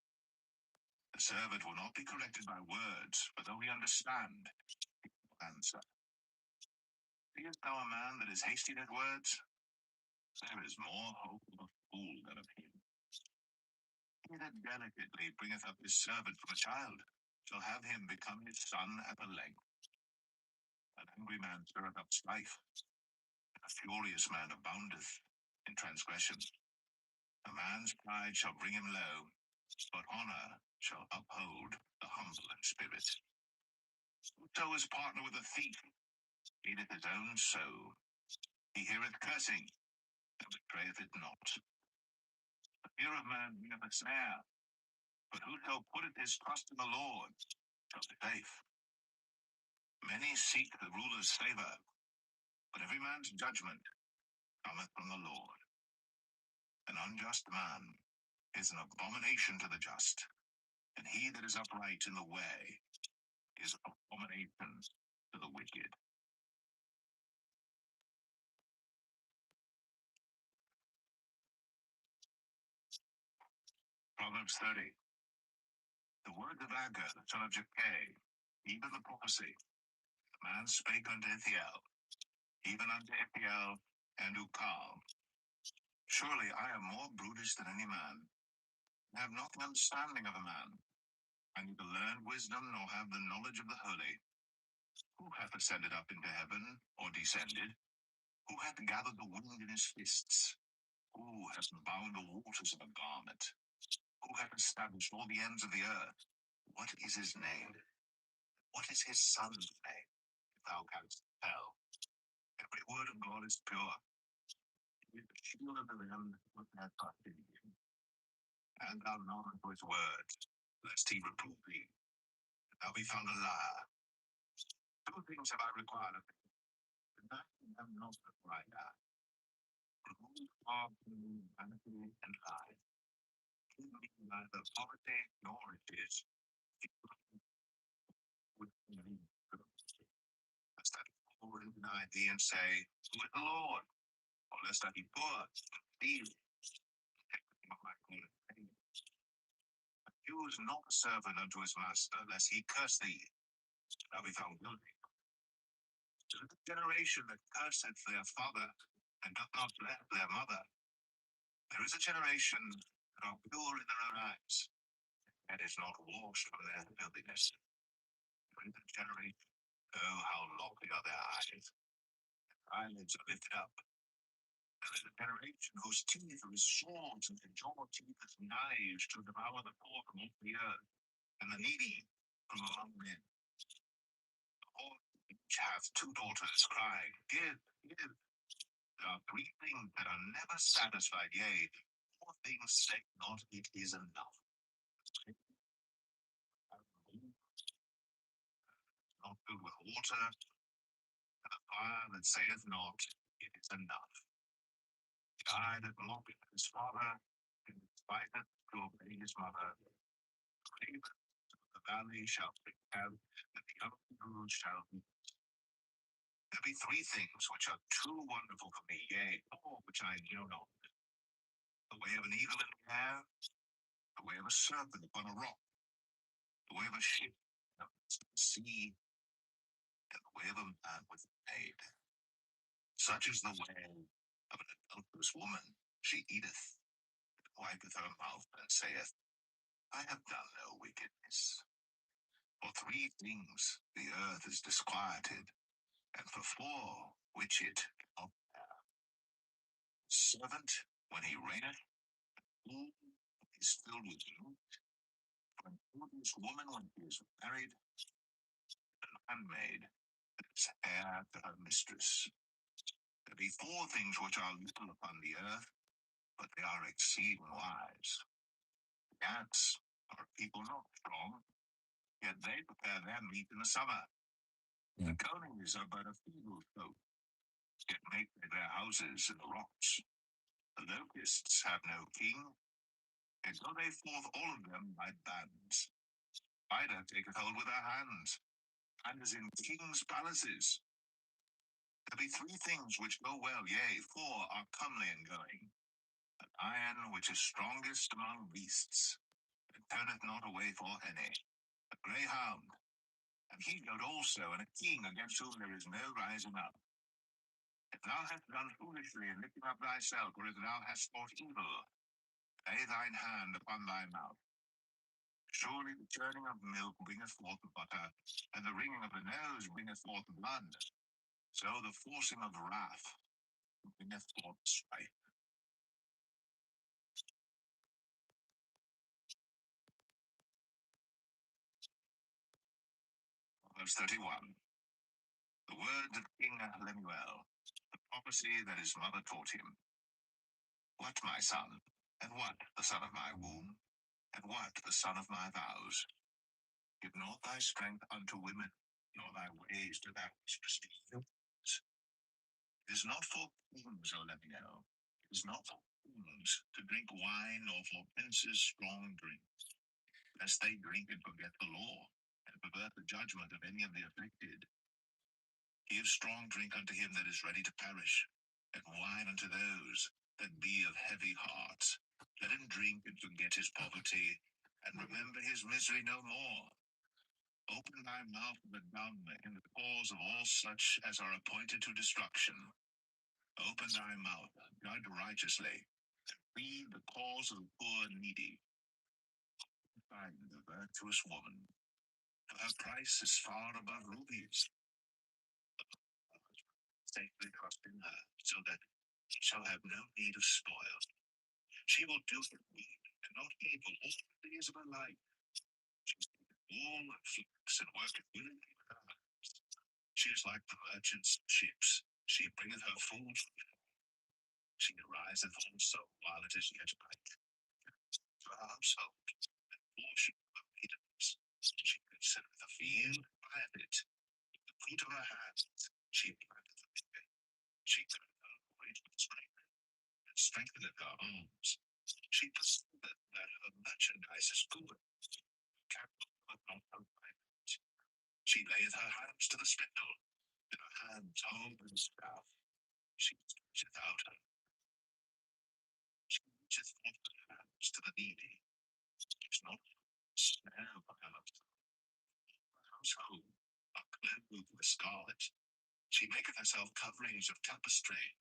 The servant will not be corrected by words, but though he understand, he will answer. Seest thou a man that is hasty at words? There is more hope of a fool than of him. He that delicately bringeth up his servant from a child shall have him become his son at the length. An angry man stirreth up strife, and a furious man aboundeth in transgression. A man's pride shall bring him low, but honor shall uphold the humble in spirit. Whoso is partner with a thief eateth his own soul. He heareth cursing, and betrayeth it not. The fear of man bringeth a snare, but whoso putteth his trust in the Lord shall be safe. Many seek the ruler's favor, but every man's judgment cometh from the Lord. An unjust man is an abomination to the just, and he that is upright in the way is an abomination to the wicked. Proverbs 30. The words of Agur, the son of Japheth, even the prophecy, the man spake unto Ithiel, even unto Ithiel and Ukal. Surely I am more brutish than any man, and have not the understanding of a man. I neither learn wisdom nor have the knowledge of the holy. Who hath ascended up into heaven, or descended? Who hath gathered the wind in his fists? Who hath bound the waters in a garment? Who hath established all the ends of the earth? What is his name? What is his son's name? If thou canst tell. Every word of God is pure. He is the shield of the land with their trust in him. And thou not unto his words, lest he reprove thee, and thou be found a liar. Two things have I required of thee, and I have not required that. Remove far from me vanity and lie. Give me neither poverty nor riches. With me, lest I be poor and deny thee and say, who is the Lord? Or lest I be poor, steal, of my good name. Accuse not a servant unto his master, lest he curse thee, and thou be found guilty. To the generation that curseth their father, and doth not bless their mother, there is a generation that are pure in their own eyes, and is not washed from their filthiness. There is a generation, oh, how lofty are their eyes, their eyelids are lifted up. There is a generation whose teeth are as swords, and their jaw teeth as knives, to devour the poor from off the earth, and the needy from among men. The poor each hath two daughters, crying, give, give. There are three things that are never satisfied, yea, four things say not, it is enough. Not filled with water, and a fire that saith not, it is enough. The eye that mocketh his father, and despiseth to obey his mother, ravens of the valley shall have, and the young shall be. There be three things which are too wonderful for me, yea, four which I know not. The way of an eagle in the air, the way of a serpent upon a rock, the way of a ship in the midst of the sea, and the way of a man with a maid. Such is the way of an adulterous woman. She eateth, and wipeth her mouth, and saith, I have done no wickedness. For three things the earth is disquieted, and for four which it cannot bear. Servant, when he reigneth, fool is filled with youth. An odious woman when she is married, an handmaid that is heir to her mistress. There be four things which are little upon the earth, but they are exceeding wise. The ants are a people not strong, yet they prepare their meat in the summer. The conies are but a feeble folk, yet make they their houses in the rocks. The locusts have no king, yet go they forth all of them by bands. Spider taketh hold with her hands, and is in kings' palaces. There be three things which go well, yea, four are comely in going. An iron which is strongest among beasts, and turneth not away for any. A greyhound, and he goat also, and a king against whom there is no rising up. If thou hast done foolishly in lifting up thyself, or if thou hast thought evil, lay thine hand upon thy mouth. Surely the churning of milk bringeth forth butter, and the wringing of the nose bringeth forth blood. So the forcing of wrath bringeth forth strife. Verse 31. The words of King Lemuel, the prophecy that his mother taught him. What, my son? And what, the son of my womb? And what, the son of my vows? Give not thy strength unto women, nor thy ways to that which perceive. It is not for kings, O Lemuel. It is not for kings to drink wine, nor for princes strong drink, lest they drink and forget the law, and pervert the judgment of any of the afflicted. Give strong drink unto him that is ready to perish, and wine unto those that be of heavy hearts. Let him drink and forget his poverty, and remember his misery no more. Open thy mouth of the dumb in the cause of all such as are appointed to destruction. Open thy mouth, judge righteously, and plead the cause of the poor and needy. Find the virtuous woman, for her price is far above rubies. Safely trust in her, so that she shall have no need of spoil. She will do for good and not evil all the days of her life. She is all and flux and worketh willingly with her hands. She is like the merchant's ships. She bringeth her food. She ariseth also while it is yet night. To her household and portion of her maidens. She considereth the field and buyeth it. The fruit of her hands she planteth the vineyard. She giveth her voice with strength, and strengtheneth her arms. She perceiveth that her merchandise is good. Capital of not her finance. She layeth her hands to the spindle, and her hands hold the staff. She stretcheth out her. She reacheth forth her hands to the needy. She is not snare of her household, are clothed with scarlet. She maketh herself coverings of tapestry,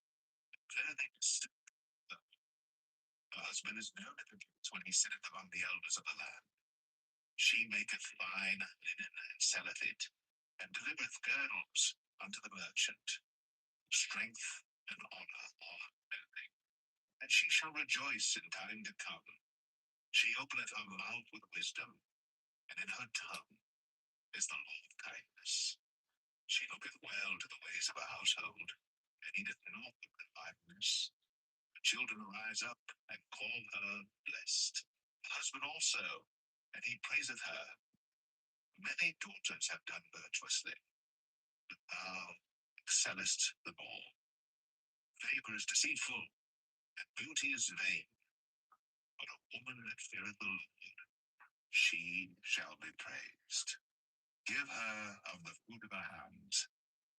and clothing silk. Her husband is known at the gates when he sitteth among the elders of the land. She maketh fine linen and selleth it, and delivereth girdles unto the merchant. Strength and honor are her clothing, and she shall rejoice in time to come. She openeth her mouth with wisdom, and in her tongue is the law of kindness. She looketh well to the ways of her household, and eateth not of her liveliness. Her children arise up and call her blessed. Her husband also, and he praiseth her. Many daughters have done virtuously, but thou excellest them all. Favor is deceitful, and beauty is vain. But a woman that feareth the Lord, she shall be praised. Give her of the fruit of her hands,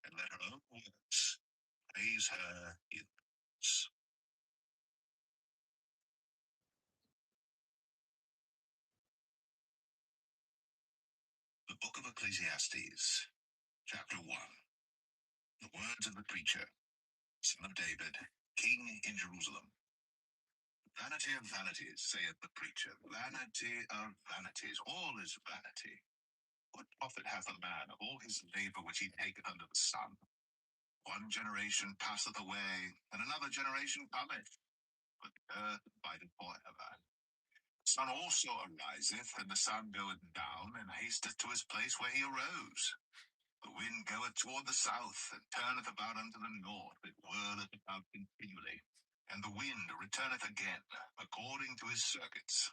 and let her own works praise her in words. The Book of Ecclesiastes, Chapter 1. The words of the preacher, son of David, king in Jerusalem. Vanity of vanities, saith the preacher, vanity of vanities, all is vanity. What profit hath a man of all his labor which he taketh under the sun? One generation passeth away, and another generation cometh, but the earth abideth forever. The sun also ariseth, and the sun goeth down, and hasteth to his place where he arose. The wind goeth toward the south, and turneth about unto the north, it whirleth about continually. And the wind returneth again, according to his circuits.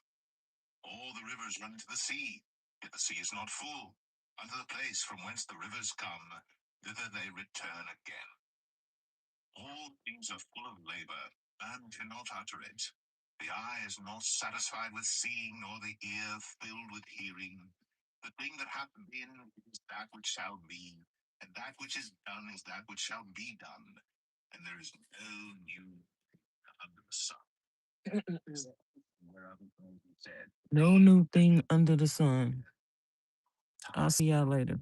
All the rivers run to the sea, Yet the sea is not full. Unto the place from whence the rivers come, thither they return again. All things are full of labor, man cannot utter it. The eye is not satisfied with seeing, nor the ear filled with hearing. The thing that hath been is that which shall be, and that which is done is that which shall be done. And there is no new under the sun. Whereof it said, no new thing under the sun. I'll see y'all later.